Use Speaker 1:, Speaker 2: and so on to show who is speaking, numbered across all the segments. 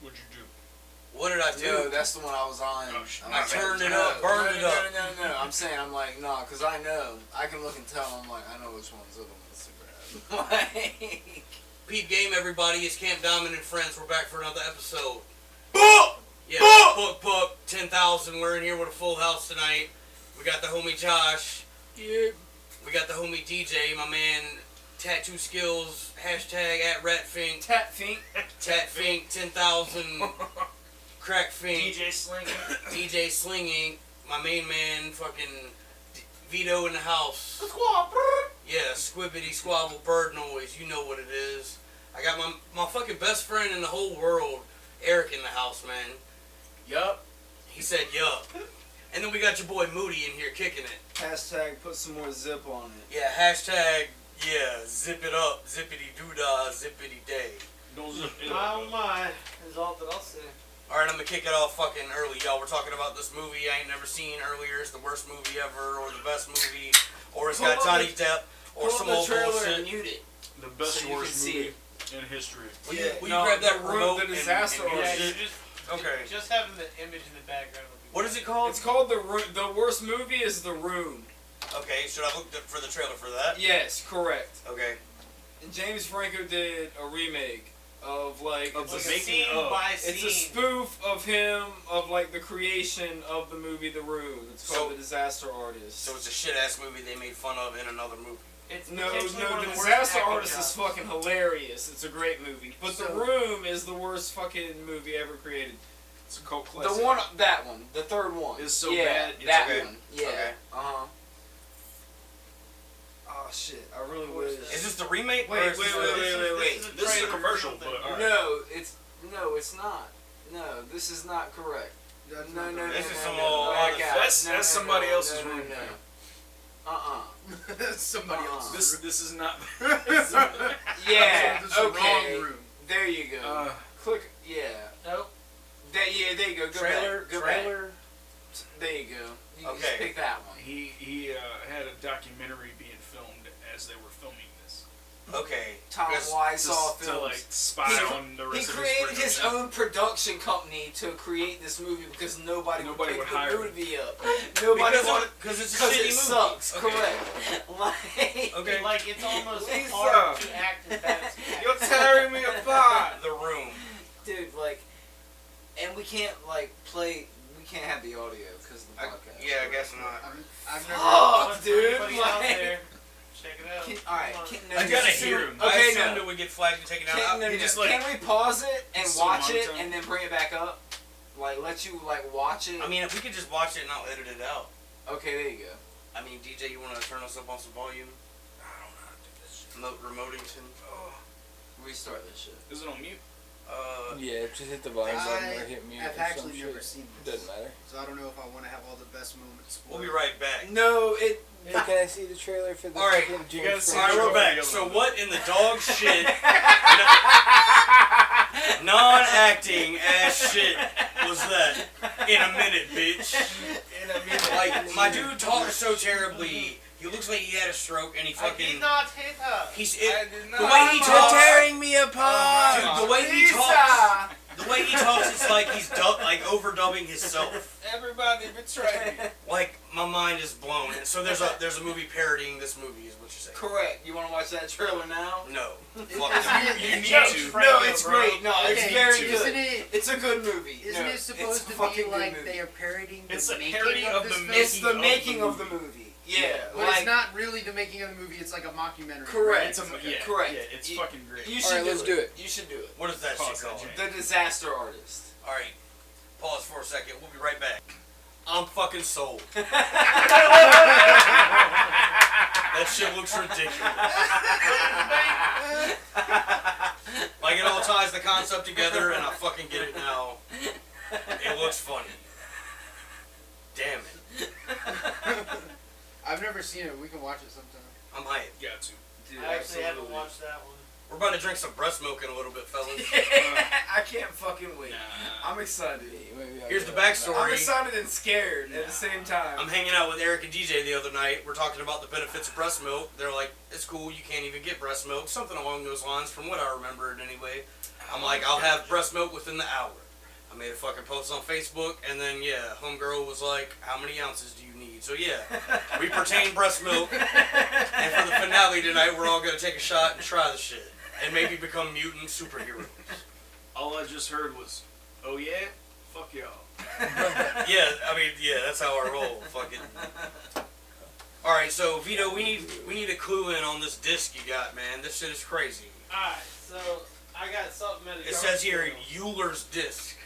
Speaker 1: What'd you do?
Speaker 2: What did I do?
Speaker 3: No, that's the one I was on.
Speaker 2: I turned it up, burned it up.
Speaker 3: No. I'm saying, I'm like, no, because I know. I can look and tell. I'm like, I know which one's the ones to grab. Like...
Speaker 2: Peep game, everybody. It's Camp Diamond and Friends. We're back for another episode.
Speaker 1: Book!
Speaker 2: Yeah, book. 10,000. We're in here with a full house tonight. We got the homie Josh.
Speaker 3: Yeah.
Speaker 2: We got the homie DJ, my man, Tattoo Skills, hashtag @RatFink. Tatfink, 10,000. Crackfink. DJ Slinging. My main man, fucking Vito in the house. Yeah, squibbity squabble bird noise. You know what it is. I got my fucking best friend in the whole world, Eric, in the house, man.
Speaker 3: Yup.
Speaker 2: He said yup. And then we got your boy Moody in here kicking it.
Speaker 3: Hashtag put some more zip on it.
Speaker 2: Yeah, hashtag, yeah, zip it up, zippity doo-dah, zippity day.
Speaker 1: Don't zip it up.
Speaker 4: Oh my, is all that I'll say.
Speaker 2: Alright, I'm gonna kick it off fucking early, y'all. We're talking about this movie I ain't never seen earlier. It's the worst movie ever, or the best movie, or it's got Johnny Depp, or some old bullshit.
Speaker 1: The best worst movie in history.
Speaker 2: Will you grab that remote?
Speaker 3: The disaster
Speaker 2: and
Speaker 4: Okay. Just having the image in the background.
Speaker 2: What is it called?
Speaker 3: It's called The Room. The worst movie is The Room.
Speaker 2: Okay, should I look for the trailer for that?
Speaker 3: Yes, correct.
Speaker 2: Okay.
Speaker 3: And James Franco did a remake of like
Speaker 4: It's a scene by scene.
Speaker 3: It's a spoof of him, of like the creation of the movie The Room. It's called The Disaster Artist.
Speaker 2: So it's a shit ass movie they made fun of in another movie.
Speaker 3: No, The Disaster Artist is fucking hilarious. It's a great movie. But The Room is the worst fucking movie ever created.
Speaker 1: It's a cult classic.
Speaker 3: That one, the third one.
Speaker 1: Is so bad.
Speaker 3: It's that
Speaker 1: okay.
Speaker 3: one. Yeah.
Speaker 2: Okay.
Speaker 3: Oh shit! I really wish.
Speaker 2: Is this the remake?
Speaker 3: Wait.
Speaker 1: This is a commercial, but alright.
Speaker 3: No, it's not. No, this is not correct. No.
Speaker 2: This is some old.
Speaker 1: That's somebody else's room.
Speaker 5: Somebody else's.
Speaker 1: This is not.
Speaker 3: Yeah.
Speaker 5: This is the
Speaker 3: Okay.
Speaker 5: wrong room.
Speaker 3: There you go. Click. Yeah.
Speaker 4: Nope.
Speaker 3: There you go. Go
Speaker 2: Trailer.
Speaker 3: back. There you go. You
Speaker 2: Okay.
Speaker 3: just pick that one.
Speaker 1: He had a documentary being filmed as they were filming this.
Speaker 2: Okay.
Speaker 3: Tom Wiseau
Speaker 1: to
Speaker 3: films.
Speaker 1: like spy on the
Speaker 3: He
Speaker 1: rest of
Speaker 3: created his
Speaker 1: production.
Speaker 3: own production company to create this movie because nobody would pick
Speaker 1: hire
Speaker 3: the
Speaker 1: him.
Speaker 3: movie up. Nobody wanted
Speaker 2: because it's a
Speaker 3: because
Speaker 2: shitty
Speaker 3: it
Speaker 2: movie.
Speaker 3: sucks.
Speaker 2: Okay.
Speaker 3: Correct. Like,
Speaker 2: Okay.
Speaker 4: Like it's almost
Speaker 3: Lisa.
Speaker 4: hard to act as bad as he
Speaker 1: You're
Speaker 4: acts.
Speaker 1: tearing me apart.
Speaker 2: The Room.
Speaker 3: dude, like, and we can't like play. We can't have the audio because of the podcast.
Speaker 2: Yeah, I guess not.
Speaker 5: I've never.
Speaker 3: Fuck, dude.
Speaker 4: Anybody out
Speaker 3: Like,
Speaker 4: there, check it out.
Speaker 3: Alright,
Speaker 1: I gotta hear him.
Speaker 2: I
Speaker 3: Okay,
Speaker 2: assumed
Speaker 3: no.
Speaker 2: it would get flagged and taken out.
Speaker 3: Can we pause it and
Speaker 1: So
Speaker 3: watch it
Speaker 1: monotone.
Speaker 3: and then bring it back up? Like, let you like watch it.
Speaker 2: I mean, if we could just watch it and I'll edit it out.
Speaker 3: Okay, there you go.
Speaker 2: I mean, DJ, you want to turn us up on some volume?
Speaker 1: I don't know how to do this shit.
Speaker 2: Remotington.
Speaker 3: Restart this shit.
Speaker 1: Is it on mute?
Speaker 6: Yeah, just hit the volume button or hit mute.
Speaker 5: I've
Speaker 6: or some
Speaker 5: actually never
Speaker 6: shit.
Speaker 5: seen this.
Speaker 6: Doesn't matter.
Speaker 5: So I don't know if I want to have all the best moments.
Speaker 2: We'll be right back.
Speaker 3: No, it.
Speaker 6: Hey, can I see the trailer for the
Speaker 2: Alright,
Speaker 6: fucking
Speaker 1: you
Speaker 6: James
Speaker 1: gotta see
Speaker 6: Franco?
Speaker 2: Alright, we're back. So what in the dog shit, non-acting ass shit was that? In a minute, bitch.
Speaker 3: In a minute.
Speaker 2: Like, my dude talks so terribly. He looks like he had a stroke and he
Speaker 4: I
Speaker 2: fucking...
Speaker 4: did not hit her.
Speaker 2: The way he
Speaker 6: You're
Speaker 2: talks...
Speaker 6: tearing me apart!
Speaker 2: Dude, the way he talks... The way he talks, it's like he's overdubbing himself.
Speaker 3: Everybody betrayed me.
Speaker 2: Like, my mind is blown. And so there's a movie parodying this movie, is what you're saying.
Speaker 3: Correct. You want to watch that trailer now?
Speaker 2: No.
Speaker 5: Is
Speaker 2: Fuck
Speaker 5: it-
Speaker 2: no.
Speaker 1: You need
Speaker 3: No,
Speaker 1: to.
Speaker 3: no, it's great. No, it's
Speaker 5: Okay,
Speaker 3: very
Speaker 5: isn't
Speaker 3: good.
Speaker 5: it?
Speaker 3: It's a good movie.
Speaker 5: Isn't
Speaker 3: No,
Speaker 5: it supposed
Speaker 3: it's a
Speaker 5: to
Speaker 3: fucking
Speaker 5: be
Speaker 3: good
Speaker 5: like
Speaker 3: movie.
Speaker 5: they are parodying the
Speaker 1: It's a
Speaker 5: making
Speaker 1: parody
Speaker 5: of
Speaker 1: of
Speaker 5: this
Speaker 1: the
Speaker 5: film?
Speaker 3: It's the
Speaker 1: of the
Speaker 3: making of
Speaker 1: movie.
Speaker 3: the movie. Yeah,
Speaker 5: But
Speaker 3: like
Speaker 5: it's not really the making of the movie. It's like a mockumentary.
Speaker 3: correct.
Speaker 1: Yeah,
Speaker 3: correct.
Speaker 1: Yeah, it's
Speaker 3: You-
Speaker 1: fucking great.
Speaker 3: You should
Speaker 6: Alright, let's do it.
Speaker 3: You should do it.
Speaker 2: What is that
Speaker 1: Pause
Speaker 2: shit
Speaker 1: that,
Speaker 2: called?
Speaker 1: Jay.
Speaker 3: The Disaster Artist.
Speaker 2: Alright. Pause for a second. We'll be right back. I'm fucking sold. That shit looks ridiculous. Like, it all ties the concept together, and I fucking get it now. It looks funny. Damn it.
Speaker 5: I've never seen it. We can watch it sometime.
Speaker 2: I'm hyped.
Speaker 1: Got to.
Speaker 3: Dude,
Speaker 4: I actually haven't
Speaker 3: absolutely.
Speaker 4: watched that one.
Speaker 2: We're about to drink some breast milk in a little bit, fellas.
Speaker 3: I can't fucking wait.
Speaker 1: Nah.
Speaker 3: I'm excited.
Speaker 2: Here's the backstory.
Speaker 3: I'm excited and scared at the same time.
Speaker 2: I'm hanging out with Eric and DJ the other night. We're talking about the benefits of breast milk. They're like, it's cool, you can't even get breast milk. Something along those lines, from what I remembered anyway. I'm like, I'll have breast milk within the hour. I made a fucking post on Facebook, and then, yeah, homegirl was like, how many ounces do you need? So, yeah, we pertain breast milk. And for the finale tonight, we're all going to take a shot and try the shit. And maybe become mutant superheroes.
Speaker 1: All I just heard was, oh yeah? Fuck y'all.
Speaker 2: Yeah, I mean, yeah, that's how I roll. Fucking. All right, so Vito, we need a clue in on this disc you got, man. This shit is crazy.
Speaker 4: Alright, so I got something at a
Speaker 2: It says here Euler's disc.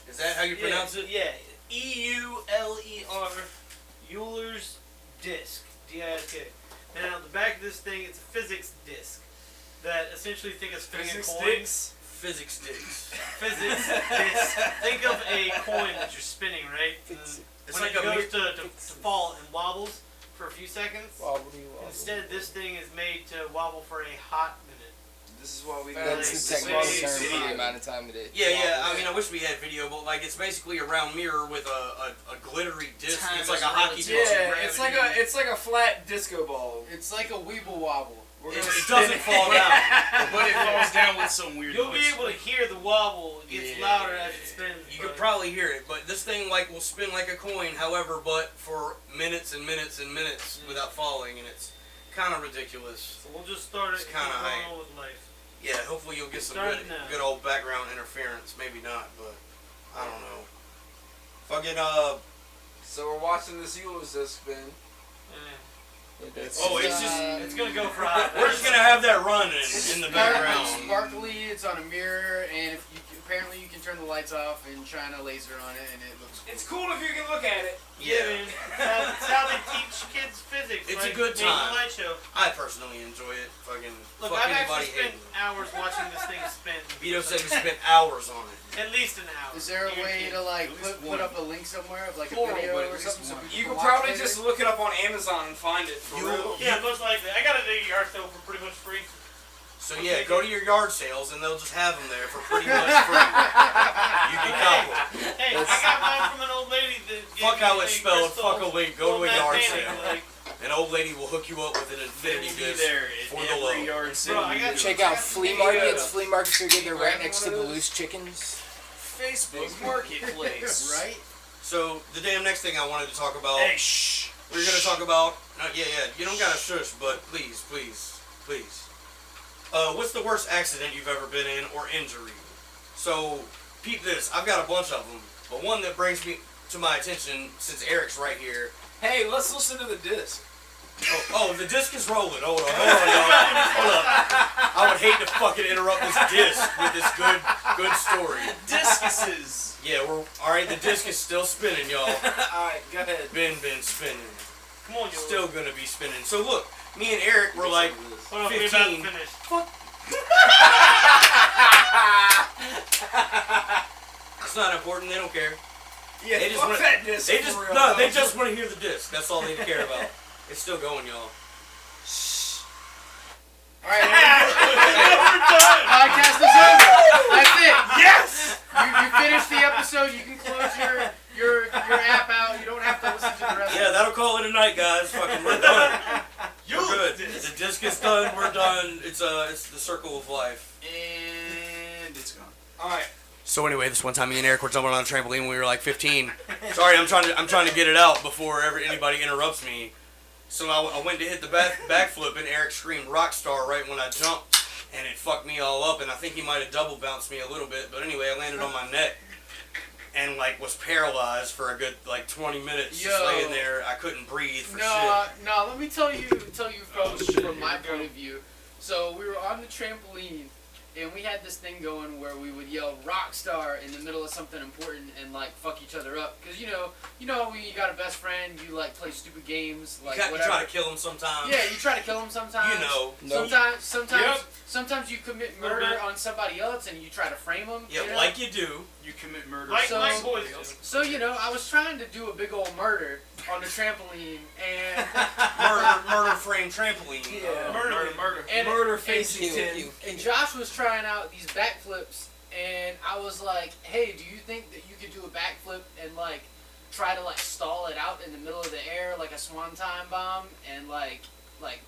Speaker 2: Is that how you pronounce it?
Speaker 4: Yeah, EULER, Euler's disc, DISK. Now the back of this thing, it's a physics disc that essentially think of spinning a coin.
Speaker 2: Physics disc.
Speaker 4: Physics disc. Think of a coin that you're spinning, right?
Speaker 2: It's
Speaker 4: When
Speaker 2: like
Speaker 4: it
Speaker 2: a
Speaker 4: goes to fall and wobbles for a few seconds.
Speaker 6: Wobbly.
Speaker 4: Instead, this thing is made to wobble for a hot minute.
Speaker 3: This is why we
Speaker 6: That's the technical term for the amount of time it is.
Speaker 2: Yeah. I mean, I wish we had video, but like, it's basically a round mirror with a glittery disc.
Speaker 1: Time
Speaker 2: It's like
Speaker 1: is
Speaker 2: a hockey
Speaker 1: relative.
Speaker 2: puck.
Speaker 3: Yeah, it's like a flat disco ball.
Speaker 5: It's like a weeble wobble.
Speaker 2: It doesn't fall down.
Speaker 1: But it falls down with some weird
Speaker 4: You'll
Speaker 1: noise.
Speaker 4: be able to hear the wobble. It gets louder as it spins.
Speaker 2: You could probably hear it, but this thing like will spin like a coin, however, but for minutes and minutes and minutes without falling, and it's kind of ridiculous.
Speaker 4: So we'll just start it.
Speaker 2: It's kinda
Speaker 4: and
Speaker 2: hype.
Speaker 4: go on with life.
Speaker 2: Yeah, hopefully you'll get some
Speaker 4: Start
Speaker 2: good,
Speaker 4: now.
Speaker 2: good old background interference. Maybe not, but I don't know. Fucking
Speaker 3: So we're watching this Euler's disc spin.
Speaker 2: oh, it's just
Speaker 4: It's gonna go for hot.
Speaker 2: we're just gonna have that running in the background.
Speaker 5: Sparkly, it's on a mirror, and if you apparently you can turn the lights off and shine a laser on it, and it looks cool.
Speaker 3: It's cool if you can look at it.
Speaker 4: Yeah, man. That's how they teach kids physics.
Speaker 2: It's
Speaker 4: like
Speaker 2: a good
Speaker 4: making
Speaker 2: time.
Speaker 4: a light show.
Speaker 2: I personally enjoy it. Fucking
Speaker 4: Look,
Speaker 2: fuck
Speaker 4: I've
Speaker 2: anybody
Speaker 4: actually spent
Speaker 2: hating.
Speaker 4: hours watching this thing spin.
Speaker 2: Vito said he spent hours on it.
Speaker 4: At least an hour.
Speaker 5: Is there a way to like put up a link somewhere of like a video or something? So
Speaker 3: You
Speaker 5: people
Speaker 3: can
Speaker 5: watch
Speaker 3: probably
Speaker 5: later?
Speaker 3: just look it up on Amazon and find it. For real.
Speaker 4: Yeah, most likely. I got it at a yard sale for pretty much free.
Speaker 2: So yeah, go to your yard sales and they'll just have them there for pretty much free. You can cop them.
Speaker 4: Hey, I got mine from an old lady that gave
Speaker 2: Fuck
Speaker 4: me
Speaker 2: how
Speaker 4: a
Speaker 2: it's spelled.
Speaker 4: crystal
Speaker 2: Fuck a link. Go to a
Speaker 4: gold
Speaker 2: yard
Speaker 4: painting,
Speaker 2: sale.
Speaker 4: like,
Speaker 2: An old lady will hook you up with an infinity
Speaker 1: Be
Speaker 2: disc
Speaker 1: there
Speaker 2: for
Speaker 1: at
Speaker 2: the low.
Speaker 1: every yard sale.
Speaker 4: I got-
Speaker 6: Check out flea markets. Flea markets are good. They're right next to the loose chickens.
Speaker 1: Facebook Marketplace.
Speaker 5: Right?
Speaker 2: So the damn next thing I wanted to talk about,
Speaker 1: Hey, shh.
Speaker 2: we're gonna talk about. Yeah. You don't gotta shush, but please. What's the worst accident you've ever been in or injury? So, peep this. I've got a bunch of them, but one that brings me to my attention since Eric's right here.
Speaker 3: Hey, let's listen to the disc.
Speaker 2: Oh, the disc is rolling. Hold on, y'all. Hold up. I would hate to fucking interrupt this disc with this good story.
Speaker 1: Discuses.
Speaker 2: Yeah, we're all right. The disc is still spinning, y'all.
Speaker 3: Alright, go ahead.
Speaker 2: Been spinning.
Speaker 4: Come on, you
Speaker 2: Still gonna be spinning. So look, me and Eric were like
Speaker 4: Hold on, we're about to
Speaker 2: 15.
Speaker 4: finish.
Speaker 2: It's not important. They don't care.
Speaker 3: Yeah,
Speaker 2: They just
Speaker 3: fuck
Speaker 2: wanna-
Speaker 3: that disc
Speaker 2: They
Speaker 3: for
Speaker 2: just
Speaker 3: real,
Speaker 2: no.
Speaker 3: though.
Speaker 2: They just want to hear the disc. That's all they care about. It's still going, y'all.
Speaker 5: Alright,
Speaker 4: We're done!
Speaker 5: podcast is over. That's it.
Speaker 1: Yes!
Speaker 5: You finished the episode, you can close your app out, you don't have to listen to the rest
Speaker 2: Yeah, that'll call it a night, guys. Fucking, we're done.
Speaker 1: You
Speaker 2: We're good. The disc is done. We're done. It's the circle of life.
Speaker 1: And it's gone.
Speaker 3: Alright.
Speaker 2: So anyway, this one time me and Eric were jumping on a trampoline when we were like 15. Sorry, I'm trying to get it out before anybody interrupts me. So I went to hit the backflip and Eric screamed "Rockstar" right when I jumped, and it fucked me all up. And I think he might have double bounced me a little bit, but anyway, I landed on my neck and like was paralyzed for a good like 20 minutes, just
Speaker 5: Yo.
Speaker 2: laying there. I couldn't breathe for
Speaker 5: No,
Speaker 2: shit.
Speaker 5: no. Let me tell you
Speaker 1: Oh, shit,
Speaker 5: from my
Speaker 1: here we go.
Speaker 5: point of view. So we were on the trampoline, and we had this thing going where we would yell "Rockstar" in the middle of something important and like fuck each other up. Cause you know when you got a best friend, you like play stupid games, like
Speaker 2: You
Speaker 5: whatever.
Speaker 2: try to kill him sometimes.
Speaker 5: Yeah, you try to kill him sometimes.
Speaker 2: You know.
Speaker 6: Nope.
Speaker 5: Sometimes you commit murder on somebody else and you try to frame them.
Speaker 2: Yeah,
Speaker 5: you know?
Speaker 2: like you do.
Speaker 1: You commit murder.
Speaker 4: Like
Speaker 5: So-
Speaker 4: my boys do.
Speaker 5: So I was trying to do a big old murder on the trampoline, and
Speaker 2: Murder frame trampoline.
Speaker 5: Yeah.
Speaker 1: Murder.
Speaker 5: and
Speaker 3: Murder facing
Speaker 6: Kill
Speaker 3: 10.
Speaker 6: you.
Speaker 5: and Josh was trying out these backflips and I was like, hey, do you think that you could do a backflip and like try to like stall it out in the middle of the air like a swanton bomb and like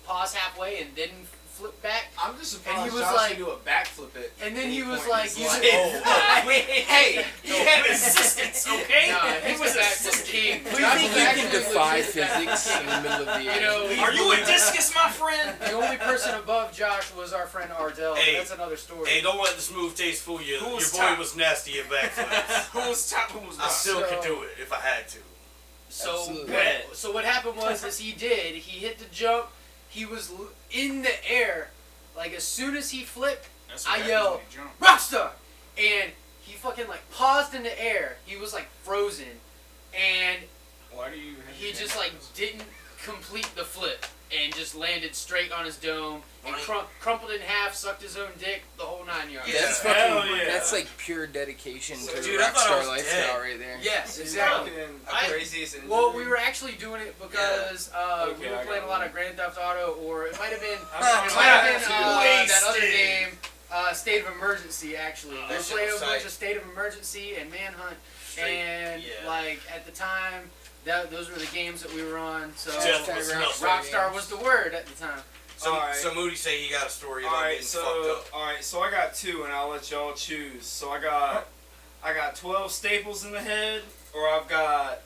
Speaker 5: pause halfway and then flip back?
Speaker 3: I'm just surprised
Speaker 5: And he was
Speaker 3: Josh
Speaker 5: like-
Speaker 3: can do a backflip it.
Speaker 5: And then he was
Speaker 3: point in
Speaker 5: like,
Speaker 3: his
Speaker 5: you
Speaker 3: life.
Speaker 1: Hey, he had assistance, okay?
Speaker 5: Nah,
Speaker 1: he was
Speaker 5: back
Speaker 1: assistant.
Speaker 5: king.
Speaker 6: Do you think you can defy physics in the middle of the
Speaker 5: You
Speaker 6: air?
Speaker 5: know,
Speaker 1: Are you a discus, my friend?
Speaker 5: the only person above Josh was our friend Ardell.
Speaker 7: Hey.
Speaker 5: That's another story.
Speaker 7: Hey, don't let the smooth taste fool you.
Speaker 1: Who
Speaker 7: Your
Speaker 1: was
Speaker 7: boy
Speaker 1: top?
Speaker 7: was nasty at backflips.
Speaker 1: Who was top? Who was
Speaker 7: I
Speaker 1: bottom?
Speaker 7: still could
Speaker 5: So-
Speaker 7: do it if I had to.
Speaker 5: So
Speaker 6: Absolutely.
Speaker 5: what happened was is he hit the jump. He was in the air. Like as soon as he flipped,
Speaker 1: That's what
Speaker 5: I
Speaker 1: happens
Speaker 5: yelled,
Speaker 1: when you jump.
Speaker 5: Rockstar! And he fucking like paused in the air. He was like frozen. And
Speaker 1: Why do you? Have
Speaker 5: he
Speaker 1: your
Speaker 5: just
Speaker 1: hand
Speaker 5: like
Speaker 1: frozen?
Speaker 5: didn't complete the flip and just landed straight on his dome and
Speaker 7: Right.
Speaker 5: crumpled in half, sucked his own dick, the whole 9 yards.
Speaker 7: Yeah.
Speaker 6: That's
Speaker 3: Hell
Speaker 6: fucking.
Speaker 3: yeah.
Speaker 6: That's like pure dedication
Speaker 3: So,
Speaker 6: to
Speaker 7: dude,
Speaker 6: the
Speaker 7: I thought I
Speaker 6: rockstar
Speaker 7: was
Speaker 6: lifestyle
Speaker 7: dead.
Speaker 6: right there.
Speaker 5: Yes,
Speaker 3: He's
Speaker 5: exactly.
Speaker 3: fucking
Speaker 5: I-
Speaker 3: craziest injury.
Speaker 5: Well, we were actually doing it because
Speaker 3: Okay,
Speaker 5: we
Speaker 3: I
Speaker 5: were
Speaker 3: got
Speaker 5: playing a
Speaker 3: one.
Speaker 5: lot of Grand Theft Auto, or it might have been
Speaker 3: I'm
Speaker 5: it might have been
Speaker 1: wasted.
Speaker 5: that other game, State of Emergency. Actually, we were
Speaker 7: that shit
Speaker 5: playing a
Speaker 7: was
Speaker 5: bunch
Speaker 7: tight.
Speaker 5: of State of Emergency and Manhunt,
Speaker 7: Straight,
Speaker 5: and
Speaker 7: yeah.
Speaker 5: like at the time, those were the games that we were on. So
Speaker 7: Death was
Speaker 5: Rockstar was the word at the time.
Speaker 7: So,
Speaker 3: Alright.
Speaker 7: so Moody say he got a story about
Speaker 3: Alright,
Speaker 7: getting fucked up.
Speaker 3: so I got two, and I'll let y'all choose. So I got 12 staples in the head, or I've got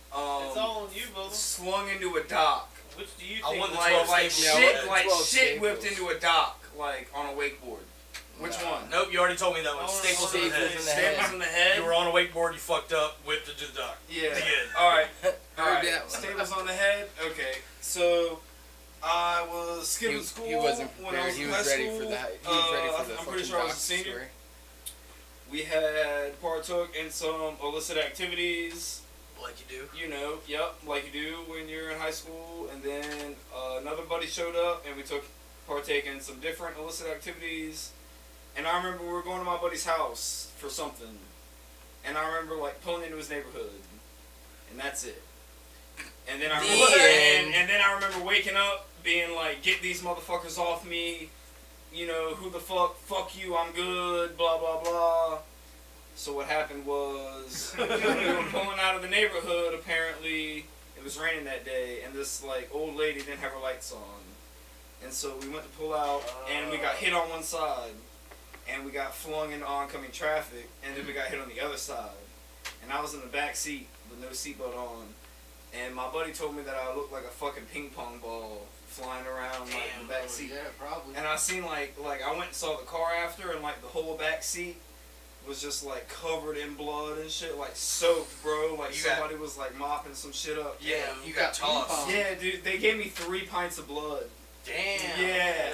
Speaker 4: It's all on you, Bubba.
Speaker 3: slung into a dock.
Speaker 4: Which do you
Speaker 7: I
Speaker 4: think?
Speaker 7: want the
Speaker 3: Like
Speaker 7: 12
Speaker 3: like
Speaker 7: staples.
Speaker 3: shit,
Speaker 7: Yeah,
Speaker 3: like
Speaker 6: 12
Speaker 3: shit whipped
Speaker 6: staples.
Speaker 3: into a dock, like on a wakeboard. Which one?
Speaker 7: Nope, you already told me that one.
Speaker 4: Oh,
Speaker 7: Staples in the
Speaker 6: Staples
Speaker 7: head.
Speaker 6: in the
Speaker 3: Staples
Speaker 6: head.
Speaker 3: in the head.
Speaker 7: You were on a wakeboard, you fucked up, whipped it to the dock.
Speaker 3: Yeah.
Speaker 7: The end.
Speaker 3: All right.
Speaker 6: Heard
Speaker 3: Alright,
Speaker 6: that one.
Speaker 3: staples on the head. Okay, so I was skipping school.
Speaker 6: He wasn't
Speaker 3: when I
Speaker 6: prepared.
Speaker 3: was
Speaker 6: He
Speaker 3: in
Speaker 6: was
Speaker 3: high
Speaker 6: ready
Speaker 3: school.
Speaker 6: for that. He was ready for the
Speaker 3: I'm
Speaker 6: fucking
Speaker 3: pretty sure I was a
Speaker 6: doc
Speaker 3: senior.
Speaker 6: story.
Speaker 3: We had partook in some illicit activities.
Speaker 7: Like you do.
Speaker 3: You know, yep, like you do when you're in high school. And then another buddy showed up, and we partake in some different illicit activities. And I remember we were going to my buddy's house for something, and I remember like pulling into his neighborhood, and that's it. And then I remember, and then I remember waking up, being like, "Get these motherfuckers off me!" You know, who the fuck you, I'm good, blah blah blah. So what happened was we were pulling out of the neighborhood. Apparently, it was raining that day, and this like old lady didn't have her lights on, and so we went to pull out, and we got hit on one side. And we got flung into oncoming traffic, and then we got hit on the other side. And I was in the back seat with no seatbelt on. And my buddy told me that I looked like a fucking ping pong ball flying around like the back seat.
Speaker 5: Yeah, probably.
Speaker 3: And I seen like I went and saw the car after, and like the whole back seat was just like covered in blood and shit, like soaked, bro. Like
Speaker 7: You got-
Speaker 3: somebody was like mopping some shit up.
Speaker 7: Yeah, you got tossed.
Speaker 3: Yeah, dude, they gave me 3 pints of blood.
Speaker 7: Damn.
Speaker 3: Yeah.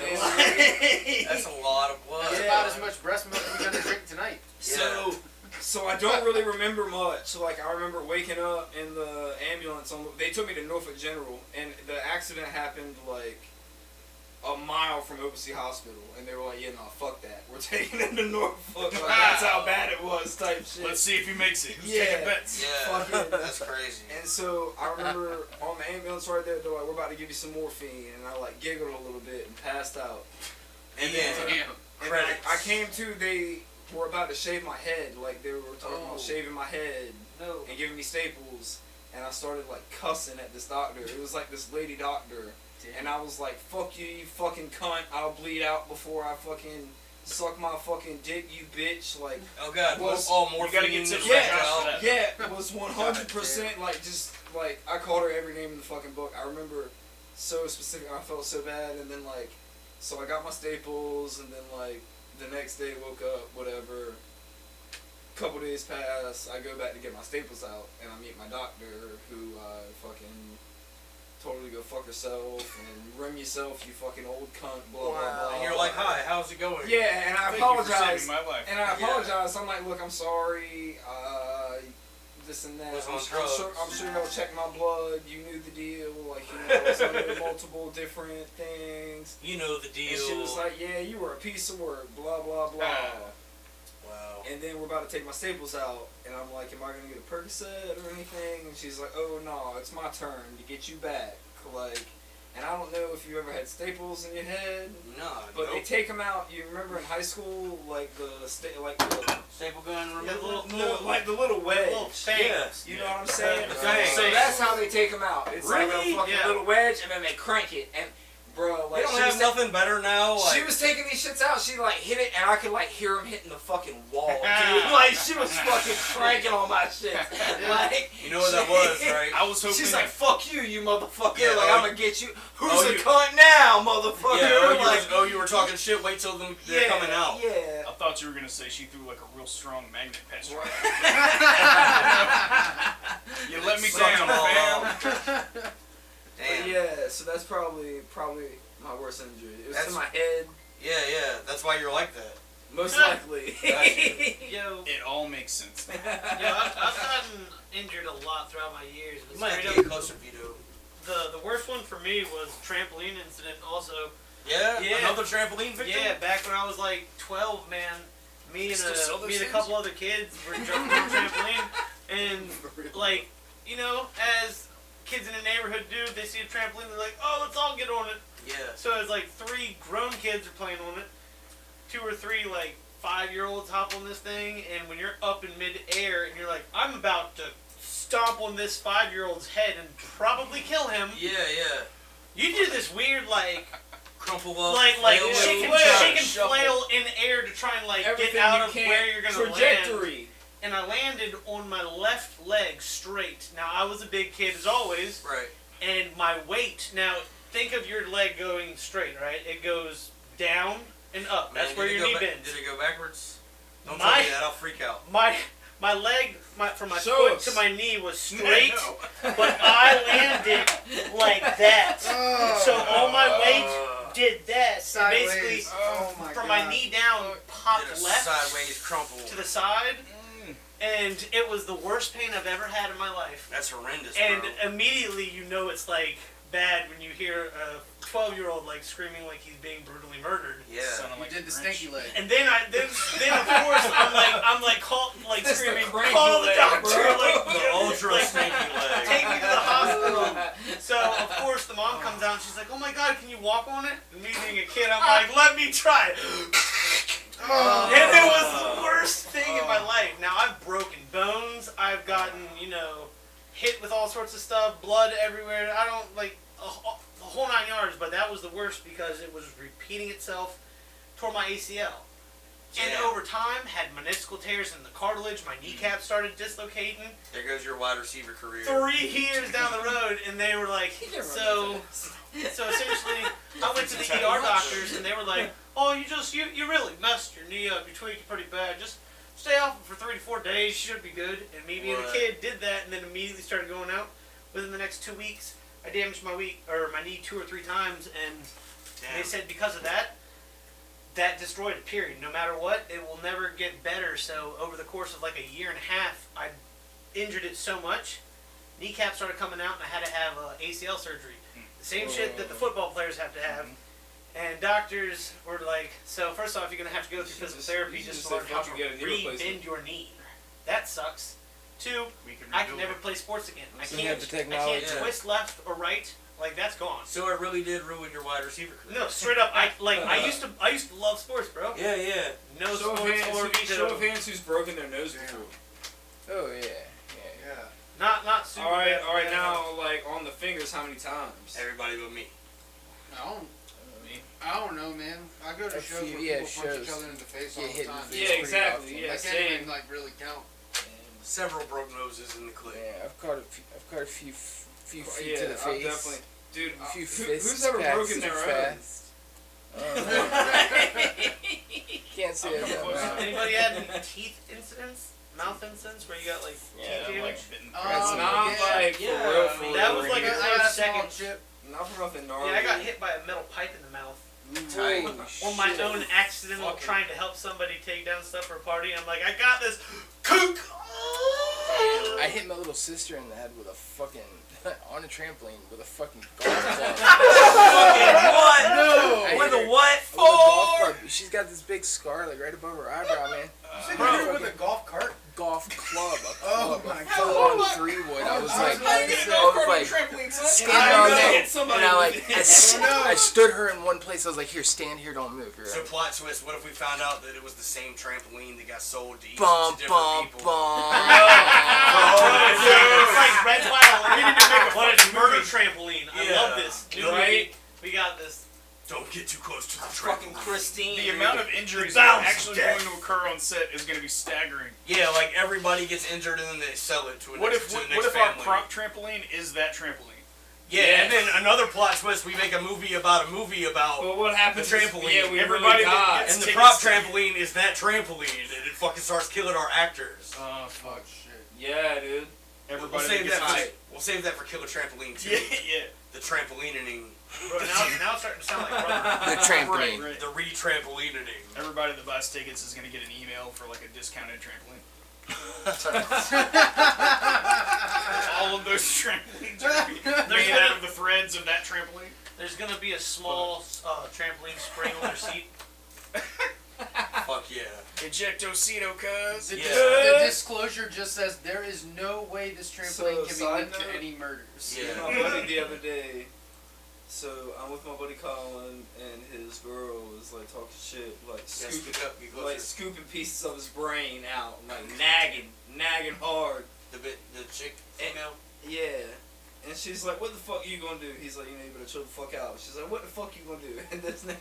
Speaker 7: That's a lot of blood.
Speaker 5: That's
Speaker 3: Yeah.
Speaker 5: about as much breast milk we're gonna drink tonight.
Speaker 3: So I don't really remember much. Like I remember waking up in the ambulance. They took me to Norfolk General, and the accident happened like a mile from OPC Hospital, and they were like, "Yeah, no, fuck that. We're taking him to Norfolk." Like, that's how bad it was, type shit.
Speaker 1: Let's see if he makes it. Who's
Speaker 3: Yeah.
Speaker 1: taking bets?
Speaker 7: Yeah,
Speaker 3: Fucking-
Speaker 7: that's crazy.
Speaker 3: And so I remember on the ambulance right there, they're like, "We're about to give you some morphine," and I like giggled a little bit and passed out. And then
Speaker 5: Damn.
Speaker 3: and
Speaker 7: Credits.
Speaker 3: I came to, they were about to shave my head, like they were talking
Speaker 5: Oh.
Speaker 3: about shaving my head
Speaker 4: No.
Speaker 3: and giving me staples, and I started like cussing at this doctor. It was like this lady doctor, and I was like, "Fuck you, you fucking cunt! I'll bleed out before I fucking suck my fucking dick, you bitch!" Like,
Speaker 7: Oh god,
Speaker 3: Was-
Speaker 7: all
Speaker 1: you
Speaker 7: morphine.
Speaker 1: gotta get tips
Speaker 3: Yeah.
Speaker 1: for that.
Speaker 3: yeah, it was 100% like just like I called her every name in the fucking book. I remember so specific. I felt so bad, and then like, so I got my staples, and then like the next day woke up, whatever. Couple days pass, I go back to get my staples out, and I meet my doctor, who fucking told her to go fuck herself and rim yourself, you fucking old cunt, blah blah blah.
Speaker 7: And you're like, "Hi, how's it going?"
Speaker 3: Yeah, and I
Speaker 1: Thank you for
Speaker 3: apologize.
Speaker 1: saving my life.
Speaker 3: And I
Speaker 7: Yeah.
Speaker 3: apologize. I'm like, "Look, I'm sorry. This and that.
Speaker 7: Was on
Speaker 3: I'm sure
Speaker 7: drugs.
Speaker 3: y'all checked my blood. You knew the deal. Like, you know, I was under multiple different things."
Speaker 7: You know the deal.
Speaker 3: And she was like, "Yeah, you were a piece of work. Blah blah blah."
Speaker 7: Wow.
Speaker 3: And then we're about to take my staples out, and I'm like, "Am I gonna get a Percocet or anything?" And she's like, "Oh no, it's my turn to get you back." Like, And I don't know if you ever had staples in your head,
Speaker 2: No,
Speaker 3: but they take them out. You remember in high school, like the
Speaker 2: staple gun.
Speaker 4: Yeah,
Speaker 3: like the little wedge.
Speaker 4: little fangs.
Speaker 3: You know what I'm saying?
Speaker 2: Right.
Speaker 3: So that's how they take them out. It's like a
Speaker 2: Really?
Speaker 3: fucking little wedge, and then they crank it. And bro, like
Speaker 2: They don't
Speaker 3: she
Speaker 2: have
Speaker 3: was
Speaker 2: nothing better now. Like,
Speaker 3: she was taking these shits out. She like hit it, and I could like hear them hitting the fucking wall, dude. Like she was fucking cranking on my shit. Like
Speaker 2: you know what that was, right?
Speaker 1: I was hoping.
Speaker 3: she's like, "Fuck you, you motherfucker!"
Speaker 2: Yeah,
Speaker 3: like
Speaker 2: oh,
Speaker 3: I'm gonna get you. Who's
Speaker 2: oh,
Speaker 3: a
Speaker 2: you-
Speaker 3: cunt now, motherfucker?
Speaker 2: Yeah,
Speaker 3: like,
Speaker 2: you were talking shit. Wait till they're coming out.
Speaker 3: Yeah.
Speaker 1: I thought you were gonna say she threw like a real strong magnet past her. You let me
Speaker 2: Sucked
Speaker 1: down,
Speaker 2: them all
Speaker 1: fam.
Speaker 2: out.
Speaker 3: But
Speaker 2: Damn.
Speaker 3: yeah, so that's probably my worst injury. It was to
Speaker 2: That's-
Speaker 3: my head,
Speaker 2: Yeah. That's why you're like that.
Speaker 3: most likely.
Speaker 4: Yo,
Speaker 1: It all makes sense.
Speaker 4: I've gotten injured a lot throughout my years. But
Speaker 2: You might have
Speaker 4: straight
Speaker 2: to
Speaker 4: up,
Speaker 2: get closer, Vito.
Speaker 4: the worst one for me was trampoline incident. Also,
Speaker 2: Yeah?
Speaker 4: Yeah.
Speaker 2: Another trampoline victim?
Speaker 4: yeah, back when I was like 12, man, me and
Speaker 1: Still sell
Speaker 4: a
Speaker 1: those
Speaker 4: me and a
Speaker 1: things?
Speaker 4: couple other kids were jumping on a trampoline, and like, you know, as kids in the neighborhood do, they see a trampoline, they're like, oh, let's all get on it.
Speaker 2: Yeah.
Speaker 4: So it's like 3 grown kids are playing on it, 2 or 3 like 5-year-olds hop on this thing, and when you're up in mid-air and you're like, I'm about to stomp on this 5-year-old's head and probably kill him,
Speaker 2: Yeah.
Speaker 4: you do this weird like
Speaker 2: Crumple up.
Speaker 4: like
Speaker 2: flail
Speaker 4: chicken
Speaker 2: move, try to shuffle.
Speaker 4: flail in air to try and like
Speaker 3: Everything
Speaker 4: get out
Speaker 3: you
Speaker 4: of
Speaker 3: can.
Speaker 4: where you're gonna land.
Speaker 3: Trajectory.
Speaker 4: And I landed on my left leg straight. Now I was a big kid as always,
Speaker 2: Right.
Speaker 4: and my weight. Now think of your leg going straight, right? It goes down and up.
Speaker 2: Man,
Speaker 4: That's where
Speaker 2: did it
Speaker 4: your
Speaker 2: go
Speaker 4: knee
Speaker 2: ba-
Speaker 4: bends.
Speaker 2: Did it go backwards? Don't
Speaker 4: My-
Speaker 2: tell me that. I'll freak out.
Speaker 4: My leg, from my
Speaker 3: Show
Speaker 4: foot
Speaker 3: us.
Speaker 4: to my knee was straight,
Speaker 1: No.
Speaker 4: but I landed like that. So all my weight did that. And
Speaker 5: Sideways.
Speaker 4: basically,
Speaker 5: Oh my
Speaker 4: from
Speaker 5: God.
Speaker 4: my knee down, popped
Speaker 2: Did a
Speaker 4: left
Speaker 2: sideways crumple.
Speaker 4: to the side, and it was the worst pain I've ever had in my life.
Speaker 2: That's horrendous,
Speaker 4: And
Speaker 2: bro.
Speaker 4: immediately you know it's like bad when you hear a 12-year-old like screaming like he's being brutally murdered.
Speaker 2: Yeah.
Speaker 1: Sounded
Speaker 5: You
Speaker 1: like
Speaker 5: did
Speaker 1: the
Speaker 5: the
Speaker 1: Grinch.
Speaker 5: stinky leg.
Speaker 4: And then of course I'm like
Speaker 3: That's the
Speaker 4: screaming,
Speaker 3: cranky
Speaker 4: call the
Speaker 3: leg,
Speaker 4: doctor,
Speaker 3: bro.
Speaker 4: like
Speaker 2: The ultra
Speaker 4: like,
Speaker 2: stinky leg.
Speaker 4: take me to the hospital. So of course the mom comes out and she's like, oh my God, can you walk on it? And me being a kid, I'm like, let me try. And it was the worst thing in my life. Now I've broken bones. I've gotten, hit with all sorts of stuff, blood everywhere. I don't like the whole 9 yards, but that was the worst because it was repeating itself. Tore my ACL. And
Speaker 2: Yeah.
Speaker 4: over time, had meniscal tears in the cartilage. My kneecap started dislocating.
Speaker 2: There goes your wide receiver career.
Speaker 4: 3 years down the road, and they were like, so essentially, I went to the ER doctors, and they were like, oh, you really messed your knee up. You tweaked it pretty bad. Just stay off it for 3 to 4 days. You should be good. And me being a
Speaker 2: What?
Speaker 4: kid did that, and then immediately started going out. Within the next 2 weeks, I damaged my knee 2 or 3 times, and they said because of that destroyed it, period. No matter what, it will never get better. So over the course of like a year and a half, I injured it so much, kneecap started coming out, and I had to have ACL surgery. The same shit that the football players have to have. And doctors were like, so first off, you're going to have to go through physical therapy
Speaker 3: you
Speaker 4: just
Speaker 3: just
Speaker 4: to learn
Speaker 3: said,
Speaker 4: how
Speaker 3: "Fuck
Speaker 4: to
Speaker 3: you, get a knee replacement."
Speaker 4: re-bend your knee. That sucks. 2,
Speaker 1: We can
Speaker 4: I can
Speaker 1: rebuild
Speaker 4: never
Speaker 1: it.
Speaker 4: play sports again. I
Speaker 6: So you
Speaker 4: can't,
Speaker 6: have the
Speaker 4: I
Speaker 6: technology.
Speaker 4: can't
Speaker 2: Yeah.
Speaker 4: twist left or right. Like, that's gone.
Speaker 2: So it really did ruin your wide receiver career.
Speaker 4: No, straight up, I used to love sports, bro.
Speaker 2: Yeah.
Speaker 4: No
Speaker 3: Show of
Speaker 4: sports
Speaker 3: hands,
Speaker 4: or
Speaker 3: show of
Speaker 4: Vito.
Speaker 3: hands who's broken their nose before.
Speaker 6: Oh yeah.
Speaker 5: Yeah.
Speaker 4: Not super
Speaker 3: All right,
Speaker 4: bad.
Speaker 3: now like on the fingers, how many times?
Speaker 2: Everybody but me.
Speaker 5: I don't know, man. I go to
Speaker 6: A
Speaker 5: shows
Speaker 6: few-
Speaker 5: where
Speaker 6: yeah,
Speaker 5: people punch
Speaker 6: shows.
Speaker 5: each other in the face
Speaker 6: Get
Speaker 5: all
Speaker 6: hit
Speaker 5: the
Speaker 6: in the
Speaker 5: time.
Speaker 6: face.
Speaker 3: Yeah,
Speaker 6: pretty
Speaker 3: exactly.
Speaker 6: often.
Speaker 3: Yeah,
Speaker 5: I can't
Speaker 3: same.
Speaker 5: even like really count.
Speaker 2: Several broke noses in the clip.
Speaker 6: Yeah, I've caught a few feet
Speaker 3: Yeah,
Speaker 6: to the
Speaker 3: I've
Speaker 6: face.
Speaker 3: definitely, dude.
Speaker 6: A few
Speaker 3: who's
Speaker 6: fists
Speaker 3: ever
Speaker 6: passed
Speaker 3: broken
Speaker 6: too
Speaker 3: their own?
Speaker 6: fast. Can't say
Speaker 1: I'm
Speaker 6: that.
Speaker 1: close.
Speaker 6: man.
Speaker 4: Anybody had any teeth incidents? Mouth incidents where you got like
Speaker 1: Yeah,
Speaker 4: teeth
Speaker 1: I'm
Speaker 4: damage?
Speaker 1: like bitten.
Speaker 3: It's
Speaker 5: Um,
Speaker 3: not
Speaker 5: yeah,
Speaker 3: like
Speaker 2: yeah,
Speaker 3: for real,
Speaker 2: I
Speaker 3: for
Speaker 2: mean,
Speaker 3: real.
Speaker 4: that was like
Speaker 5: I
Speaker 4: a
Speaker 5: got
Speaker 4: close
Speaker 5: a small
Speaker 4: second.
Speaker 5: chip.
Speaker 3: Not for nothing gnarly.
Speaker 4: Yeah, I got hit by a metal pipe in the mouth.
Speaker 2: Tight.
Speaker 4: On my
Speaker 6: shit.
Speaker 4: own accidental
Speaker 2: Fucking-
Speaker 4: trying to help somebody take down stuff for a party. I'm like, I got this. Kook!
Speaker 6: I hit my little sister in the head with a fucking on a trampoline with a fucking golf club.
Speaker 2: What?
Speaker 6: No.
Speaker 2: With
Speaker 6: I hit
Speaker 2: a
Speaker 6: her
Speaker 2: what
Speaker 6: with a golf
Speaker 2: for?
Speaker 6: club. She's got this big scar like right above her eyebrow, man.
Speaker 5: You said
Speaker 6: Bro.
Speaker 5: you hit her with a golf cart?
Speaker 6: Golf club, a
Speaker 5: Oh
Speaker 6: club, full-on 3-wood. I was like,
Speaker 3: trampoline,
Speaker 6: standing on there, and I stood her in one place. I was like, here, stand here, don't move.
Speaker 2: So plot twist, what if we found out that it was the same trampoline that got sold to each
Speaker 6: Bum,
Speaker 2: to
Speaker 6: bum,
Speaker 2: different people?
Speaker 6: bum.
Speaker 4: It's like Red Flag. We need to make a
Speaker 3: What
Speaker 4: fucking
Speaker 3: is
Speaker 4: murder
Speaker 3: movie?
Speaker 4: trampoline. I
Speaker 2: Yeah.
Speaker 4: love this. New
Speaker 3: Right?
Speaker 4: movie. We got this.
Speaker 2: Don't get too close to the
Speaker 3: Fucking
Speaker 2: trampoline.
Speaker 3: Christine.
Speaker 1: The amount of injuries
Speaker 3: The
Speaker 1: that are
Speaker 3: bounce
Speaker 1: actually
Speaker 3: death.
Speaker 1: going to occur on set is going to be staggering.
Speaker 2: Yeah, like everybody gets injured and then they sell it to,
Speaker 1: What
Speaker 2: next,
Speaker 1: if
Speaker 2: to the
Speaker 1: what
Speaker 2: next
Speaker 1: if
Speaker 2: family.
Speaker 1: our prop trampoline is that trampoline?
Speaker 2: Yeah, and then another plot twist, we make a movie about
Speaker 3: Well, what
Speaker 2: the
Speaker 3: happens?
Speaker 2: trampoline.
Speaker 3: Yeah, we
Speaker 1: Everybody
Speaker 3: really die.
Speaker 1: gets
Speaker 2: and the
Speaker 1: tickets
Speaker 2: prop
Speaker 1: to-
Speaker 2: trampoline is that trampoline, and it fucking starts killing our actors.
Speaker 1: Oh,
Speaker 5: Fuck shit.
Speaker 3: Yeah, dude.
Speaker 1: everybody
Speaker 2: We'll save
Speaker 1: gets
Speaker 2: that.
Speaker 1: tight.
Speaker 2: We'll save that for Killer Trampoline 2.
Speaker 1: Yeah.
Speaker 2: The trampolining,
Speaker 4: Bro, now it's starting to sound like rubber.
Speaker 6: The trampoline.
Speaker 1: Right.
Speaker 2: the re-trampolining.
Speaker 1: Everybody that buys tickets is going to get an email for like a discounted trampoline. All of those trampolines are gonna be made out of the threads of that trampoline.
Speaker 4: There's gonna be a small trampoline spring on their seat.
Speaker 2: Fuck yeah.
Speaker 1: Ejectocito, cuz.
Speaker 5: The,
Speaker 2: Yeah.
Speaker 5: the disclosure just says there is no way this trampoline
Speaker 3: So,
Speaker 5: can be
Speaker 3: side
Speaker 5: linked to
Speaker 3: note-
Speaker 5: any murders.
Speaker 2: Yeah.
Speaker 3: My buddy the other day. So I'm with my buddy Colin, and his girl was like talking shit, like
Speaker 2: Yeah,
Speaker 3: scooping,
Speaker 2: speak up, get closer.
Speaker 3: like scooping pieces of his brain out, like nagging hard.
Speaker 2: The chick, female.
Speaker 3: Yeah. And she's like, what the fuck you gonna do? He's like, you better chill the fuck out. She's like, what the fuck you gonna do? And this nigga,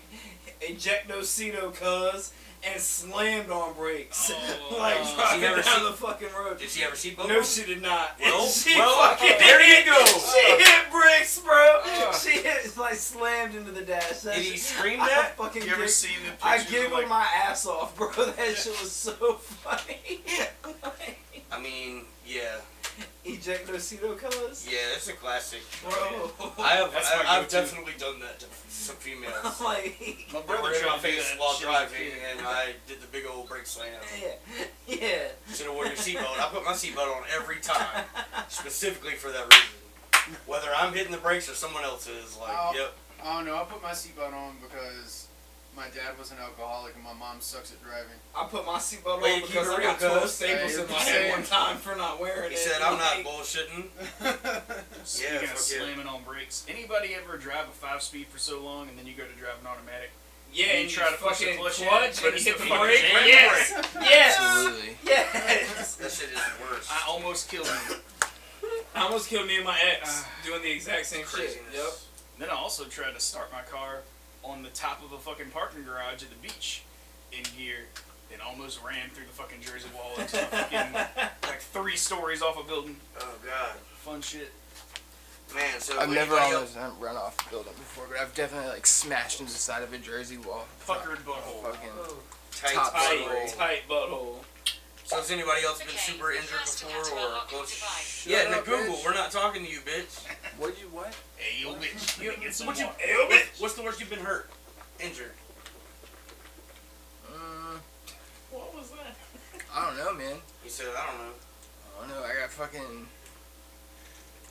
Speaker 3: ejectocito, cuz, and slammed on brakes.
Speaker 1: Oh.
Speaker 3: like,
Speaker 1: Did she
Speaker 3: driving
Speaker 2: ever
Speaker 3: down
Speaker 2: see-
Speaker 3: the fucking road.
Speaker 2: Did she ever seatbelt?
Speaker 3: No, she did not.
Speaker 2: Well,
Speaker 3: she
Speaker 2: fucking, there you go.
Speaker 3: She hit bricks, bro. She hit, like, slammed into the dash.
Speaker 2: Did he
Speaker 3: shit-
Speaker 2: scream
Speaker 3: I
Speaker 2: that?
Speaker 3: fucking
Speaker 1: You ever
Speaker 3: gig-
Speaker 1: seen the
Speaker 3: I
Speaker 1: pictures of
Speaker 3: giggled
Speaker 1: like
Speaker 3: my ass off, bro. That shit was so funny.
Speaker 2: I mean, yeah.
Speaker 3: Ejectocito, cuz?
Speaker 2: Yeah, it's a classic.
Speaker 3: Bro.
Speaker 2: I've
Speaker 1: go-to.
Speaker 2: definitely done that to some females.
Speaker 3: I'm like,
Speaker 1: my
Speaker 2: They
Speaker 1: brother
Speaker 2: were in
Speaker 1: tried
Speaker 2: my
Speaker 1: to do
Speaker 2: face
Speaker 1: that
Speaker 2: while
Speaker 1: shit
Speaker 2: driving,
Speaker 1: as a kid.
Speaker 2: and I did the big old brake slam.
Speaker 3: yeah.
Speaker 2: Should have worn your seatbelt. I put my seatbelt on every time, specifically for that reason. Whether I'm hitting the brakes or someone else is, like,
Speaker 5: Oh.
Speaker 2: yep.
Speaker 5: I don't know. I put my seatbelt on because my dad was an alcoholic and my mom sucks at driving.
Speaker 3: I put my seatbelt
Speaker 2: Well,
Speaker 3: on
Speaker 2: you keep
Speaker 3: because
Speaker 2: it
Speaker 3: I
Speaker 2: real,
Speaker 3: got 12
Speaker 2: cuz.
Speaker 3: staples
Speaker 5: Hey,
Speaker 3: in my
Speaker 5: you're
Speaker 3: head
Speaker 5: saying-
Speaker 3: one time for not wearing
Speaker 2: He
Speaker 3: it.
Speaker 2: said, I'm not
Speaker 3: Like,
Speaker 2: bullshitting.
Speaker 1: Speaking
Speaker 2: Yeah,
Speaker 1: of
Speaker 2: fuck yeah.
Speaker 1: slamming on brakes, anybody ever drive a 5-speed for so long and then you go to drive an automatic?
Speaker 3: Yeah,
Speaker 1: And
Speaker 3: and
Speaker 1: you try to push the
Speaker 3: fucking
Speaker 1: clutch in,
Speaker 3: clutch
Speaker 1: but
Speaker 3: and
Speaker 1: it's
Speaker 3: you hit
Speaker 1: the
Speaker 3: the
Speaker 1: fucking
Speaker 3: brake.
Speaker 1: jam
Speaker 3: Yes, yes,
Speaker 6: Absolutely.
Speaker 3: yes.
Speaker 2: That shit is the worst.
Speaker 1: I almost killed me.
Speaker 3: I almost killed me and my ex doing the exact same shit.
Speaker 2: Craziness.
Speaker 3: Yep.
Speaker 1: Then I also tried to start my car on the top of a fucking parking garage at the beach in gear and almost ran through the fucking Jersey wall into a fucking like 3 stories off a building.
Speaker 2: Oh, God.
Speaker 1: Fun shit.
Speaker 2: Man, so
Speaker 6: I've never
Speaker 2: anybody else-
Speaker 6: almost run off a building before, but I've definitely like smashed into the side of a Jersey wall.
Speaker 1: Puckered butthole.
Speaker 6: Fucking
Speaker 2: Tight
Speaker 6: top
Speaker 2: butthole.
Speaker 6: story.
Speaker 3: Tight butthole.
Speaker 2: So has anybody else been super injured before or close? Yeah,
Speaker 6: Shut
Speaker 2: Nick
Speaker 6: up,
Speaker 2: Google,
Speaker 6: bitch.
Speaker 2: we're not talking to you, bitch.
Speaker 6: What'd you what?
Speaker 1: Hey, yo, bitch. You get some
Speaker 2: What you,
Speaker 1: water.
Speaker 2: what's the worst you've been hurt? Injured.
Speaker 1: What was that?
Speaker 6: I don't know, man.
Speaker 2: He said, I don't know.
Speaker 6: I don't know. I got fucking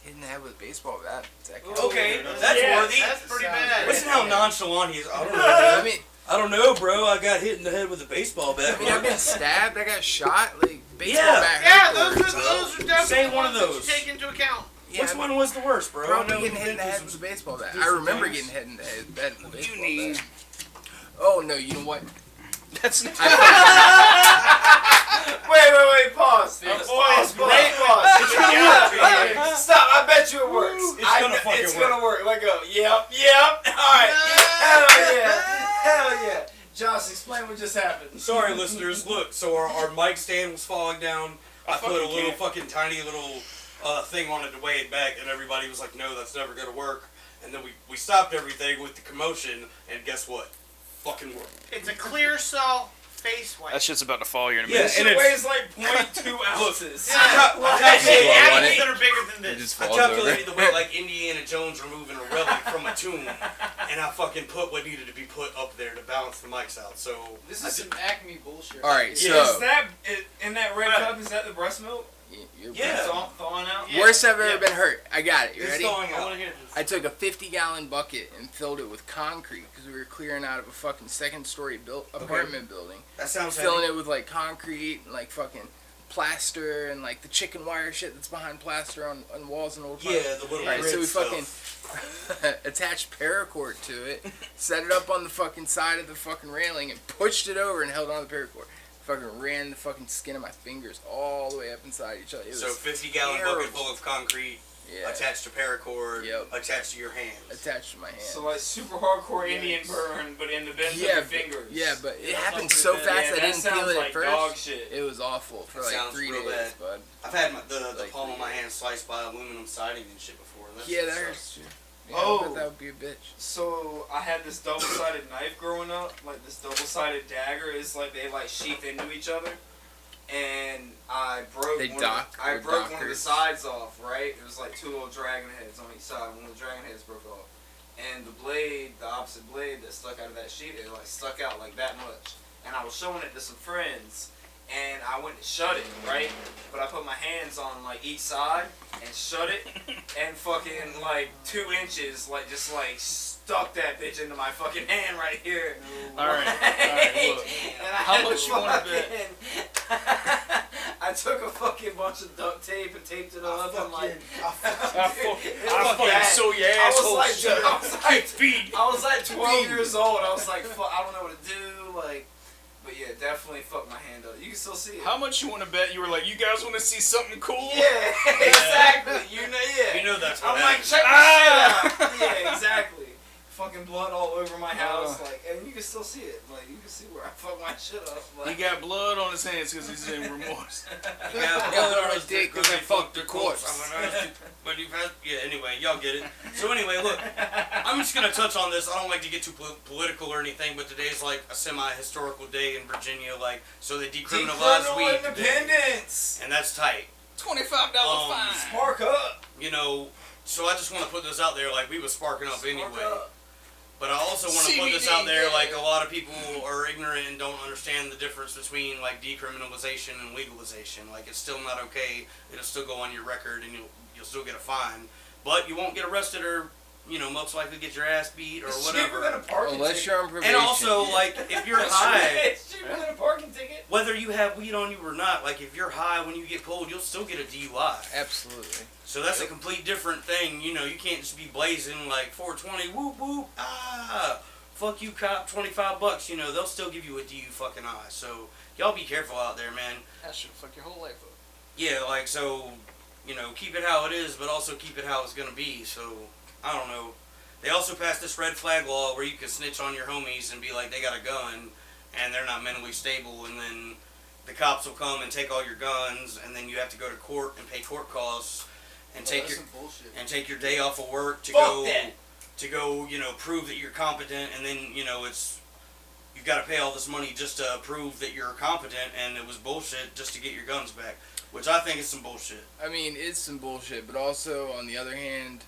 Speaker 6: hit in the head with a baseball bat. That counts.
Speaker 2: Okay, that's
Speaker 4: Yeah,
Speaker 2: worthy.
Speaker 4: That's pretty
Speaker 5: Sounds
Speaker 4: bad.
Speaker 5: good.
Speaker 2: Listen how nonchalant he is. I don't know,
Speaker 6: I
Speaker 2: man.
Speaker 6: mean,
Speaker 2: I don't know, bro. I got hit in the head with a baseball bat.
Speaker 6: I've been stabbed. I got shot. Like baseball
Speaker 2: Yeah.
Speaker 6: bat.
Speaker 4: Yeah,
Speaker 6: hurt,
Speaker 4: those
Speaker 6: bro.
Speaker 4: are definitely
Speaker 2: Say one of
Speaker 4: ones that
Speaker 2: those.
Speaker 4: you take into account.
Speaker 6: Yeah,
Speaker 2: Which one was the worst, bro? I
Speaker 6: Probably
Speaker 2: know
Speaker 6: getting
Speaker 2: you've
Speaker 6: hit in the
Speaker 2: been
Speaker 6: head
Speaker 2: through
Speaker 6: with a
Speaker 2: some-
Speaker 6: baseball bat.
Speaker 2: through
Speaker 6: I
Speaker 2: some
Speaker 6: remember
Speaker 2: things.
Speaker 6: getting hit in the head with a baseball
Speaker 2: need-
Speaker 6: bat. Oh no! You know what?
Speaker 1: That's not.
Speaker 3: Wait, pause.
Speaker 5: Fixed.
Speaker 3: Pause. Stop. I bet you it works.
Speaker 2: It's gonna fucking
Speaker 3: It's
Speaker 2: work.
Speaker 3: gonna work. Let go. Yep. Alright. Hell yeah. Josh, explain what just happened.
Speaker 2: Sorry, listeners. Look, so our mic stand was falling down. I put a
Speaker 1: fucking
Speaker 2: little
Speaker 1: can't.
Speaker 2: fucking tiny little thing on it to weigh it back, and everybody was like, "No, that's never gonna work." And then we stopped everything with the commotion, and guess what? Fucking worked.
Speaker 4: It's a clear cell face wipe.
Speaker 1: That shit's about to fall here in a
Speaker 2: Yeah,
Speaker 1: minute.
Speaker 3: This
Speaker 2: and
Speaker 3: shit
Speaker 2: it's-
Speaker 3: weighs like 0.2 ounces.
Speaker 2: I calculated-
Speaker 4: Animals that are bigger than
Speaker 6: It
Speaker 4: this.
Speaker 6: just
Speaker 2: I
Speaker 6: falls
Speaker 2: calculated
Speaker 6: over.
Speaker 2: the weight like Indiana Jones removing a relic from a tomb, and I fucking put what needed to be put up there to balance the mics out. So
Speaker 5: This
Speaker 2: I
Speaker 5: is
Speaker 2: did-
Speaker 5: some Acme bullshit.
Speaker 6: All right,
Speaker 3: Is
Speaker 6: so
Speaker 3: that in that red cup? Is that the breast milk?
Speaker 6: you're
Speaker 2: Yeah.
Speaker 3: Thawing out.
Speaker 4: Yeah.
Speaker 6: worst I've ever
Speaker 4: Yeah.
Speaker 6: been hurt. I got it. You
Speaker 2: it's
Speaker 6: ready?
Speaker 2: thawing
Speaker 4: I
Speaker 2: out.
Speaker 4: want to hear this.
Speaker 6: I took a 50-gallon bucket and filled it with concrete because we were clearing out of a fucking second-story apartment building.
Speaker 2: That sounds
Speaker 6: Filling
Speaker 2: heavy.
Speaker 6: it with like concrete and like fucking plaster and like the chicken wire shit that's behind plaster on walls and old
Speaker 2: Yeah, the little
Speaker 6: Right, so we
Speaker 2: stuff.
Speaker 6: fucking attached paracord to it, set it up on the fucking side of the fucking railing, and pushed it over and held on to the paracord. Fucking ran the fucking skin of my fingers all the way up inside each other. It was
Speaker 2: So 50-gallon
Speaker 6: terrible.
Speaker 2: bucket full of concrete,
Speaker 6: Yeah.
Speaker 2: attached to paracord,
Speaker 6: Yep.
Speaker 2: attached to your hands.
Speaker 6: Attached to my hand.
Speaker 3: So like super hardcore Indian burn, but in the bends of
Speaker 6: yeah,
Speaker 3: your fingers.
Speaker 6: yeah, but it
Speaker 4: Yeah,
Speaker 6: happened
Speaker 4: that's
Speaker 6: so
Speaker 4: pretty
Speaker 6: fast
Speaker 3: Yeah,
Speaker 6: I
Speaker 3: that
Speaker 6: didn't feel
Speaker 3: sounds
Speaker 6: it
Speaker 3: like
Speaker 6: at first.
Speaker 3: dog shit.
Speaker 6: It was awful for
Speaker 2: That
Speaker 6: like
Speaker 2: sounds
Speaker 6: 3
Speaker 2: real
Speaker 6: days,
Speaker 2: bad.
Speaker 6: bud.
Speaker 2: I've had the
Speaker 6: Like
Speaker 2: palm of my
Speaker 6: 3
Speaker 2: hand sliced by aluminum siding and shit before. And that
Speaker 6: Yeah,
Speaker 2: shit
Speaker 6: that
Speaker 2: sucks.
Speaker 6: hurts too. Yeah,
Speaker 3: Oh.
Speaker 6: but that would be a bitch.
Speaker 3: So I had this double-sided knife growing up. Like this double-sided dagger is like they like sheath into each other, and I broke.
Speaker 6: They
Speaker 3: one
Speaker 6: dock
Speaker 3: Of the, I
Speaker 6: or
Speaker 3: broke one of the
Speaker 6: dockers.
Speaker 3: sides off. Right, it was like 2 little dragon heads on each side. One of the dragon heads broke off, and the blade, the opposite blade that stuck out of that sheet, it like stuck out like that much. And I was showing it to some friends, and I went to shut it, right? But I put my hands on like each side and shut it, and fucking like 2 inches, like just like stuck that bitch into my fucking hand right here.
Speaker 1: Alright, look.
Speaker 3: And I
Speaker 1: How
Speaker 3: had to
Speaker 1: much you wanna bet?
Speaker 3: fucking- I took a fucking bunch of duct tape and taped it up and like.
Speaker 1: I fucking
Speaker 3: bad.
Speaker 1: saw your
Speaker 3: I
Speaker 1: asshole.
Speaker 3: was like,
Speaker 1: shut
Speaker 3: I
Speaker 1: up.
Speaker 3: was like,
Speaker 1: Feed.
Speaker 3: I was like 12 years old. I was like, fuck, I don't know what to do. Like, but yeah, definitely fucked my hand up. You can still see it.
Speaker 1: How much you want to bet? You were like, you guys want to see something cool?
Speaker 3: Yeah, exactly. You know, yeah.
Speaker 2: You know that's what
Speaker 3: I'm like,
Speaker 2: happens.
Speaker 3: check this shit out. Yeah, exactly. Fucking blood all over my house, like, and you can still see it. Like, you can see where I fucked my shit up.
Speaker 1: He
Speaker 3: Like,
Speaker 1: got blood on his hands because he's in remorse.
Speaker 2: Yeah,
Speaker 6: blood on his dick 'cause I fucked the corpse.
Speaker 2: But you've had, yeah, anyway, y'all get it. So anyway, look, I'm just going to touch on this. I don't like to get too political or anything, but today's like a semi-historical day in Virginia, like, so they decriminalized weed today.
Speaker 3: independence.
Speaker 2: And that's tight.
Speaker 1: $25 fine.
Speaker 3: Spark up.
Speaker 2: You know, so I just want to put this out there, like, we was sparking up anyway.
Speaker 3: Spark up.
Speaker 2: But I also want to put this out there, like, a lot of people are ignorant and don't understand the difference between, like, decriminalization and legalization. Like, it's still not okay. It'll still go on your record and you'll still get a fine. But you won't get arrested or, you know, most likely get your ass beat or
Speaker 3: It's
Speaker 2: whatever.
Speaker 3: cheaper than a parking
Speaker 6: Unless
Speaker 3: ticket.
Speaker 6: you're on probation.
Speaker 2: And also, like, if you're high,
Speaker 3: It's cheaper than a parking ticket.
Speaker 2: whether you have weed on you or not, like, if you're high when you get pulled, you'll still get a DUI.
Speaker 6: Absolutely.
Speaker 2: So that's a complete different thing. You know, you can't just be blazing, like, 420, whoop, whoop, ah. Fuck you, cop, $25. You know, they'll still give you a DU fucking I. So, y'all be careful out there, man.
Speaker 1: That should fuck your whole life up.
Speaker 2: Yeah, like, so, you know, keep it how it is, but also keep it how it's gonna be. So, I don't know. They also passed this red flag law where you can snitch on your homies and be like, they got a gun, and they're not mentally stable, and then the cops will come and take all your guns, and then you have to go to court and pay court costs, and take your day off of work to go, you know, prove that you're competent, and then, you know, you've got to pay all this money just to prove that you're competent, and it was bullshit just to get your guns back, which I think is some bullshit.
Speaker 6: I mean, it's some bullshit, but also, on the other hand,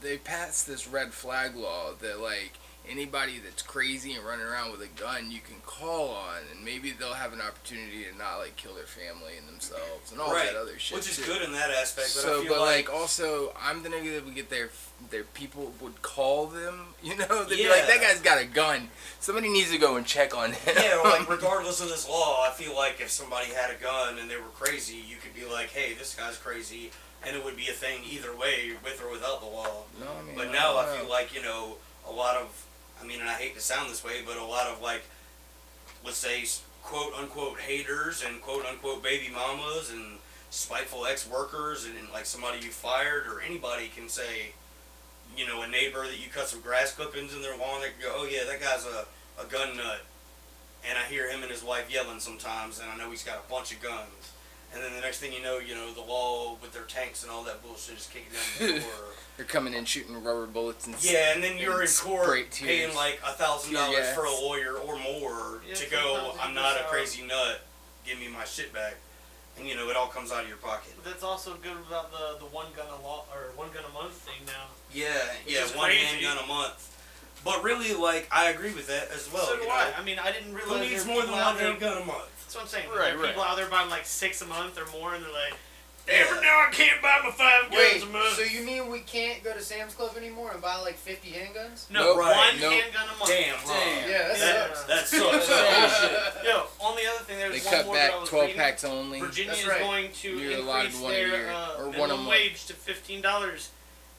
Speaker 6: they passed this red flag law that, like, anybody that's crazy and running around with a gun you can call on, and maybe they'll have an opportunity to not, like, kill their family and themselves and all that other shit,
Speaker 2: which is
Speaker 6: too.
Speaker 2: good in that aspect, but
Speaker 6: So,
Speaker 2: I feel
Speaker 6: like, also, I'm the nigga that would get their people would call them, you know? They'd be
Speaker 2: Yeah.
Speaker 6: like, that guy's got a gun. Somebody needs to go and check on him.
Speaker 2: yeah, or like, regardless of this law, I feel like if somebody had a gun and they were crazy, you could be like, hey, this guy's crazy, and it would be a thing either way, with or without the law.
Speaker 6: No, I mean,
Speaker 2: But now I feel like, you know, a lot of, I mean, and I hate to sound this way, but a lot of, like, let's say, quote-unquote haters and quote-unquote baby mamas and spiteful ex-workers and, like, somebody you fired or anybody can say, you know, a neighbor that you cut some grass clippings in their lawn, they can go, oh, yeah, that guy's a gun nut. And I hear him and his wife yelling sometimes, and I know he's got a bunch of guns. And then the next thing you know, the law with their tanks and all that bullshit is kicking down the door.
Speaker 6: They're coming in shooting rubber bullets and
Speaker 2: Yeah, and then you're in court
Speaker 6: straight
Speaker 2: paying
Speaker 6: tears.
Speaker 2: like $1,000
Speaker 6: Tear
Speaker 2: for a
Speaker 6: gas.
Speaker 2: lawyer or more
Speaker 4: Yeah,
Speaker 2: to go,
Speaker 4: sometimes
Speaker 2: I'm
Speaker 4: it
Speaker 2: not a
Speaker 4: goes
Speaker 2: crazy nut, give me my shit back. And you know, it all comes out of your pocket.
Speaker 4: But that's also good about the one gun a month thing now.
Speaker 2: Yeah,
Speaker 4: Which
Speaker 2: yeah,
Speaker 4: is
Speaker 2: one
Speaker 4: crazy.
Speaker 2: handgun a month. But really, like, I agree with that as well.
Speaker 4: So do
Speaker 2: you
Speaker 4: I.
Speaker 2: know?
Speaker 4: I mean, I didn't
Speaker 2: Who
Speaker 4: realize
Speaker 2: needs
Speaker 4: there
Speaker 2: more
Speaker 4: were
Speaker 2: than
Speaker 4: people out
Speaker 2: one
Speaker 4: there.
Speaker 2: handgun a month?
Speaker 4: That's what I'm saying.
Speaker 1: Right,
Speaker 4: There are people out there buying like 6 a month or more, and they're like, Damn, now I can't buy my 5 guns
Speaker 5: Wait,
Speaker 4: a month.
Speaker 5: so you mean we can't go to Sam's Club anymore and buy like 50 handguns?
Speaker 4: No,
Speaker 6: Nope.
Speaker 4: one
Speaker 6: Right, nope.
Speaker 4: handgun a month.
Speaker 3: Damn, huh?
Speaker 5: Yeah, that sucks.
Speaker 3: That sucks.
Speaker 4: Yo, on the other thing,
Speaker 6: They
Speaker 4: there's one
Speaker 6: cut
Speaker 4: more that I
Speaker 6: back
Speaker 4: was
Speaker 6: 12
Speaker 4: reading.
Speaker 6: packs only.
Speaker 4: Virginia
Speaker 5: That's
Speaker 4: is
Speaker 5: right.
Speaker 4: going to
Speaker 6: You're allowed
Speaker 4: increase
Speaker 6: one a
Speaker 4: their
Speaker 6: year, or one a
Speaker 4: minimum
Speaker 6: month.
Speaker 4: wage to $15,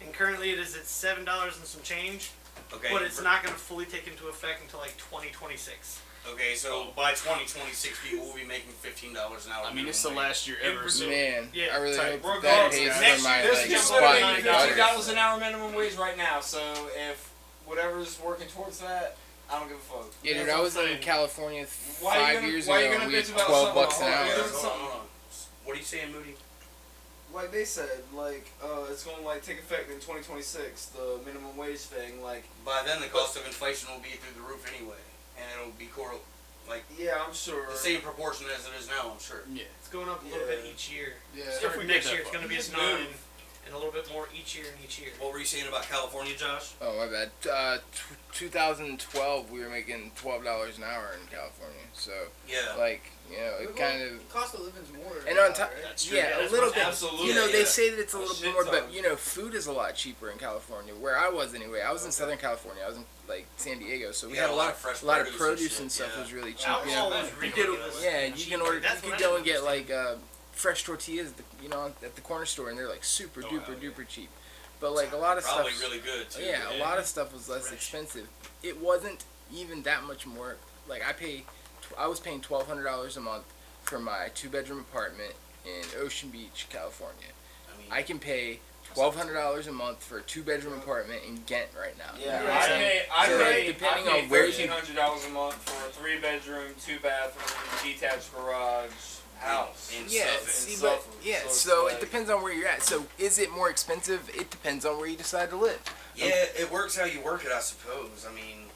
Speaker 4: and currently it is at $7 and some change.
Speaker 2: Okay.
Speaker 4: But it's not going to fully take into effect until like 2026.
Speaker 2: Okay, so by 2026, people will be making $15 an hour.
Speaker 1: I mean, it's the
Speaker 2: minimum wage.
Speaker 1: last year ever, so
Speaker 6: Man,
Speaker 4: Yeah,
Speaker 6: I really
Speaker 4: tight.
Speaker 6: hope
Speaker 3: We're
Speaker 6: that
Speaker 3: going
Speaker 6: pays
Speaker 3: next
Speaker 6: for my
Speaker 3: year. This
Speaker 6: like
Speaker 3: is
Speaker 6: spot
Speaker 3: literally
Speaker 6: and butter.
Speaker 3: $15 an hour minimum wage right now. So if whatever's working towards that, I don't give a fuck.
Speaker 6: Yeah, dude,
Speaker 4: That's
Speaker 6: I
Speaker 4: what
Speaker 6: was
Speaker 4: I'm
Speaker 6: in
Speaker 4: saying.
Speaker 6: California
Speaker 3: Why you
Speaker 6: 5
Speaker 3: gonna-
Speaker 6: years
Speaker 3: why you
Speaker 6: ago.
Speaker 3: gonna
Speaker 6: And we had
Speaker 3: bitch about
Speaker 6: 12
Speaker 3: something?
Speaker 6: bucks an
Speaker 3: Hold on,
Speaker 6: hour.
Speaker 2: Hold on. What are you saying, Moody?
Speaker 3: Like they said, like it's gonna like take effect in 2026. The minimum wage thing, like
Speaker 2: By then, the cost of inflation will be through the roof anyway, and it'll be like
Speaker 3: yeah, I'm sure.
Speaker 2: the same proportion as it is now. I'm sure.
Speaker 1: yeah.
Speaker 4: It's going up a little bit
Speaker 3: Yeah.
Speaker 4: each year.
Speaker 5: Yeah.
Speaker 4: Starting
Speaker 1: get
Speaker 4: next
Speaker 1: that
Speaker 4: year, it's
Speaker 1: far.
Speaker 4: going to be
Speaker 3: Just
Speaker 4: at 9,
Speaker 3: move.
Speaker 4: and a little bit more each year and each year.
Speaker 2: What were you saying about California, Josh?
Speaker 6: Oh, my bad. 2012, we were making $12 an hour in California. So,
Speaker 2: Yeah.
Speaker 6: like, you know, it kind of.
Speaker 5: Cost of living's more.
Speaker 6: And on top,
Speaker 5: right?
Speaker 1: That's true.
Speaker 6: yeah,
Speaker 4: that's
Speaker 6: a little
Speaker 4: what's
Speaker 6: bit.
Speaker 3: absolutely-
Speaker 6: You know,
Speaker 2: Yeah,
Speaker 6: they
Speaker 2: yeah.
Speaker 6: say that it's a
Speaker 3: A
Speaker 6: little
Speaker 3: shit
Speaker 6: bit more, but
Speaker 3: ton.
Speaker 6: you know, food is a lot cheaper in California. Where I was anyway, I was in Southern California. I was in like San Diego, so we had a lot of
Speaker 2: fresh
Speaker 6: produce and
Speaker 2: shit,
Speaker 6: stuff
Speaker 2: yeah.
Speaker 6: was really cheap. You
Speaker 4: Alcohol
Speaker 6: know,
Speaker 4: was
Speaker 6: you could,
Speaker 4: ridiculous.
Speaker 6: yeah, you
Speaker 4: cheap.
Speaker 6: can order,
Speaker 4: That's
Speaker 6: you
Speaker 4: what
Speaker 6: could
Speaker 4: I
Speaker 6: go
Speaker 4: didn't
Speaker 6: and get
Speaker 4: understand.
Speaker 6: like fresh tortillas, you know, at the corner store, and they're like super
Speaker 1: Oh,
Speaker 6: duper
Speaker 1: hell yeah.
Speaker 6: duper cheap. But like a lot of
Speaker 2: Probably
Speaker 6: stuff,
Speaker 2: really good too.
Speaker 6: yeah, a
Speaker 1: yeah.
Speaker 6: lot of stuff was less
Speaker 4: Fresh.
Speaker 6: expensive. It wasn't even that much more. Like I was paying $1,200 a month for my 2-bedroom apartment in Ocean Beach, California.
Speaker 2: I mean,
Speaker 6: I can pay $1,200 a month for a 2-bedroom apartment in Ghent right now.
Speaker 3: Yeah,
Speaker 6: You know what I'm saying?
Speaker 3: I
Speaker 6: So, like,
Speaker 3: pay
Speaker 6: depending on where you
Speaker 3: $1,300 a month for a 3-bedroom, 2-bathroom, detached garage house.
Speaker 2: in
Speaker 6: yeah,
Speaker 2: Suffolk.
Speaker 6: see,
Speaker 3: in
Speaker 6: but
Speaker 3: Suffolk.
Speaker 6: yeah,
Speaker 3: So it's
Speaker 6: so
Speaker 3: like-
Speaker 6: it depends on where you're at. So is it more expensive? It depends on where you decide to live.
Speaker 2: Yeah, it works how you work it, I suppose. I mean,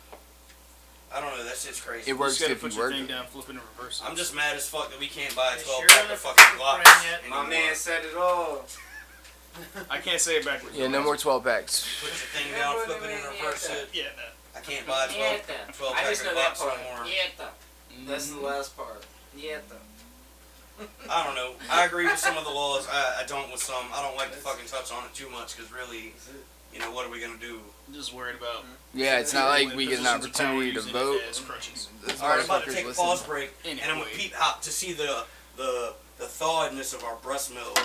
Speaker 2: I don't know. That shit's crazy.
Speaker 6: It
Speaker 1: You
Speaker 6: works
Speaker 1: just gotta
Speaker 6: if you
Speaker 1: put your
Speaker 6: work
Speaker 1: thing
Speaker 6: it.
Speaker 1: down, flip it and reverse it.
Speaker 2: I'm just mad as fuck that we can't buy a
Speaker 4: Is
Speaker 2: 12
Speaker 4: your
Speaker 2: pack
Speaker 4: other
Speaker 2: of fucking
Speaker 4: friend
Speaker 2: Glocks
Speaker 4: yet?
Speaker 2: anymore.
Speaker 3: My man said it all.
Speaker 1: I can't say it backwards.
Speaker 6: Yeah, no more 12 packs.
Speaker 2: Put your thing down, flip it and reverse it.
Speaker 1: Yeah, no.
Speaker 2: I can't buy a 12
Speaker 3: I
Speaker 2: pack
Speaker 3: just
Speaker 2: of
Speaker 3: know that
Speaker 2: Glocks
Speaker 3: part.
Speaker 2: anymore.
Speaker 3: That's the last part.
Speaker 2: I don't know. I agree with some of the laws. I don't with some. I don't like to fucking touch on it too much because really, you know, what are we gonna do?
Speaker 1: I'm just worried about.
Speaker 6: Yeah, it's not like we get an
Speaker 1: positions of power
Speaker 6: opportunity to
Speaker 1: using it
Speaker 6: vote.
Speaker 1: as crutches.
Speaker 6: Those
Speaker 2: All right, I'm about to
Speaker 6: motherfuckers
Speaker 2: take a
Speaker 6: listen.
Speaker 2: pause break, and I'm gonna
Speaker 1: Anyway.
Speaker 2: peep out to see the thawedness of our breast milk.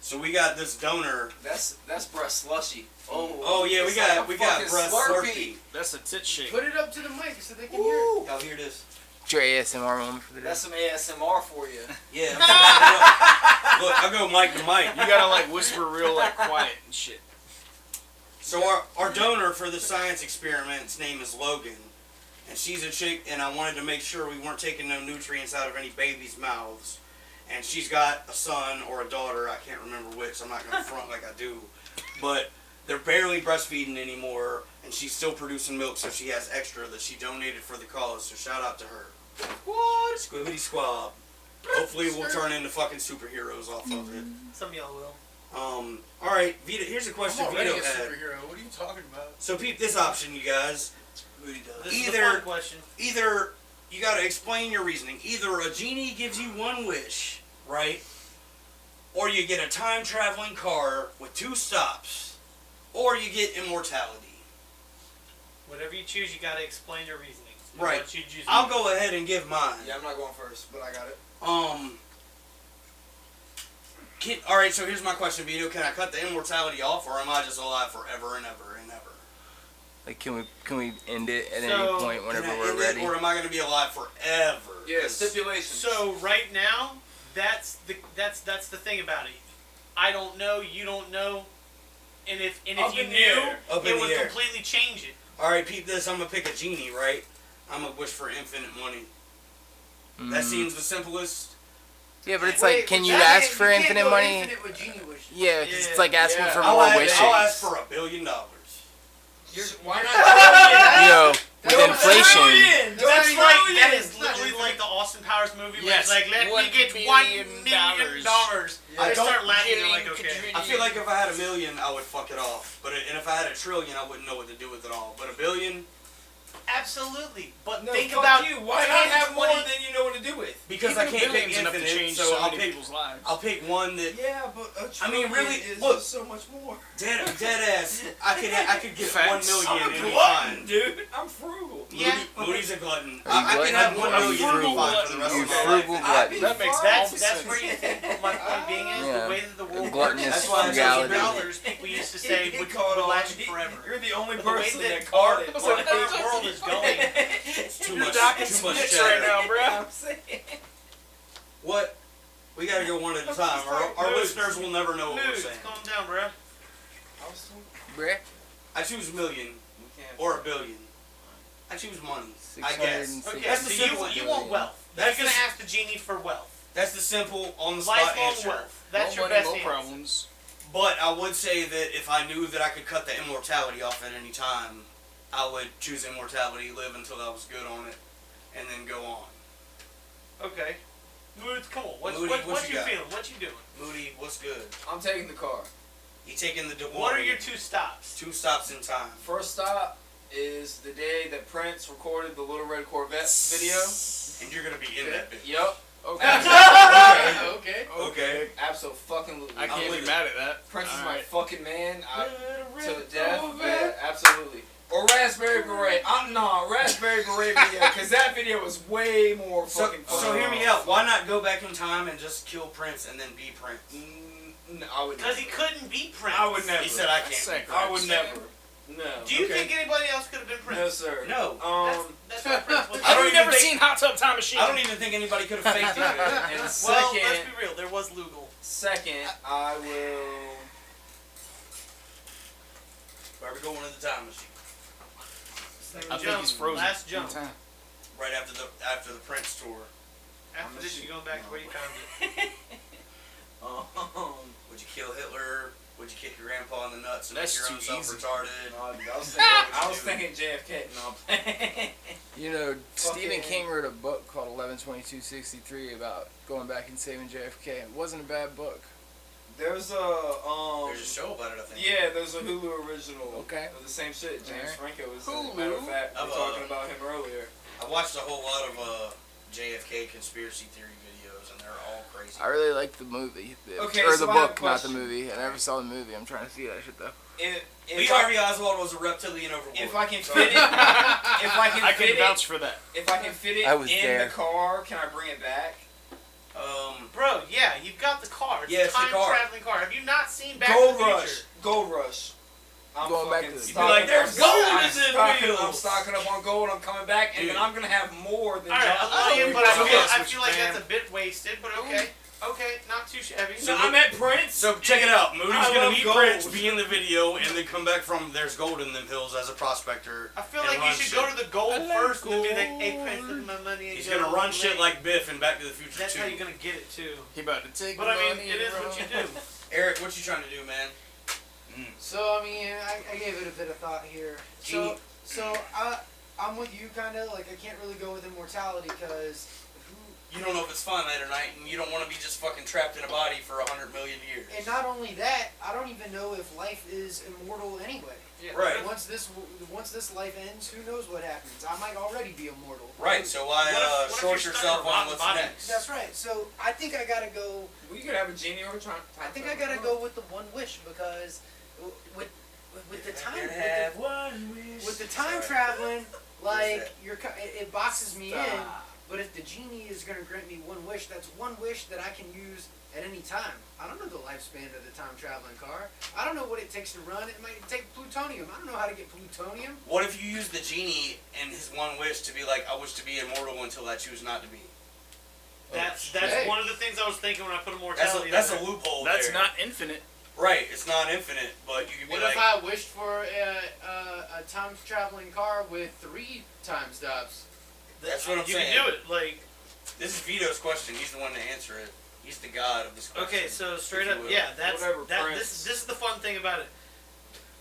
Speaker 2: So we got this donor.
Speaker 3: That's breast slushy.
Speaker 2: Oh yeah, we
Speaker 3: it's
Speaker 2: got
Speaker 3: like a
Speaker 2: breast
Speaker 3: fucking
Speaker 2: Slurpee.
Speaker 1: That's a tit shake.
Speaker 5: Put it up to the mic so they can hear it.
Speaker 2: Y'all hear this?
Speaker 6: It's your ASMR moment for the day.
Speaker 3: That's some ASMR for you.
Speaker 2: Yeah. I'm Look, I go mic to mic.
Speaker 1: You gotta like whisper real like quiet and shit.
Speaker 2: So our donor for the science experiment's name is Logan, and she's a chick, and I wanted to make sure we weren't taking no nutrients out of any babies' mouths. And she's got a son or a daughter, I can't remember which, I'm not going to front like I do, but they're barely breastfeeding anymore, and she's still producing milk, so she has extra that she donated for the cause, so shout out to her. What? Squibbity squab. Hopefully we'll turn into fucking superheroes off of it.
Speaker 4: Some of y'all will.
Speaker 2: Alright, Vito, here's a question
Speaker 5: I'm already
Speaker 2: Vito
Speaker 5: a
Speaker 2: had.
Speaker 5: superhero. What are you talking about?
Speaker 2: So peep this option, you guys.
Speaker 4: This is
Speaker 2: Either-
Speaker 4: the fun question.
Speaker 2: Either you gotta explain your reasoning. Either a genie gives you one wish, right? Or you get a time traveling car with 2 stops. Or you get immortality.
Speaker 4: Whatever you choose, you gotta explain your reasoning. And
Speaker 2: Right.
Speaker 4: what you choose.
Speaker 2: I'll go ahead and give mine.
Speaker 3: Yeah, I'm not going first, but I got it.
Speaker 2: Alright, so here's my question, Vito. Can I cut the immortality off, or am I just alive forever and ever and ever?
Speaker 6: Like, can we end it at
Speaker 4: So,
Speaker 6: any point whenever
Speaker 2: Can I
Speaker 6: we're
Speaker 2: end it,
Speaker 6: ready?
Speaker 2: or am I going to be alive forever?
Speaker 3: Yeah,
Speaker 2: 'Cause-
Speaker 3: stipulations.
Speaker 4: So right now, that's the thing about it. I don't know. You don't know. And if
Speaker 3: Up
Speaker 4: you
Speaker 3: in the
Speaker 4: knew,
Speaker 3: air.
Speaker 2: Up in
Speaker 4: it
Speaker 2: the
Speaker 4: would
Speaker 2: air.
Speaker 4: completely change it.
Speaker 2: Alright, peep this. I'm going to pick a genie, right? I'm going to wish for infinite money. That
Speaker 6: Mm.
Speaker 2: seems the simplest.
Speaker 6: Yeah, but it's
Speaker 5: Wait,
Speaker 6: like, can
Speaker 5: but
Speaker 6: you
Speaker 5: that
Speaker 6: ask
Speaker 5: ain't-
Speaker 6: for
Speaker 5: you can't
Speaker 6: infinite
Speaker 5: go
Speaker 6: money?
Speaker 5: Infinite with genie wishes.
Speaker 6: Yeah, 'cause
Speaker 4: Yeah.
Speaker 6: it's like asking
Speaker 3: Yeah.
Speaker 6: for more wishes.
Speaker 2: I'll ask for $1 billion.
Speaker 5: Why not?
Speaker 6: You know, with
Speaker 5: That's
Speaker 6: inflation.
Speaker 4: That's
Speaker 5: Don't
Speaker 4: like
Speaker 5: even
Speaker 4: that
Speaker 5: know.
Speaker 4: is
Speaker 5: It's not
Speaker 4: literally
Speaker 5: infinite.
Speaker 4: like the Austin Powers movie where
Speaker 1: Yes,
Speaker 4: it's like, let
Speaker 1: $1
Speaker 4: me get
Speaker 1: billion.
Speaker 4: $1 million. I
Speaker 2: don't-
Speaker 4: start laughing. They're like, okay.
Speaker 2: I feel like if I had $1 million, I would fuck it off. And if I had $1 trillion, I wouldn't know what to do with it all. But $1 billion,
Speaker 4: Absolutely, but
Speaker 3: No,
Speaker 4: think
Speaker 3: fuck
Speaker 4: about
Speaker 3: you. Why not have more than you know what to do with?
Speaker 2: Because I
Speaker 1: Even
Speaker 2: can't pick
Speaker 1: billions enough to
Speaker 2: infinite,
Speaker 1: change
Speaker 2: so I'll
Speaker 1: many
Speaker 2: pick.
Speaker 1: people's lives.
Speaker 2: I'll pick one that
Speaker 3: Yeah, but a
Speaker 2: I mean, really,
Speaker 3: trillion is
Speaker 2: look.
Speaker 3: just so much more.
Speaker 2: dead ass. I could get
Speaker 1: Facts.
Speaker 2: 1
Speaker 3: I'm
Speaker 2: million
Speaker 3: a
Speaker 2: and be
Speaker 3: glutton,
Speaker 2: fine.
Speaker 3: dude. I'm frugal.
Speaker 4: Yeah.
Speaker 2: Moody's a glutton.
Speaker 6: Are you
Speaker 2: I can have
Speaker 6: glutton?
Speaker 2: 1
Speaker 6: Are you
Speaker 2: million and be
Speaker 6: frugal?
Speaker 2: fine for the rest
Speaker 6: You
Speaker 2: of my
Speaker 6: frugal
Speaker 2: life.
Speaker 3: I'd be
Speaker 6: glutton.
Speaker 1: That makes
Speaker 3: fine.
Speaker 1: all the
Speaker 4: that's
Speaker 1: sense.
Speaker 4: where you think what my point being is
Speaker 6: Yeah.
Speaker 4: the way that the world
Speaker 6: Gluttonous
Speaker 2: That's why I'm
Speaker 6: frugality.
Speaker 4: dollars people used to say would
Speaker 3: caught on.
Speaker 4: last you forever.
Speaker 3: You're the only
Speaker 4: But the way
Speaker 3: person
Speaker 4: that
Speaker 3: that caught it.
Speaker 1: I was
Speaker 4: Where
Speaker 1: like,
Speaker 4: the current world is going.
Speaker 2: It's too
Speaker 1: You're
Speaker 2: much.
Speaker 1: docking
Speaker 2: Too much
Speaker 1: snitch
Speaker 2: cheddar.
Speaker 1: right now, bro.
Speaker 3: I'm saying.
Speaker 2: What? We gotta go one at a time. Our listeners will never know what we're
Speaker 4: Dude,
Speaker 2: saying.
Speaker 4: calm down, bro.
Speaker 6: Bruh.
Speaker 2: I choose a million or a billion. I choose money. I guess.
Speaker 4: Okay,
Speaker 2: That's
Speaker 4: so
Speaker 2: the simple.
Speaker 4: you want wealth.
Speaker 2: That's
Speaker 4: You're gonna
Speaker 2: the-
Speaker 4: ask the genie for wealth.
Speaker 2: That's the simple on the spot
Speaker 4: Lifelong
Speaker 2: answer.
Speaker 4: wealth. That's
Speaker 1: Low
Speaker 4: your
Speaker 1: money,
Speaker 4: best
Speaker 1: low
Speaker 4: answer.
Speaker 1: problems.
Speaker 2: But I would say that if I knew that I could cut the immortality off at any time, I would choose immortality, live until I was good on it, and then go on.
Speaker 4: Okay. Moody, come on.
Speaker 2: Moody,
Speaker 4: What
Speaker 2: what
Speaker 4: you
Speaker 2: you got?
Speaker 4: feeling? What you doing?
Speaker 2: Moody, what's good?
Speaker 3: I'm taking the car.
Speaker 2: You taking the DeWalt?
Speaker 4: What are your 2 stops?
Speaker 2: 2 stops in time?
Speaker 3: First stop is the day that Prince recorded the Little Red Corvette video.
Speaker 2: And you're gonna be in that bitch.
Speaker 3: Yup.
Speaker 1: Okay.
Speaker 5: Okay.
Speaker 2: Okay.
Speaker 3: Absolutely.
Speaker 1: I can't be mad at that.
Speaker 3: Prince is my
Speaker 1: Alright.
Speaker 3: fucking man. To death. Yeah, absolutely. Or Raspberry Beret. No, Raspberry Beret video, because that video was way more
Speaker 2: So,
Speaker 3: fucking
Speaker 2: so
Speaker 3: fun.
Speaker 2: hear me out. Why not go back in time and just kill Prince and then be Prince?
Speaker 3: No, I would
Speaker 4: Because
Speaker 3: never.
Speaker 4: he couldn't beat Prince.
Speaker 3: I would never.
Speaker 2: He said I
Speaker 1: That's
Speaker 2: can't.
Speaker 1: sacred.
Speaker 3: I would never. No.
Speaker 4: Do you
Speaker 2: Okay.
Speaker 4: think anybody else could have been Prince?
Speaker 3: No, sir.
Speaker 2: No.
Speaker 4: That's what Prince was.
Speaker 2: I don't
Speaker 1: I've
Speaker 2: even
Speaker 1: never
Speaker 2: think-
Speaker 1: seen Hot Tub Time Machine.
Speaker 2: I don't even think anybody could have faked it.
Speaker 3: And
Speaker 4: Well,
Speaker 3: second,
Speaker 4: let's be real. There was Lugal.
Speaker 3: I will.
Speaker 2: Where we going in the time machine?
Speaker 1: I think he's frozen.
Speaker 4: Last
Speaker 1: in
Speaker 4: jump.
Speaker 1: time.
Speaker 2: Right after the Prince tour.
Speaker 4: After this, you're going back to where you found it.
Speaker 2: Would you kill Hitler? Would you kick your grandpa in the nuts and
Speaker 1: That's
Speaker 2: make your own
Speaker 1: too
Speaker 2: self
Speaker 1: easy.
Speaker 2: retarded?
Speaker 3: I was thinking JFK. No.
Speaker 6: You know, Stephen
Speaker 3: Fucking-
Speaker 6: King wrote a book called 11/22/63 about going back and saving JFK. It wasn't a bad book.
Speaker 3: There's a
Speaker 2: There's a show about it, I think.
Speaker 3: Yeah, there's a Hulu original.
Speaker 6: Okay.
Speaker 3: Of the same shit. James
Speaker 6: Alright.
Speaker 3: Franco was.
Speaker 1: Hulu?
Speaker 3: As a matter of fact, we
Speaker 2: Of,
Speaker 3: were talking about him earlier.
Speaker 2: I watched a whole lot of JFK conspiracy theory videos, and they're all crazy.
Speaker 6: I really liked the movie.
Speaker 3: Okay,
Speaker 6: or
Speaker 3: so
Speaker 6: the
Speaker 3: I have a
Speaker 6: book, not the
Speaker 3: question.
Speaker 6: movie. I never saw the movie. I'm trying to see that shit though.
Speaker 2: Lee
Speaker 3: If
Speaker 2: Harvey Oswald was a reptilian overlord.
Speaker 3: if I can
Speaker 2: So-
Speaker 3: fit it, if I can
Speaker 1: I
Speaker 3: fit
Speaker 1: can
Speaker 3: it,
Speaker 1: vouch for that.
Speaker 3: if I can fit it
Speaker 6: I was
Speaker 3: in
Speaker 6: there.
Speaker 3: the car, can I bring it back?
Speaker 4: Bro, yeah, you've got the car. It's
Speaker 2: Yeah,
Speaker 4: a
Speaker 2: it's the
Speaker 4: time
Speaker 2: car.
Speaker 4: traveling car. Have you not seen Back
Speaker 3: Gold
Speaker 4: to the
Speaker 3: Rush.
Speaker 4: Future?
Speaker 3: Gold Rush. I'm
Speaker 6: Going back
Speaker 3: fucking
Speaker 6: to the-
Speaker 2: You'd be like, "There's gold in this
Speaker 3: I'm
Speaker 2: wheels."
Speaker 3: stocking up on gold. I'm coming back, and then
Speaker 2: Dude.
Speaker 3: I'm gonna have more than.
Speaker 4: Alright,
Speaker 3: just-
Speaker 4: I love you, but
Speaker 1: I
Speaker 4: I feel,
Speaker 1: guess
Speaker 4: I
Speaker 1: what
Speaker 4: feel
Speaker 1: you
Speaker 4: like
Speaker 1: can.
Speaker 4: that's a bit wasted, but okay. Okay, not too shabby.
Speaker 2: So
Speaker 3: I met Prince.
Speaker 2: So check it out. Moody's
Speaker 3: I
Speaker 2: gonna
Speaker 3: love
Speaker 2: meet
Speaker 3: gold.
Speaker 2: Prince, be in the video, and then come back from "There's gold in them hills" as a prospector.
Speaker 4: I feel
Speaker 2: and
Speaker 4: like you
Speaker 2: run
Speaker 4: should
Speaker 2: shit.
Speaker 4: go to the gold
Speaker 1: I like
Speaker 4: first and then be like,
Speaker 1: gold.
Speaker 4: hey, Prince, look at my money. And
Speaker 2: He's
Speaker 4: go,
Speaker 2: gonna run shit
Speaker 4: "Wait."
Speaker 2: like Biff in Back to the Future
Speaker 4: That's
Speaker 2: 2.
Speaker 4: how you're gonna get it, too.
Speaker 1: He about to take
Speaker 4: But I mean,
Speaker 1: money
Speaker 4: it is
Speaker 1: and
Speaker 4: what you
Speaker 1: run.
Speaker 4: do.
Speaker 2: Eric, what you trying to do, man?
Speaker 5: So I mean, I gave it a bit of thought here.
Speaker 2: Genie.
Speaker 5: So I'm with you kind of like I can't really go with immortality because
Speaker 2: You don't know if it's finite or not, and you don't want to be just fucking trapped in a body for 100 million years.
Speaker 5: and not only that, I don't even know if life is immortal anyway.
Speaker 4: Yeah.
Speaker 2: Right.
Speaker 5: Once this life ends, who knows what happens? I might already be immortal.
Speaker 2: Right, so why
Speaker 4: What if
Speaker 2: short
Speaker 4: you're
Speaker 2: yourself
Speaker 4: stuck in a
Speaker 2: on
Speaker 4: rotten
Speaker 2: what's
Speaker 4: body?
Speaker 2: next?
Speaker 5: That's right. So I think I gotta go.
Speaker 3: We could have a genie or time.
Speaker 5: I think I gotta go with the one wish because with the time with the time traveling, like it boxes me in. But if the genie is gonna grant me one wish, that's one wish that I can use at any time. I don't know the lifespan of the time traveling car. I don't know what it takes to run. It might take plutonium. I don't know how to get plutonium.
Speaker 2: What if you use the genie and his one wish to be like, I wish to be immortal until I choose not to be?
Speaker 4: That's
Speaker 5: Hey.
Speaker 4: one of the things I was thinking when I put immortality.
Speaker 2: That's
Speaker 4: in
Speaker 2: a
Speaker 4: there.
Speaker 2: loophole
Speaker 1: That's
Speaker 2: there.
Speaker 1: not infinite.
Speaker 2: Right, it's not infinite, but you could be
Speaker 5: What
Speaker 2: like,
Speaker 5: if I wished for a time traveling car with 3 time stops?
Speaker 2: That's what I'm
Speaker 4: you
Speaker 2: saying.
Speaker 4: can do it. Like,
Speaker 2: This is Vito's question. He's the one to answer it. He's the god of this question.
Speaker 4: okay, so straight
Speaker 2: if
Speaker 4: up,
Speaker 2: you will.
Speaker 4: yeah, that's
Speaker 3: Whatever,
Speaker 4: that.
Speaker 3: Prince.
Speaker 4: This is the fun thing about it.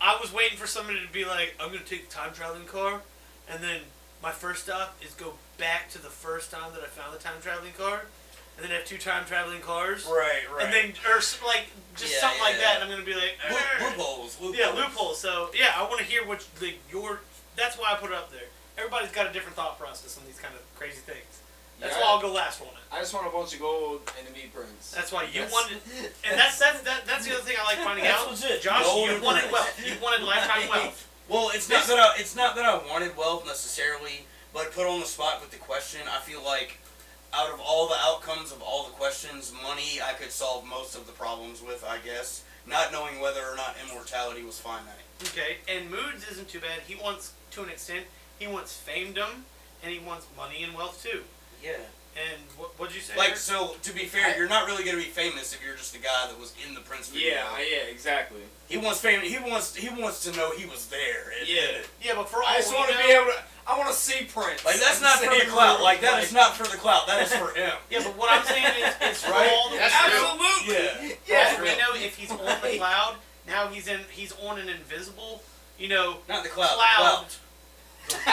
Speaker 4: I was waiting for somebody to be like, I'm gonna take the time traveling car, and then my first stop is go back to the first time that I found the time traveling car, and then have 2 time traveling cars,
Speaker 2: Right, right.
Speaker 4: and then like just
Speaker 2: Yeah,
Speaker 4: something like
Speaker 2: yeah.
Speaker 4: that. And I'm gonna be like,
Speaker 2: Loopholes, loopholes.
Speaker 4: yeah, loopholes. So yeah, I want to hear what your. That's why I put it up there. everybody's got a different thought process on these kind of crazy things. That's
Speaker 3: Yeah,
Speaker 4: why I'll go last on it.
Speaker 3: I just want a bunch of gold and a meat prince.
Speaker 4: That's why you wanted, and that's the other thing I like finding out.
Speaker 2: legit.
Speaker 4: Josh,
Speaker 2: Gold
Speaker 4: you
Speaker 2: and
Speaker 4: wanted
Speaker 2: prince.
Speaker 4: wealth. You wanted lifetime wealth.
Speaker 2: Well, it's not that I wanted wealth necessarily, but put on the spot with the question, I feel like out of all the outcomes of all the questions, money I could solve most of the problems with, I guess. Not knowing whether or not immortality was finite.
Speaker 4: Okay, and Moods isn't too bad. He wants, to an extent, he wants famedom, and he wants money and wealth too.
Speaker 2: Yeah.
Speaker 4: And what'd you say?
Speaker 2: Like,
Speaker 4: Eric?
Speaker 2: so, to be fair, you're not really going to be famous if you're just the guy that was in the Prince video.
Speaker 3: Yeah, exactly.
Speaker 2: He wants fame. He wants to know he was there.
Speaker 4: Yeah, but for all
Speaker 3: I just
Speaker 4: we
Speaker 3: want to
Speaker 4: know-
Speaker 3: be able to. I want to see Prince.
Speaker 2: Like, that's not for the clout. Like, that is not for the clout. That is for him.
Speaker 4: Yeah, but what I'm saying is for
Speaker 2: Right?
Speaker 4: all the
Speaker 5: That's
Speaker 3: Absolutely.
Speaker 2: Yeah.
Speaker 3: Yeah.
Speaker 4: we know, if he's on the cloud, now he's on an invisible,
Speaker 2: Not the clout.
Speaker 4: cloud.
Speaker 2: The
Speaker 4: Okay,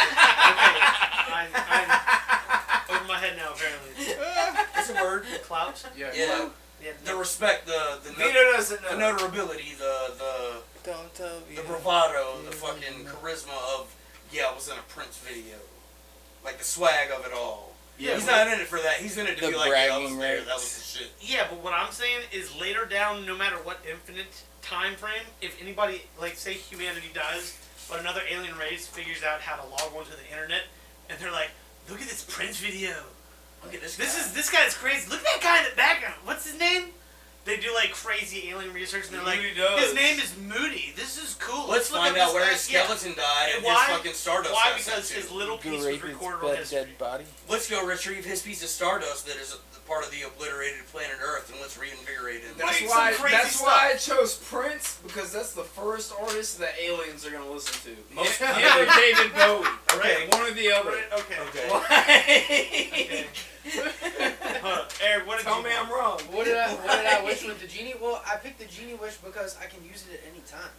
Speaker 4: I'm over my head now. Apparently,
Speaker 2: clout. It's a word.
Speaker 4: clout.
Speaker 5: Yeah.
Speaker 2: Yeah.
Speaker 4: Yeah,
Speaker 2: The respect, the
Speaker 3: Vito doesn't
Speaker 2: the
Speaker 3: know.
Speaker 2: notability, the
Speaker 6: Don't tell me.
Speaker 2: bravado, the fucking charisma of, I was in a Prince video. Like the swag of it all.
Speaker 4: Yeah,
Speaker 2: He's
Speaker 4: but-
Speaker 2: not in it for that. He's in it to
Speaker 6: The
Speaker 2: be like, I was
Speaker 6: bragging
Speaker 2: there.
Speaker 6: rights.
Speaker 2: That was the shit.
Speaker 4: Yeah, but what I'm saying is later down, no matter what infinite time frame, if anybody, like say humanity dies, but another alien race figures out how to log onto the internet, and they're like, look at this Prince video.
Speaker 2: Look at this.
Speaker 4: This guy's crazy. Look at that guy in the background. What's his name? They do like crazy alien research, and they're like,
Speaker 3: Moody does.
Speaker 4: his name is Moody. This is cool.
Speaker 2: Let's
Speaker 4: look
Speaker 2: find
Speaker 4: up
Speaker 2: out
Speaker 4: this
Speaker 2: where
Speaker 4: guy."
Speaker 2: his skeleton died
Speaker 4: And
Speaker 2: and
Speaker 4: why?
Speaker 2: his fucking stardust.
Speaker 4: Why?
Speaker 2: got
Speaker 4: Because
Speaker 2: sent
Speaker 4: his
Speaker 2: to.
Speaker 4: little piece was
Speaker 6: Great,
Speaker 4: recorded on
Speaker 6: it's
Speaker 4: history.
Speaker 6: dead body.
Speaker 2: Let's go retrieve his piece of stardust that is a part of the obliterated planet Earth, and let's reinvigorate it.
Speaker 3: That's
Speaker 4: Wait,
Speaker 3: why.
Speaker 4: some crazy
Speaker 3: That's
Speaker 4: stuff.
Speaker 3: why I chose Prince, because that's the first artist that aliens are gonna listen to.
Speaker 2: Most-
Speaker 3: Him or David Bowie.
Speaker 2: Okay.
Speaker 3: One or the other.
Speaker 4: Okay.
Speaker 2: Okay.
Speaker 4: Okay. Eric, what did
Speaker 3: Tell
Speaker 4: you
Speaker 3: me I'm wrong.
Speaker 5: What did I wish with the genie? Well, I picked the genie wish because I can use it at any time.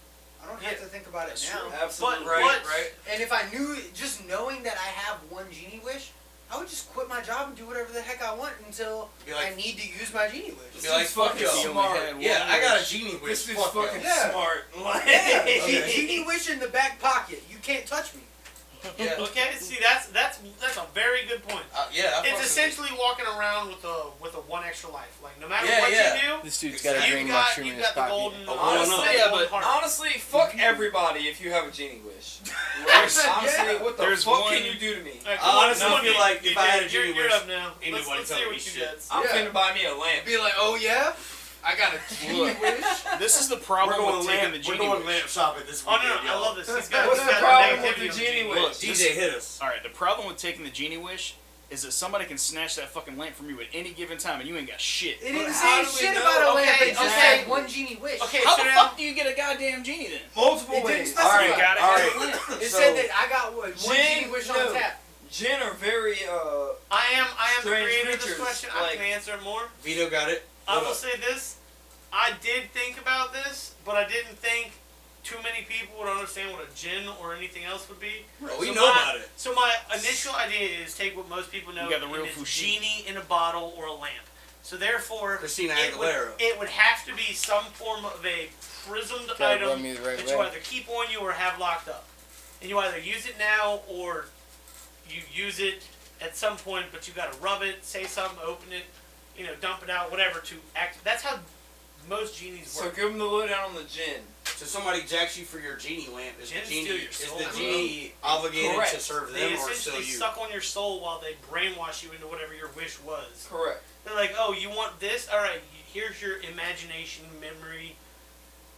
Speaker 5: I don't have to think about it now.
Speaker 3: Absolutely.
Speaker 4: But-
Speaker 5: And if I knew, just knowing that I have one genie wish, I would just quit my job and do whatever the heck I want until
Speaker 2: Be like-
Speaker 5: I need to use my genie wish.
Speaker 2: Be like, fuck
Speaker 3: fucking
Speaker 2: y'all.
Speaker 3: smart.
Speaker 2: Yeah, I got a genie wish.
Speaker 3: This dude's
Speaker 2: Fuck y'all.
Speaker 3: fucking
Speaker 5: Yeah.
Speaker 3: smart. Like,
Speaker 5: Yeah, genie wish in the back pocket. You can't touch me.
Speaker 2: Yeah.
Speaker 4: Okay, see that's a very good point.
Speaker 2: Yeah. I
Speaker 4: It's
Speaker 2: fucking-
Speaker 4: essentially walking around with a one extra life. Like no matter
Speaker 2: Yeah,
Speaker 4: what
Speaker 2: yeah.
Speaker 4: you do,
Speaker 6: This dude's got a
Speaker 4: you've
Speaker 6: green
Speaker 4: got
Speaker 6: mushroom in his
Speaker 4: the
Speaker 6: pocket.
Speaker 4: golden.
Speaker 2: Oh,
Speaker 3: honestly,
Speaker 2: no.
Speaker 3: yeah,
Speaker 4: golden
Speaker 3: but
Speaker 4: heart.
Speaker 3: honestly, fuck everybody if you have a genie wish. Honestly, what the
Speaker 1: There's
Speaker 3: fuck
Speaker 1: one-
Speaker 3: can you do to me?
Speaker 4: Alright,
Speaker 2: I
Speaker 4: come on,
Speaker 2: honestly
Speaker 4: come on,
Speaker 2: feel like if I had a
Speaker 4: you're
Speaker 2: genie
Speaker 4: you're
Speaker 2: wish,
Speaker 4: up now.
Speaker 2: ain't
Speaker 4: Let's
Speaker 2: nobody
Speaker 4: see
Speaker 2: telling
Speaker 4: what
Speaker 2: me
Speaker 4: you
Speaker 2: shit.
Speaker 4: got.
Speaker 3: I'm
Speaker 5: Yeah.
Speaker 3: finna buy me a lamp.
Speaker 5: Be like, oh yeah, I got a genie
Speaker 1: Look.
Speaker 5: wish.
Speaker 1: This is the problem with taking the genie wish.
Speaker 2: lamp shopping this
Speaker 4: Oh
Speaker 2: weekend.
Speaker 4: no, I love this. He's got,
Speaker 3: What's
Speaker 4: he's
Speaker 3: the
Speaker 4: got
Speaker 3: problem with
Speaker 4: negativity
Speaker 3: the
Speaker 4: on
Speaker 3: genie wish?
Speaker 1: Look,
Speaker 2: DJ hit us.
Speaker 1: All right, the problem with taking the genie wish is that somebody can snatch that fucking lamp from you at any given time, and you ain't got shit.
Speaker 5: It didn't
Speaker 3: how
Speaker 5: say
Speaker 3: do we
Speaker 5: shit
Speaker 3: know?
Speaker 5: about a lamp.
Speaker 4: Okay,
Speaker 5: It just
Speaker 4: okay.
Speaker 5: said one genie wish.
Speaker 4: Okay,
Speaker 1: How
Speaker 4: so
Speaker 1: the
Speaker 4: now
Speaker 1: fuck do you get a goddamn genie then?
Speaker 3: Multiple
Speaker 5: It didn't
Speaker 3: ways.
Speaker 5: specify.
Speaker 2: Alright,
Speaker 1: Got it.
Speaker 2: alright.
Speaker 5: It
Speaker 2: So-
Speaker 5: said that I got one
Speaker 3: Gin-
Speaker 5: genie wish
Speaker 3: no.
Speaker 5: on tap.
Speaker 3: Jinn are very
Speaker 4: I am the
Speaker 3: Strange
Speaker 4: creator of this
Speaker 3: creatures,
Speaker 4: question. I
Speaker 3: like-
Speaker 4: can answer it more.
Speaker 2: Vito got it.
Speaker 4: I
Speaker 2: What
Speaker 4: will
Speaker 2: up?
Speaker 4: say this. I did think about this, but I didn't think too many people would understand what a djinn or anything else would be.
Speaker 2: Bro, we
Speaker 4: So
Speaker 2: know
Speaker 4: my-
Speaker 2: about it.
Speaker 4: So my initial idea is take what most people know,
Speaker 1: You got the real
Speaker 4: and it's
Speaker 1: Fushigi.
Speaker 4: genie in a bottle or a lamp. So therefore,
Speaker 2: Christina
Speaker 4: it would,
Speaker 2: Aguilera.
Speaker 4: it would have to be some form of a prismed
Speaker 6: Gotta
Speaker 4: item
Speaker 6: rub me the right
Speaker 4: that
Speaker 6: way.
Speaker 4: you either keep on you or have locked up. And you either use it now or you use it at some point, but you got to rub it, say something, open it, dump it out, whatever to act. That's how most genies
Speaker 3: So
Speaker 4: work.
Speaker 3: give them the lowdown on the Jinn.
Speaker 2: So somebody jacks you for your genie lamp. Is
Speaker 4: Djinns
Speaker 2: the genie
Speaker 4: steal your soul.
Speaker 2: is the genie obligated
Speaker 3: Correct.
Speaker 2: to serve
Speaker 4: They
Speaker 2: them or still
Speaker 4: essentially
Speaker 2: you?
Speaker 4: suck on your soul while they brainwash you into whatever your wish was.
Speaker 3: Correct.
Speaker 4: They're like, oh, you want this? All right, here's your imagination, memory,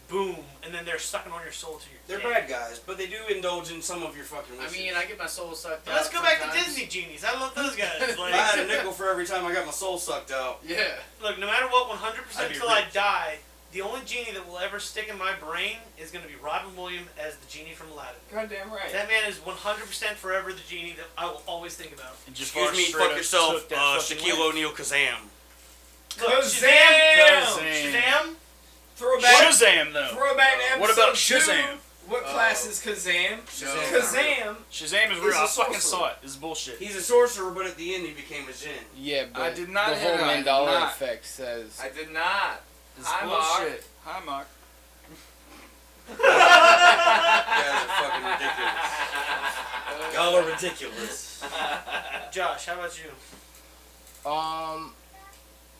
Speaker 4: boom, and then they're sucking on your soul to your
Speaker 2: They're
Speaker 4: death.
Speaker 2: bad guys, but they do indulge in some of your fucking
Speaker 5: I
Speaker 2: wishes.
Speaker 5: mean, I get my soul sucked
Speaker 4: But
Speaker 5: out.
Speaker 4: let's go back to
Speaker 5: sometimes.
Speaker 4: Disney genies. I love those guys.
Speaker 2: if I
Speaker 4: Like,
Speaker 2: had a nickel for every time I got my soul sucked out.
Speaker 5: Yeah.
Speaker 4: look, no matter what,
Speaker 2: I'd
Speaker 4: 100%
Speaker 2: be
Speaker 4: till I
Speaker 2: rich.
Speaker 4: die, the only genie that will ever stick in my brain is going to be Robin Williams as the genie from Aladdin.
Speaker 3: Goddamn right.
Speaker 4: That man is 100% forever the genie that I will always think about.
Speaker 1: And just
Speaker 2: Excuse me, fuck yourself, Shaquille O'Neal Kazam.
Speaker 4: Look,
Speaker 3: Kazam!
Speaker 4: Shazam?
Speaker 3: Throwback.
Speaker 1: Shazam, though.
Speaker 3: Throwback to
Speaker 1: What about
Speaker 3: episode
Speaker 1: Shazam?
Speaker 3: 2. What class is Kazam?
Speaker 2: Shazam.
Speaker 3: Kazam.
Speaker 1: Shazam is
Speaker 3: He's
Speaker 1: real.
Speaker 3: a
Speaker 1: I fucking
Speaker 3: sorcerer.
Speaker 1: saw it. This is bullshit.
Speaker 2: He's a sorcerer, but at the end he became a djinn.
Speaker 6: Yeah, but
Speaker 1: I did not
Speaker 6: the
Speaker 1: hear
Speaker 6: whole
Speaker 1: that. I did
Speaker 6: Mandela
Speaker 1: not.
Speaker 6: effect says
Speaker 3: I did not.
Speaker 1: This is
Speaker 3: Hi, Mark.
Speaker 1: bullshit. Hi, Mark.
Speaker 2: You guys are fucking ridiculous.
Speaker 8: Y'all are ridiculous.
Speaker 4: Josh, how about you?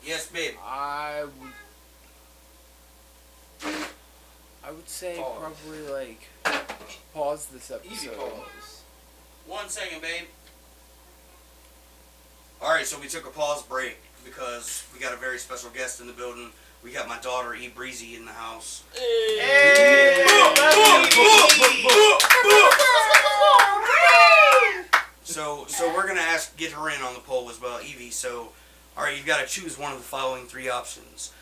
Speaker 2: Yes, babe.
Speaker 6: I would say
Speaker 3: Pause.
Speaker 6: probably like pause this
Speaker 3: Easy
Speaker 6: episode.
Speaker 3: pause.
Speaker 2: 1 second, babe. Alright, so we took a pause break because we got a very special guest in the building. We got my daughter, E Breezy, in the house. So we're gonna get her in on the poll as well, Evie. So, alright, you've got to choose one of the following 3 options.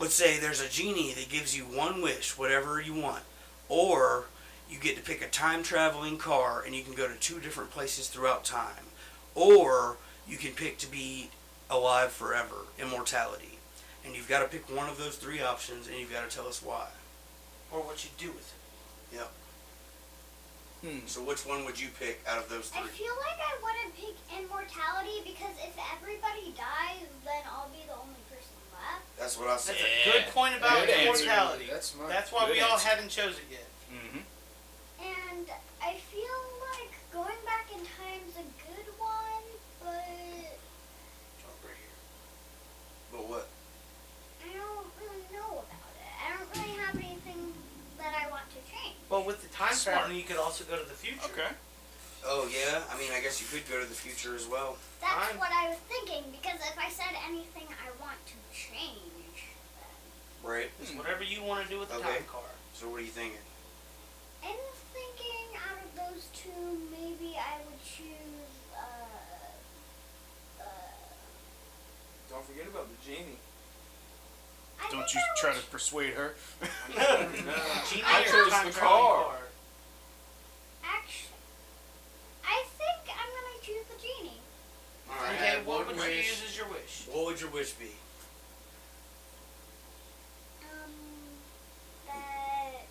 Speaker 2: Let's say there's a genie that gives you one wish, whatever you want, or you get to pick a time-traveling car and you can go to 2 different places throughout time, or you can pick to be alive forever, immortality, and you've got to pick one of those 3 options and you've got to tell us why.
Speaker 4: Or what you do with it.
Speaker 2: Yep. So which one would you pick out of those 3?
Speaker 9: I feel like I wouldn't pick immortality because if everybody dies, then I'll be the only person left.
Speaker 2: That's what I said.
Speaker 4: That's a good point about
Speaker 1: Good answer.
Speaker 4: immortality.
Speaker 5: That's smart.
Speaker 4: That's why
Speaker 1: Good
Speaker 4: we all
Speaker 1: answer.
Speaker 4: haven't chosen yet.
Speaker 1: Mm-hmm.
Speaker 9: And I feel like going back in time's a good one, but
Speaker 2: Jump right here. But what?
Speaker 9: I don't really know about it. I don't really have anything that I want to change.
Speaker 4: Well, with the time
Speaker 1: Smart.
Speaker 4: traveling, you could also go to the future.
Speaker 1: Okay.
Speaker 2: Oh yeah, I mean I guess you could go to the future as well.
Speaker 9: That's
Speaker 4: Fine.
Speaker 9: what I was thinking, because if I said anything I want to change, then
Speaker 2: Right.
Speaker 4: It's whatever you want to do with the
Speaker 2: Okay.
Speaker 4: time car.
Speaker 2: So what are you thinking?
Speaker 9: I'm thinking out of those 2, maybe I would choose,
Speaker 3: Don't forget about the genie.
Speaker 9: I
Speaker 1: Don't
Speaker 9: think
Speaker 1: you
Speaker 9: I
Speaker 1: try
Speaker 9: would
Speaker 1: to persuade her.
Speaker 4: Genie
Speaker 3: I
Speaker 4: or
Speaker 3: chose
Speaker 4: time
Speaker 3: the
Speaker 4: traveling
Speaker 3: car.
Speaker 9: Actually, I think I'm gonna choose the genie.
Speaker 2: All right.
Speaker 4: Okay,
Speaker 5: have
Speaker 4: what
Speaker 5: one
Speaker 4: would you
Speaker 5: wish.
Speaker 4: use as your wish?
Speaker 2: What would your wish be?
Speaker 9: That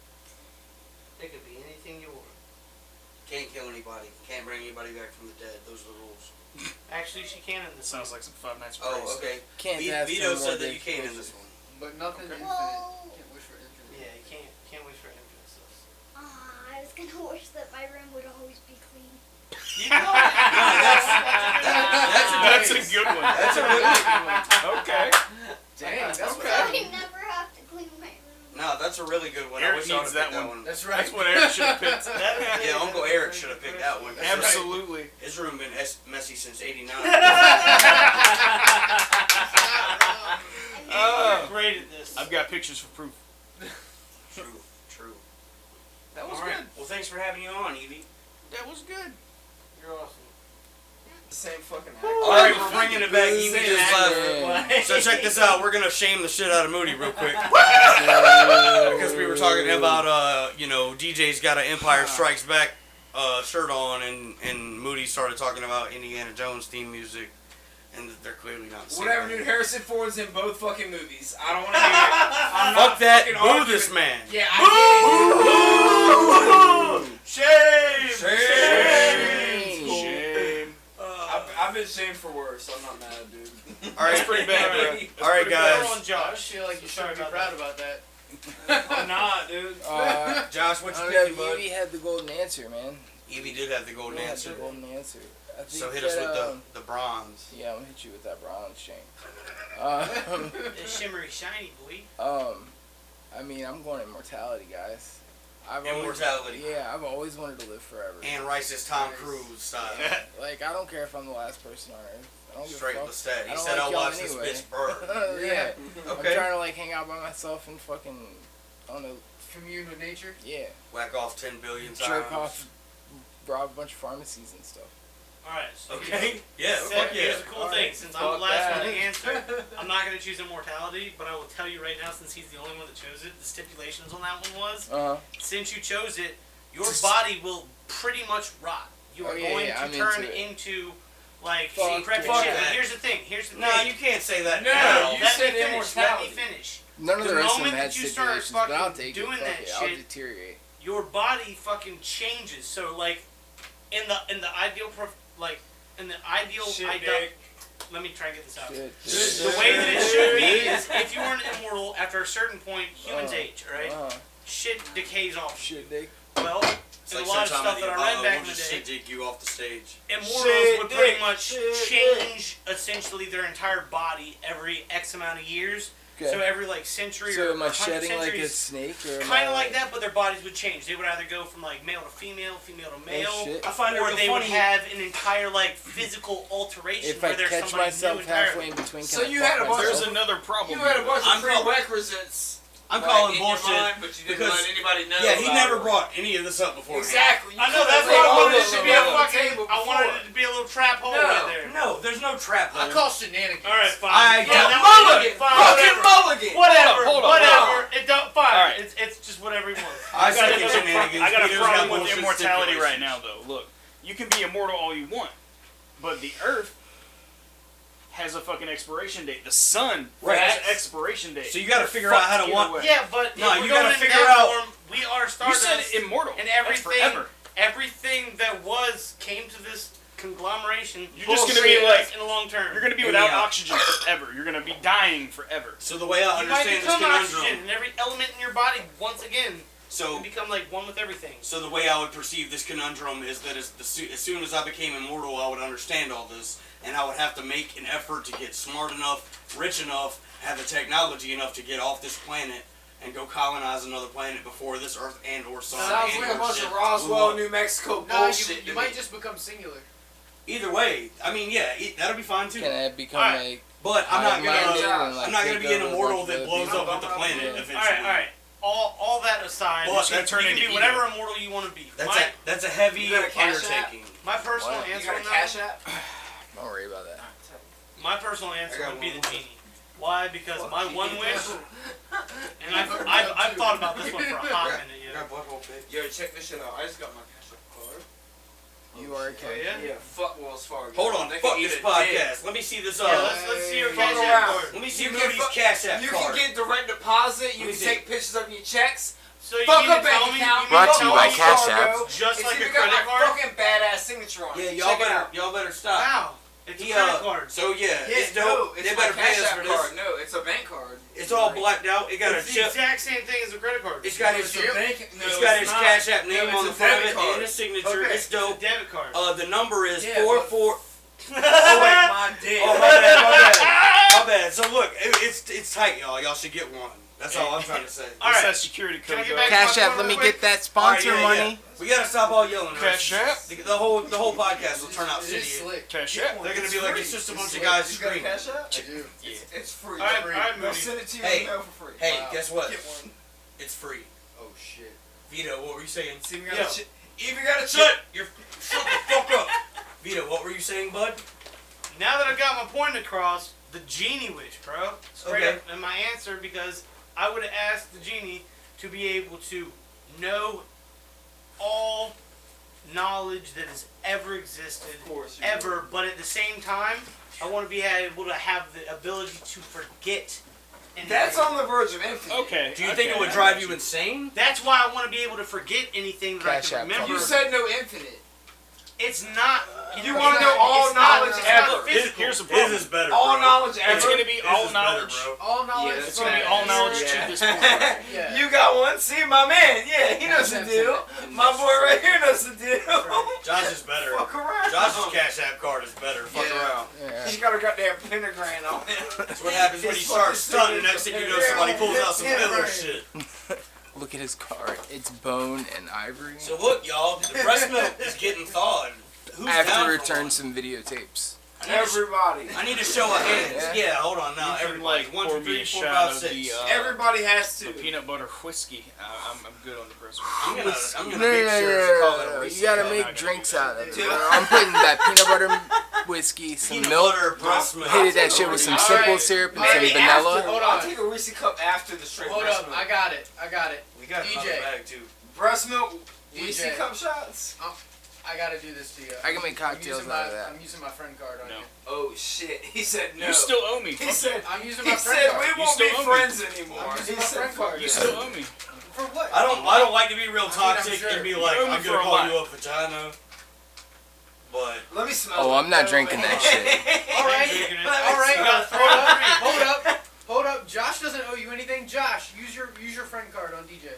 Speaker 4: It could be anything you want.
Speaker 2: Can't kill anybody. Can't bring anybody back from the dead. Those are the rules.
Speaker 4: Actually, she can in this.
Speaker 1: Sounds like some Five Nights at Freddy's.
Speaker 2: Oh, okay.
Speaker 6: Can't ask
Speaker 2: Vito
Speaker 6: for more
Speaker 2: said that you
Speaker 6: dick
Speaker 2: can in
Speaker 6: wishes.
Speaker 2: this one.
Speaker 5: But nothing
Speaker 1: Okay.
Speaker 5: infinite.
Speaker 9: Well-
Speaker 5: Can't wish for infinite.
Speaker 4: Yeah, you can't wish for infinite stuff.
Speaker 9: I was gonna wish that my room would always be clean.
Speaker 4: You know,
Speaker 1: That's a good one.
Speaker 2: That's a good one.
Speaker 1: Okay.
Speaker 5: Dang, that's
Speaker 9: So
Speaker 5: right.
Speaker 9: I never have to clean my room.
Speaker 2: No, that's a really good one. I
Speaker 1: Eric
Speaker 2: wish I would
Speaker 1: needs
Speaker 2: have picked
Speaker 1: that
Speaker 2: that
Speaker 1: one.
Speaker 2: one.
Speaker 5: That's right.
Speaker 1: That's what Eric should have picked.
Speaker 2: Yeah, Uncle Eric should have picked that one.
Speaker 1: Absolutely.
Speaker 2: His room been messy since '89.
Speaker 4: You're great at this.
Speaker 1: I've got pictures for proof.
Speaker 2: True.
Speaker 1: That was
Speaker 2: All right.
Speaker 1: good.
Speaker 2: Well, thanks for having you on, Evie.
Speaker 1: That was good.
Speaker 4: You're awesome.
Speaker 3: The same fucking
Speaker 2: All right, we're bringing it back. Evie just left.
Speaker 6: Yeah.
Speaker 2: So check this out. We're gonna shame the shit out of Moody real quick because we were talking about DJ's got an Empire Strikes Back shirt on, and Moody started talking about Indiana Jones theme music, and they're clearly not. the same
Speaker 3: Whatever,
Speaker 2: thing.
Speaker 3: dude. Harrison Ford's in both fucking movies. I don't want to hear it. I'm not
Speaker 2: Fuck that.
Speaker 3: fucking
Speaker 2: Boo
Speaker 3: arguing.
Speaker 2: this man.
Speaker 3: Yeah, I get it.
Speaker 2: Shame.
Speaker 1: Shame.
Speaker 3: I've been shamed for worse. I'm not mad, dude.
Speaker 2: All right,
Speaker 1: That's pretty bad, bro.
Speaker 2: All right,
Speaker 4: Go
Speaker 2: guys.
Speaker 4: on,
Speaker 5: I
Speaker 4: Josh.
Speaker 5: feel like you
Speaker 4: Sorry
Speaker 5: should be
Speaker 4: about
Speaker 5: proud
Speaker 4: that.
Speaker 5: about that.
Speaker 3: I'm not, dude.
Speaker 2: Josh, what you
Speaker 6: I
Speaker 2: thinking,
Speaker 6: know
Speaker 2: bud?
Speaker 6: Evie had the golden answer, man.
Speaker 2: Evie did have the golden
Speaker 6: Evie had
Speaker 2: answer.
Speaker 6: the golden answer. I think
Speaker 2: So hit us
Speaker 6: that,
Speaker 2: with the bronze.
Speaker 6: Yeah, I'm gonna hit you with that bronze chain.
Speaker 4: It's shimmery, shiny, boy.
Speaker 6: I mean, I'm going immortality, guys.
Speaker 2: Immortality.
Speaker 6: I've always wanted to live forever.
Speaker 2: And Rice's Tom Cruise style.
Speaker 6: Like, I don't care if I'm the last person on Earth. I don't give
Speaker 2: Straight
Speaker 6: a fuck.
Speaker 2: Lestat.
Speaker 6: I
Speaker 2: He
Speaker 6: don't
Speaker 2: said,
Speaker 6: like
Speaker 2: I'll
Speaker 6: y'all
Speaker 2: watch
Speaker 6: anyway.
Speaker 2: this bitch burn.
Speaker 6: Yeah. I'm
Speaker 2: Okay.
Speaker 6: trying to, like, hang out by myself and fucking, I don't know,
Speaker 5: Commune with nature.
Speaker 6: yeah.
Speaker 2: Whack off 10 billion times.
Speaker 6: Jerk off, rob a bunch of pharmacies and stuff.
Speaker 4: Alright, so
Speaker 2: Okay. Yeah.
Speaker 4: Seth,
Speaker 2: Fuck yeah.
Speaker 4: here's the cool
Speaker 6: All
Speaker 4: thing.
Speaker 6: right.
Speaker 4: Since I'm the
Speaker 3: Fuck
Speaker 4: last
Speaker 3: that.
Speaker 4: one to answer, I'm not going to choose immortality, but I will tell you right now, since he's the only one that chose it, the stipulations on that one was, since you chose it, your body will pretty much rot. You are
Speaker 6: Oh, yeah,
Speaker 4: going
Speaker 6: yeah,
Speaker 4: to
Speaker 6: I'm
Speaker 4: turn
Speaker 6: into it.
Speaker 4: into, like,
Speaker 6: Fuck
Speaker 4: decrepit
Speaker 2: yeah.
Speaker 4: shit. But
Speaker 2: Fuck
Speaker 4: here's the thing. Here's the
Speaker 2: No,
Speaker 4: thing.
Speaker 2: you can't say that.
Speaker 3: No,
Speaker 2: now.
Speaker 3: you
Speaker 4: Let
Speaker 3: said
Speaker 4: me finish. Let me
Speaker 3: immortality.
Speaker 4: finish.
Speaker 6: None of
Speaker 4: The
Speaker 6: the rest of them
Speaker 4: moment
Speaker 6: had
Speaker 4: that you start
Speaker 6: stipulations, but I'll
Speaker 4: fucking
Speaker 6: take
Speaker 4: doing
Speaker 6: it. Fuck
Speaker 4: that
Speaker 6: it. I'll
Speaker 4: shit-
Speaker 6: deteriorate.
Speaker 4: Your body fucking changes. So, like, in the ideal
Speaker 3: Shit,
Speaker 4: ideal.
Speaker 3: dick.
Speaker 4: Let me try and get this out.
Speaker 6: Shit.
Speaker 4: The way that it should be is if you weren't immortal, after a certain point, humans age, right? Shit decays off.
Speaker 6: Shit, Dick.
Speaker 4: Well,
Speaker 8: It's
Speaker 4: and
Speaker 8: like
Speaker 4: a lot of
Speaker 8: sometimes
Speaker 4: stuff that I read back in
Speaker 8: we'll
Speaker 4: the
Speaker 8: just
Speaker 4: day,
Speaker 8: shit dig you off the stage.
Speaker 4: immortals would pretty much change essentially their entire body every X amount of years.
Speaker 6: Okay.
Speaker 4: So every like century
Speaker 6: So
Speaker 4: or
Speaker 6: am I
Speaker 4: 100
Speaker 6: shedding like a
Speaker 4: centuries,
Speaker 6: snake, or am
Speaker 4: kind
Speaker 6: I
Speaker 4: of like that, but their bodies would change. They would either go from like male to female, female to male,
Speaker 6: shit.
Speaker 8: I find it
Speaker 4: or
Speaker 8: real
Speaker 4: they would
Speaker 8: funny.
Speaker 4: have an entire like physical alteration
Speaker 6: If
Speaker 4: where
Speaker 6: I
Speaker 4: there's
Speaker 6: catch
Speaker 4: somebody
Speaker 6: myself
Speaker 4: new entirely.
Speaker 6: halfway in between, can
Speaker 3: So
Speaker 6: I
Speaker 3: you
Speaker 6: fuck
Speaker 3: had a bunch
Speaker 1: There's
Speaker 6: myself?
Speaker 1: another problem.
Speaker 3: You had a
Speaker 1: here,
Speaker 3: bunch
Speaker 8: I'm
Speaker 3: of prerequisites.
Speaker 8: I'm
Speaker 3: like,
Speaker 8: calling
Speaker 3: in
Speaker 8: bullshit.
Speaker 3: your mind, but you didn't
Speaker 8: because-
Speaker 3: let anybody know.
Speaker 8: Yeah, he
Speaker 3: about
Speaker 8: never
Speaker 3: it.
Speaker 8: brought any of this up before.
Speaker 3: Exactly.
Speaker 4: I know that's why I wanted it to be a fucking.
Speaker 3: table
Speaker 4: I wanted
Speaker 3: before.
Speaker 4: it to be a little trap hole
Speaker 3: No.
Speaker 4: right there.
Speaker 8: No, there's no trap
Speaker 5: I
Speaker 8: hole.
Speaker 5: call shenanigans.
Speaker 4: All right, fine.
Speaker 8: I
Speaker 4: Yeah,
Speaker 8: don't-
Speaker 4: that was
Speaker 3: Mulligan!
Speaker 4: fine,
Speaker 3: Fucking
Speaker 4: whatever.
Speaker 3: mulligan!
Speaker 4: Whatever,
Speaker 1: Hold on,
Speaker 4: whatever. It don't fine.
Speaker 1: All right.
Speaker 4: It's just whatever he wants.
Speaker 8: I
Speaker 1: got
Speaker 8: second
Speaker 1: another
Speaker 8: shenanigans.
Speaker 1: I got a
Speaker 8: Vito's
Speaker 1: problem with
Speaker 8: bullshit
Speaker 1: immortality right
Speaker 8: stipulations.
Speaker 1: now, though. Look, you can be immortal all you want, but the Earth has a fucking expiration date. The sun
Speaker 8: Right.
Speaker 1: has an expiration date.
Speaker 8: So you got to
Speaker 1: You're
Speaker 8: figure out how
Speaker 1: fucked
Speaker 8: to
Speaker 1: either
Speaker 8: want.
Speaker 1: way.
Speaker 4: Yeah, but
Speaker 8: No,
Speaker 4: if we're
Speaker 8: you
Speaker 4: going
Speaker 8: gotta
Speaker 4: in
Speaker 8: figure
Speaker 4: that
Speaker 8: out-
Speaker 4: form, we are
Speaker 1: You
Speaker 4: Stardust.
Speaker 1: said immortal.
Speaker 4: And
Speaker 1: That's
Speaker 4: everything,
Speaker 1: forever.
Speaker 4: everything that was came to this conglomeration.
Speaker 1: You're just gonna
Speaker 4: bullshit
Speaker 1: be like-
Speaker 4: in the long term.
Speaker 1: You're gonna be
Speaker 8: Hear
Speaker 1: without
Speaker 8: me out.
Speaker 1: oxygen forever. You're gonna be dying forever.
Speaker 8: So the way I
Speaker 4: You might
Speaker 8: understand this
Speaker 4: become
Speaker 8: conundrum.
Speaker 4: oxygen, and every element in your body once again
Speaker 8: So
Speaker 4: will become like one with everything.
Speaker 8: So the way I would perceive this conundrum is that as soon as I became immortal, I would understand all this, and I would have to make an effort to get smart enough, rich enough, have the technology enough to get off this planet and go colonize another planet before this Earth and or Sun
Speaker 3: Sounds
Speaker 8: and
Speaker 3: like a
Speaker 8: or
Speaker 3: bunch
Speaker 8: shit
Speaker 3: of
Speaker 8: blew
Speaker 3: Roswell,
Speaker 8: up.
Speaker 3: New Mexico
Speaker 5: No,
Speaker 3: bullshit.
Speaker 5: you
Speaker 3: to
Speaker 5: might
Speaker 3: me.
Speaker 5: just become singular.
Speaker 8: Either way, I mean, yeah, that'll be fine too.
Speaker 6: Can I become
Speaker 4: Alright.
Speaker 6: like
Speaker 8: But I'm not
Speaker 6: high-minded
Speaker 8: gonna.
Speaker 6: and, like,
Speaker 8: I'm not gonna
Speaker 6: take
Speaker 8: be an
Speaker 6: over a
Speaker 8: immortal
Speaker 6: bunch of
Speaker 8: that
Speaker 6: other
Speaker 8: blows
Speaker 6: people?
Speaker 8: up with the planet
Speaker 6: Yeah.
Speaker 8: eventually.
Speaker 4: All right. All that aside,
Speaker 8: Well,
Speaker 4: you
Speaker 8: that turned
Speaker 4: can
Speaker 8: into
Speaker 4: be
Speaker 8: ego.
Speaker 4: whatever immortal you want to be.
Speaker 8: That's a heavy
Speaker 3: You got a cash app?
Speaker 8: undertaking.
Speaker 4: My personal
Speaker 6: What?
Speaker 3: You
Speaker 4: answer
Speaker 3: got a
Speaker 4: on that
Speaker 3: cash
Speaker 4: one-
Speaker 3: app?
Speaker 6: Don't worry about that.
Speaker 4: My personal answer
Speaker 3: I got
Speaker 4: would be
Speaker 3: one.
Speaker 4: the genie. Why? Because
Speaker 3: Fuck
Speaker 4: my
Speaker 3: you.
Speaker 4: one wish, and I've thought about this one for a hot minute.
Speaker 3: I
Speaker 4: Yeah.
Speaker 3: got butthole pic. Yo, check this shit out. I just got my cash app card.
Speaker 6: You are a
Speaker 4: Oh,
Speaker 6: cat.
Speaker 4: yeah.
Speaker 3: Yeah, fuck Wells Fargo.
Speaker 8: Hold on,
Speaker 3: They
Speaker 8: fuck
Speaker 3: can eat
Speaker 8: this
Speaker 3: a
Speaker 8: podcast. Let me see this.
Speaker 4: Yeah, let's see your
Speaker 3: Fuck
Speaker 4: cash
Speaker 3: around.
Speaker 4: app card.
Speaker 8: Let me see
Speaker 3: You can
Speaker 8: Moody's
Speaker 3: fuck-
Speaker 8: cash app
Speaker 3: You
Speaker 8: card.
Speaker 3: can get direct deposit.
Speaker 8: Let
Speaker 3: You
Speaker 8: me
Speaker 3: can
Speaker 8: see.
Speaker 3: take pictures of your checks.
Speaker 4: So you
Speaker 3: Fuck
Speaker 4: mean
Speaker 3: a
Speaker 4: to
Speaker 3: bank
Speaker 4: tell me?
Speaker 3: account.
Speaker 4: You
Speaker 10: Brought
Speaker 4: mean
Speaker 10: to you
Speaker 4: tell
Speaker 10: by
Speaker 4: me
Speaker 10: Cash
Speaker 3: Fargo.
Speaker 10: App.
Speaker 4: just
Speaker 3: It's
Speaker 4: like a
Speaker 3: even got
Speaker 4: credit
Speaker 3: my
Speaker 4: card?
Speaker 3: fucking badass signature on it.
Speaker 8: Yeah,
Speaker 3: Check it out.
Speaker 8: y'all better stop.
Speaker 4: Wow, it's a
Speaker 8: He,
Speaker 4: credit card.
Speaker 8: So yeah,
Speaker 3: Yeah,
Speaker 8: it's
Speaker 3: no,
Speaker 8: dope.
Speaker 3: it's
Speaker 8: They
Speaker 3: my
Speaker 8: better pay
Speaker 3: Cash
Speaker 8: us
Speaker 3: App
Speaker 8: for this.
Speaker 3: card. No, it's a bank card.
Speaker 8: It's all blacked out. It got a
Speaker 4: It's the
Speaker 8: chip.
Speaker 4: exact same thing as a credit card.
Speaker 8: It's got
Speaker 3: It's
Speaker 8: his.
Speaker 3: a bank. No,
Speaker 8: It's got his
Speaker 3: not.
Speaker 8: Cash App name
Speaker 3: No,
Speaker 8: on the
Speaker 3: it's a
Speaker 8: front of
Speaker 3: debit
Speaker 8: it
Speaker 3: card.
Speaker 8: and his signature.
Speaker 3: Okay.
Speaker 8: It's dope.
Speaker 4: It's a debit card.
Speaker 8: The number is
Speaker 3: Yeah,
Speaker 8: 44.
Speaker 3: Oh, wait, my dick.
Speaker 8: Oh, my bad. My bad. So look, it's tight, y'all. Y'all should get one. That's all I'm trying to say.
Speaker 4: All
Speaker 1: What's
Speaker 4: right.
Speaker 1: that security
Speaker 4: Can I
Speaker 1: code?
Speaker 4: get
Speaker 1: go?
Speaker 4: back
Speaker 6: Cash
Speaker 4: to my
Speaker 6: App,
Speaker 4: phone
Speaker 6: let me
Speaker 4: real quick?
Speaker 6: get that sponsor
Speaker 8: All right, yeah,
Speaker 6: money.
Speaker 8: We gotta stop all yelling.
Speaker 1: Cash App?
Speaker 8: The whole podcast will turn out
Speaker 5: It is
Speaker 8: shitty.
Speaker 5: slick.
Speaker 1: Cash App.
Speaker 8: They're gonna be like, it's just a bunch of
Speaker 3: You
Speaker 8: guys
Speaker 3: got a
Speaker 8: screaming.
Speaker 3: Cash App?
Speaker 5: I do.
Speaker 3: It's free.
Speaker 4: All right,
Speaker 3: Free.
Speaker 4: all right,
Speaker 3: They'll
Speaker 4: Moody.
Speaker 3: send it to you
Speaker 8: Hey.
Speaker 3: in the mail for free.
Speaker 8: Hey,
Speaker 5: Wow.
Speaker 8: guess what?
Speaker 3: Get one.
Speaker 8: It's free.
Speaker 5: Oh shit.
Speaker 8: Vito, what were you saying?
Speaker 3: See, we
Speaker 4: Yo.
Speaker 3: got a even got a
Speaker 8: Shut!
Speaker 3: chip.
Speaker 8: You're shut the fuck up. Vito, what were you saying, bud?
Speaker 4: Now that I've got my point across, the genie wish, bro. Straight
Speaker 8: Okay.
Speaker 4: up, and my answer, because I would have asked the genie to be able to know all knowledge that has ever existed,
Speaker 3: Of course.
Speaker 4: ever, but at the same time, I want to be able to have the ability to forget. anything.
Speaker 3: That's on the verge of infinite.
Speaker 1: Okay.
Speaker 8: Do you think it would
Speaker 1: I
Speaker 8: drive
Speaker 1: got
Speaker 8: you insane?
Speaker 4: That's why I want to be able to forget anything that
Speaker 6: Cash
Speaker 4: I
Speaker 6: App
Speaker 4: can remember.
Speaker 3: You said no infinite.
Speaker 4: It's not.
Speaker 3: You wanna know all knowledge ever.
Speaker 1: Here's the problem.
Speaker 8: His is better.
Speaker 3: All
Speaker 8: bro.
Speaker 3: knowledge ever.
Speaker 1: It's gonna be
Speaker 8: His
Speaker 1: all
Speaker 8: is better,
Speaker 1: knowledge.
Speaker 8: bro.
Speaker 5: All knowledge.
Speaker 3: Yeah,
Speaker 1: It's gonna be all
Speaker 5: Yeah.
Speaker 1: knowledge
Speaker 3: Yeah.
Speaker 1: to this point.
Speaker 5: Yeah.
Speaker 3: You got one? See, my man. Yeah, he knows the
Speaker 5: Cash App's
Speaker 3: deal.
Speaker 5: in
Speaker 3: My boy right here knows the deal.
Speaker 8: Josh is better.
Speaker 3: Fuck around.
Speaker 8: Josh's Cash App card is better. Fuck
Speaker 3: Yeah.
Speaker 8: around.
Speaker 6: Yeah.
Speaker 3: He's got a goddamn pentagram on it.
Speaker 8: That's what happens when you
Speaker 3: His
Speaker 8: start
Speaker 3: fucking
Speaker 8: stunting.
Speaker 3: signature.
Speaker 8: Next thing you know, somebody pulls out some
Speaker 3: Yeah,
Speaker 8: filler
Speaker 3: right.
Speaker 8: shit.
Speaker 6: Look at his card. It's bone and ivory.
Speaker 8: So look, y'all, the breast milk is getting thawed. Who's
Speaker 6: I have
Speaker 8: down
Speaker 6: to
Speaker 8: for
Speaker 6: return
Speaker 8: one?
Speaker 6: some videotapes.
Speaker 3: Everybody.
Speaker 8: I need to show a hands.
Speaker 6: Yeah.
Speaker 8: Yeah, hold on now.
Speaker 1: You can,
Speaker 8: Everybody,
Speaker 1: like,
Speaker 8: 1,
Speaker 1: pour
Speaker 8: 2,
Speaker 1: me
Speaker 8: 3,
Speaker 1: a
Speaker 8: 4,
Speaker 1: shot
Speaker 8: 5,
Speaker 1: of
Speaker 8: 6.
Speaker 1: the,
Speaker 3: Everybody has
Speaker 1: The
Speaker 3: to.
Speaker 1: peanut butter whiskey. I'm good on the breast.
Speaker 8: I'm gonna
Speaker 6: No,
Speaker 8: make sure to call it a
Speaker 6: You
Speaker 8: whiskey.
Speaker 6: gotta
Speaker 1: I'm not
Speaker 6: make
Speaker 1: gonna
Speaker 6: drinks
Speaker 1: do that.
Speaker 6: out of it. bro. I'm putting that peanut butter whiskey, some
Speaker 8: Peanut
Speaker 6: milk,
Speaker 8: butter breast milk.
Speaker 6: hated that shit with some
Speaker 5: All
Speaker 6: simple
Speaker 5: right.
Speaker 6: syrup and some
Speaker 3: Maybe
Speaker 6: vanilla.
Speaker 3: after.
Speaker 5: Hold
Speaker 3: I'll
Speaker 5: on.
Speaker 3: take a Reese cup after the straight
Speaker 5: Hold
Speaker 3: breast
Speaker 5: up.
Speaker 3: milk.
Speaker 5: I got it. I got it.
Speaker 8: We got another
Speaker 5: DJ.
Speaker 8: bag too.
Speaker 3: Breast milk, Reese
Speaker 5: DJ.
Speaker 3: cup shots.
Speaker 5: I gotta do this to you.
Speaker 6: I can make
Speaker 5: I'm
Speaker 6: cocktails
Speaker 5: using
Speaker 6: out of
Speaker 5: my-
Speaker 6: that.
Speaker 5: I'm using my friend card on
Speaker 1: No.
Speaker 5: you.
Speaker 3: Oh shit. He said no.
Speaker 1: You still owe me.
Speaker 3: He said.
Speaker 5: I'm using
Speaker 3: He
Speaker 5: my friend
Speaker 3: said
Speaker 5: card.
Speaker 3: we won't
Speaker 1: still
Speaker 3: be
Speaker 1: owe me.
Speaker 3: friends anymore.
Speaker 5: I'm using
Speaker 3: He
Speaker 5: my
Speaker 3: said
Speaker 5: friend
Speaker 3: fuck
Speaker 5: card.
Speaker 1: You
Speaker 3: that.
Speaker 1: still owe me.
Speaker 5: For what?
Speaker 8: I don't like to be real
Speaker 5: I'm
Speaker 8: toxic
Speaker 5: sure.
Speaker 8: and be
Speaker 1: You
Speaker 8: like,
Speaker 1: owe me
Speaker 8: I'm
Speaker 1: for
Speaker 8: gonna
Speaker 1: a
Speaker 8: call
Speaker 1: lot.
Speaker 8: you a vagina. But
Speaker 3: Let me smell
Speaker 6: Oh,
Speaker 3: it.
Speaker 6: I'm not drinking that shit.
Speaker 5: All right.
Speaker 4: drinking it.
Speaker 5: All right.
Speaker 4: You got
Speaker 5: Hold up. Hold up. Hold up. Josh doesn't owe you anything. Josh, use your friend card on DJ.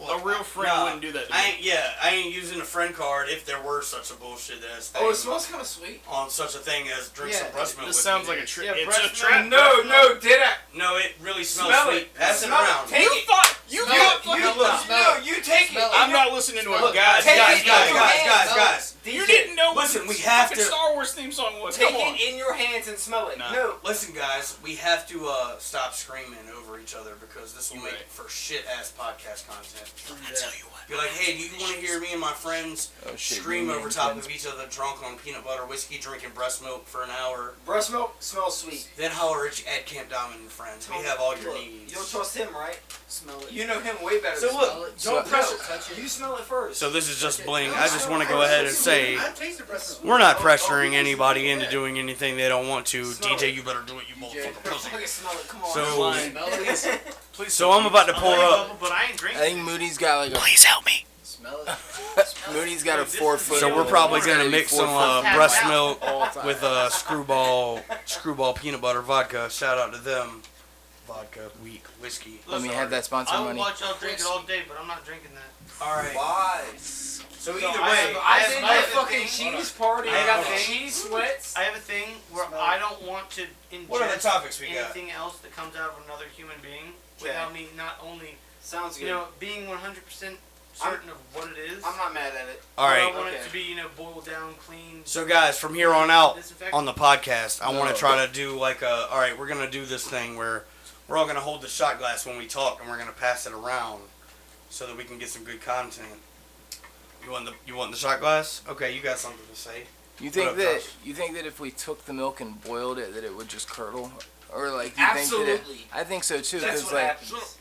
Speaker 1: A real friend
Speaker 8: Nah,
Speaker 1: wouldn't do that to me.
Speaker 8: I ain't using a friend card if there were such a bullshit ass thing.
Speaker 3: Oh, it smells kind of sweet.
Speaker 8: On such a thing as drink some breast milk.
Speaker 1: This
Speaker 8: with
Speaker 1: sounds
Speaker 8: me.
Speaker 1: like a trick.
Speaker 4: Yeah,
Speaker 1: It's a
Speaker 4: breast
Speaker 1: trick.
Speaker 3: No, did I?
Speaker 8: No, it really smells
Speaker 3: Smell
Speaker 8: sweet.
Speaker 3: it.
Speaker 8: Pass it
Speaker 3: Smell it.
Speaker 8: around.
Speaker 3: Take it.
Speaker 1: You
Speaker 5: Smell
Speaker 1: got
Speaker 5: it.
Speaker 1: fucking
Speaker 5: Smell
Speaker 1: look.
Speaker 5: it. Smell it.
Speaker 3: You take it.
Speaker 5: Smell it.
Speaker 1: I'm not listening to it.
Speaker 3: Look,
Speaker 1: Guys,
Speaker 3: take
Speaker 1: guys,
Speaker 3: it.
Speaker 1: guys. You didn't know what
Speaker 8: Listen,
Speaker 1: the
Speaker 8: we have
Speaker 1: fucking
Speaker 8: to
Speaker 1: Star Wars theme song was.
Speaker 3: Take
Speaker 1: Come on.
Speaker 3: it in your hands and smell it.
Speaker 1: Nah.
Speaker 3: No.
Speaker 8: Listen, guys, we have to stop screaming over each other because this will
Speaker 1: You're
Speaker 8: make
Speaker 1: right.
Speaker 8: for shit ass podcast content.
Speaker 1: I tell you what.
Speaker 8: Be like, hey, do you want to hear me and my friends
Speaker 6: Oh, shit,
Speaker 8: scream
Speaker 6: you
Speaker 8: over
Speaker 6: mean
Speaker 8: top
Speaker 6: friends.
Speaker 8: of each other, drunk on peanut butter whiskey, drinking breast milk for an hour?
Speaker 3: Breast milk smells sweet.
Speaker 8: Then holler at Camp Diamond and friends. We have all your
Speaker 3: Look,
Speaker 8: needs.
Speaker 3: You don't trust him, right?
Speaker 5: Smell it.
Speaker 3: You know him way better.
Speaker 8: So
Speaker 3: than
Speaker 8: look,
Speaker 3: me.
Speaker 5: Don't
Speaker 6: So-
Speaker 5: press it. Touch it.
Speaker 3: You smell it first.
Speaker 8: So this is just
Speaker 5: Okay.
Speaker 8: bling.
Speaker 5: No,
Speaker 8: I just want to go ahead and say
Speaker 5: I tasted breast milk.
Speaker 8: we're not pressuring anybody into doing anything they don't want to.
Speaker 3: Smell
Speaker 8: DJ,
Speaker 3: it.
Speaker 8: you better do it, you
Speaker 5: DJ.
Speaker 8: motherfucker pussy.
Speaker 3: Fucking smell it. Come on.
Speaker 8: So-
Speaker 5: Smell it.
Speaker 1: Please.
Speaker 8: So I'm about to pour up.
Speaker 4: But I ain't
Speaker 6: I
Speaker 4: drinking.
Speaker 6: think Moody's got like a.
Speaker 1: Please help me.
Speaker 5: Smell it.
Speaker 6: Moody's got a 4 foot.
Speaker 8: So we're probably gonna mix some breast milk
Speaker 6: all time.
Speaker 8: with screwball peanut butter vodka. Shout out to them. Vodka, weak whiskey.
Speaker 6: Let me have that sponsor
Speaker 4: I will
Speaker 6: money.
Speaker 4: watch y'all drink it all day, but I'm not drinking that.
Speaker 8: All right.
Speaker 3: Why?
Speaker 8: So
Speaker 4: So
Speaker 8: either
Speaker 4: I
Speaker 8: way,
Speaker 4: have-
Speaker 3: I did
Speaker 4: I
Speaker 3: the
Speaker 4: have a
Speaker 3: fucking
Speaker 4: thing-
Speaker 3: cheese party.
Speaker 4: I
Speaker 3: I got
Speaker 4: have
Speaker 3: the
Speaker 4: a-
Speaker 3: cheese sweats.
Speaker 4: I have a thing where
Speaker 3: Smell
Speaker 4: I
Speaker 3: it.
Speaker 4: don't want to ingest
Speaker 8: what are the topics we got?
Speaker 4: anything else that comes out of another human being without me not only,
Speaker 3: Sounds good.
Speaker 4: you know, being 100% certain of what it is.
Speaker 3: I'm not mad at it.
Speaker 8: All
Speaker 4: but I
Speaker 8: right.
Speaker 4: want it
Speaker 3: Okay.
Speaker 4: to be, you know, boiled down, clean.
Speaker 8: So guys, from here on out
Speaker 4: disinfectant.
Speaker 8: on the podcast, I want
Speaker 6: No.
Speaker 8: to try to do like a. All right, we're gonna do this thing where we're all gonna hold the shot glass when we talk, and we're gonna pass it around so that we can get some good content. You want the shot glass? Okay, you got something to say.
Speaker 6: You think
Speaker 8: What up,
Speaker 6: that
Speaker 8: Josh?
Speaker 6: if we took the milk and boiled it, that it would just curdle, or like you think that
Speaker 3: Absolutely.
Speaker 6: I think so too.
Speaker 3: That's
Speaker 6: Because
Speaker 3: what
Speaker 6: like
Speaker 3: happens.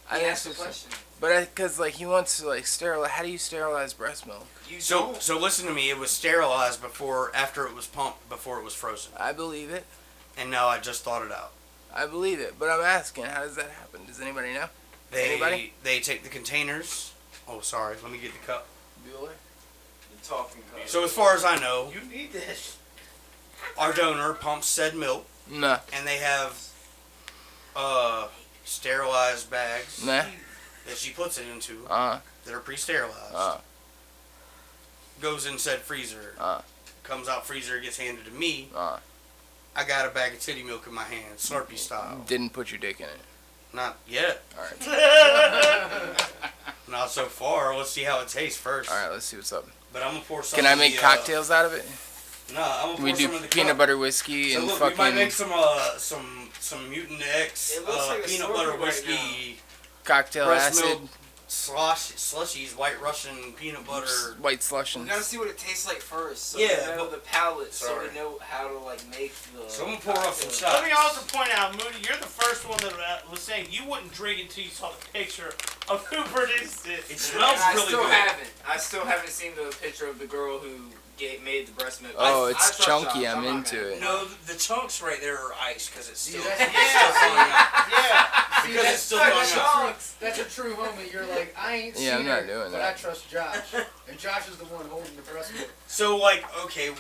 Speaker 6: I
Speaker 3: He
Speaker 6: think
Speaker 3: asked the
Speaker 6: so,
Speaker 3: question.
Speaker 6: but because like he wants to like sterilize. How do you sterilize breast milk?
Speaker 3: You
Speaker 8: So
Speaker 3: don't.
Speaker 8: so listen to me. It was sterilized after it was pumped, before it was frozen,
Speaker 6: I believe it.
Speaker 8: and now I just thought it out.
Speaker 6: I believe it. But I'm asking, how does that happen? Does anybody know? Anybody?
Speaker 8: They take the containers. Oh, sorry. Let me get the cup.
Speaker 6: Bueller?
Speaker 3: The talking cup.
Speaker 8: So as far as I know,
Speaker 4: You need this.
Speaker 8: our donor pumps said milk,
Speaker 6: Nah.
Speaker 8: and they have sterilized bags
Speaker 6: Nah.
Speaker 8: that she puts it into
Speaker 6: Uh.
Speaker 8: that are pre-sterilized. Goes in said freezer. Comes out freezer, gets handed to me. I got a bag of titty milk in my hand, Slurpee style.
Speaker 6: Didn't put your dick in it.
Speaker 8: Not yet.
Speaker 6: All right.
Speaker 8: Not so far. Let's see how it tastes first.
Speaker 6: All right. Let's see what's up.
Speaker 8: But I'm gonna pour some.
Speaker 6: Can I
Speaker 8: of
Speaker 6: make
Speaker 8: the,
Speaker 6: cocktails out of it?
Speaker 8: No, I'm gonna
Speaker 6: We
Speaker 8: pour
Speaker 6: do
Speaker 8: some of the
Speaker 6: peanut
Speaker 8: cup.
Speaker 6: butter whiskey
Speaker 8: So
Speaker 6: and
Speaker 8: look, we might
Speaker 6: fucking
Speaker 8: make some Mutant X
Speaker 3: It looks like a
Speaker 8: peanut
Speaker 3: Slurpee
Speaker 8: butter
Speaker 3: right
Speaker 8: whiskey,
Speaker 6: cocktail
Speaker 8: breast
Speaker 6: acid,
Speaker 8: milk, slushies, White Russian peanut butter.
Speaker 6: white slush,
Speaker 3: We
Speaker 6: and
Speaker 3: gotta see what it tastes like first. So
Speaker 8: Yeah,
Speaker 3: we know
Speaker 8: but-
Speaker 3: the palate, so
Speaker 8: Sorry.
Speaker 3: we know how to like make the.
Speaker 8: So I'm gonna pour up some
Speaker 3: cocktail.
Speaker 8: shots.
Speaker 4: Let me also point out, Moody, you're the first one that was saying you wouldn't drink until you saw the picture of who produced it.
Speaker 8: It smells
Speaker 3: I
Speaker 8: really
Speaker 3: still
Speaker 8: good.
Speaker 3: haven't. I still haven't seen the picture of the girl who made the breast milk.
Speaker 6: oh,
Speaker 3: I
Speaker 6: it's
Speaker 3: trust
Speaker 6: chunky.
Speaker 3: Josh.
Speaker 6: I'm
Speaker 3: not
Speaker 6: into
Speaker 3: mad.
Speaker 6: it.
Speaker 8: No, the chunks right there are ice because it's still,
Speaker 5: Yeah.
Speaker 8: it's still thawing out.
Speaker 4: Yeah.
Speaker 5: See,
Speaker 8: Because
Speaker 5: that's,
Speaker 8: it's still
Speaker 5: that's,
Speaker 8: going
Speaker 5: a
Speaker 8: up.
Speaker 5: true, that's a true homie. You're like, I ain't
Speaker 6: Yeah, I'm
Speaker 5: seen
Speaker 6: not
Speaker 5: her,
Speaker 6: doing
Speaker 5: but
Speaker 6: that.
Speaker 5: I trust Josh. And Josh is the one holding the breast milk.
Speaker 8: So like, okay,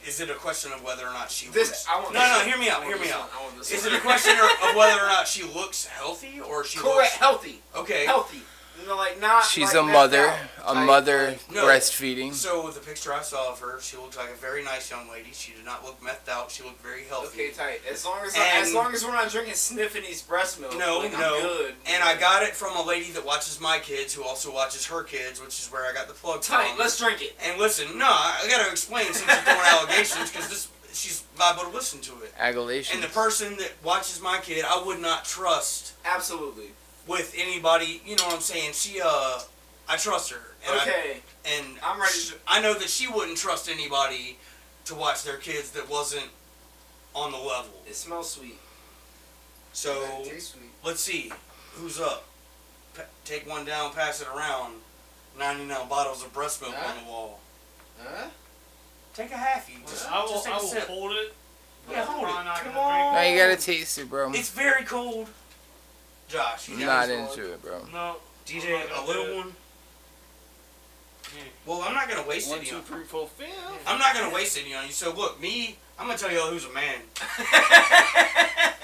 Speaker 8: is it a question of whether or not she looks?
Speaker 3: This I want.
Speaker 8: No,
Speaker 3: this
Speaker 8: no,
Speaker 3: one.
Speaker 8: hear me out,
Speaker 3: I want
Speaker 8: hear me
Speaker 3: this
Speaker 8: out.
Speaker 3: one. I want this
Speaker 8: Is
Speaker 3: one.
Speaker 8: it a question of whether or not she looks healthy or she
Speaker 3: Correct,
Speaker 8: looks
Speaker 3: healthy,
Speaker 8: okay?
Speaker 3: healthy. No, like not.
Speaker 6: She's
Speaker 3: like
Speaker 6: a
Speaker 3: messed
Speaker 6: mother,
Speaker 3: out.
Speaker 6: a
Speaker 3: Like-
Speaker 6: mother
Speaker 3: like-
Speaker 8: No.
Speaker 6: breastfeeding.
Speaker 8: So the picture I saw of her, she looked like a very nice young lady. She did not look methed out. She looked very healthy.
Speaker 3: Okay, tight. As long as
Speaker 8: And-
Speaker 3: we're not drinking Sniffany's breast milk.
Speaker 8: No,
Speaker 3: like,
Speaker 8: no.
Speaker 3: I'm good.
Speaker 8: And I got it from a lady that watches my kids, who also watches her kids, which is where I got the plug
Speaker 3: Tight.
Speaker 8: from.
Speaker 3: Let's drink it.
Speaker 8: And listen, no, I gotta explain since you're throwing allegations, because she's liable to listen to it.
Speaker 6: Agulation.
Speaker 8: And the person that watches my kid, I would not trust
Speaker 3: Absolutely.
Speaker 8: with anybody. You know what I'm saying? I trust her. And
Speaker 3: Okay.
Speaker 8: and
Speaker 3: I'm ready to-
Speaker 8: I know that she wouldn't trust anybody to watch their kids that wasn't on the level.
Speaker 3: It smells sweet.
Speaker 8: So
Speaker 5: It tastes sweet.
Speaker 8: let's see, who's up? Take one down, pass it around. 99 bottles of breast milk on the wall.
Speaker 5: Huh?
Speaker 8: Take a halfie. Just
Speaker 4: I will
Speaker 8: take a sip.
Speaker 4: hold it.
Speaker 8: Yeah, hold it.
Speaker 4: I'm not
Speaker 8: Come
Speaker 4: gonna
Speaker 8: on.
Speaker 6: No, you gotta taste it, bro.
Speaker 8: It's very cold. Josh, you
Speaker 6: I'm
Speaker 8: got
Speaker 6: not
Speaker 8: this one?
Speaker 6: into it, bro.
Speaker 4: drink. No.
Speaker 8: DJ,
Speaker 4: I'm not
Speaker 8: a
Speaker 4: gonna
Speaker 8: little
Speaker 4: do it.
Speaker 8: one. Well, I'm not gonna waste
Speaker 1: 1,
Speaker 8: any
Speaker 1: 2,
Speaker 8: on.
Speaker 1: 3, 4, 5.
Speaker 8: I'm not gonna waste any on you. So look, me, I'm gonna tell y'all who's a man.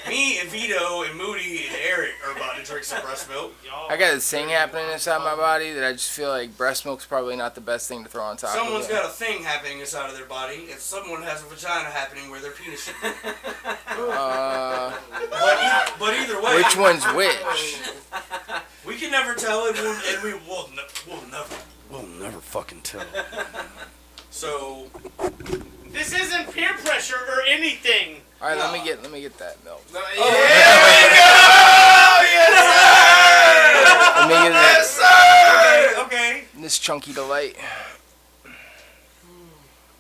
Speaker 8: Me and Vito and Moody and Eric are about to drink some breast milk.
Speaker 6: I got this thing happening inside my body that I just feel like breast milk's probably not the best thing to throw on top
Speaker 8: Someone's
Speaker 6: of it.
Speaker 8: got a thing happening inside of their body, and someone has a vagina happening where their penis should be. But either way,
Speaker 6: Which one's which?
Speaker 8: we can never tell, and we'll never fucking tell. So
Speaker 4: This isn't peer pressure or anything.
Speaker 6: All right, let me get that milk.
Speaker 3: No,
Speaker 6: Let me get that.
Speaker 8: okay.
Speaker 6: This chunky delight.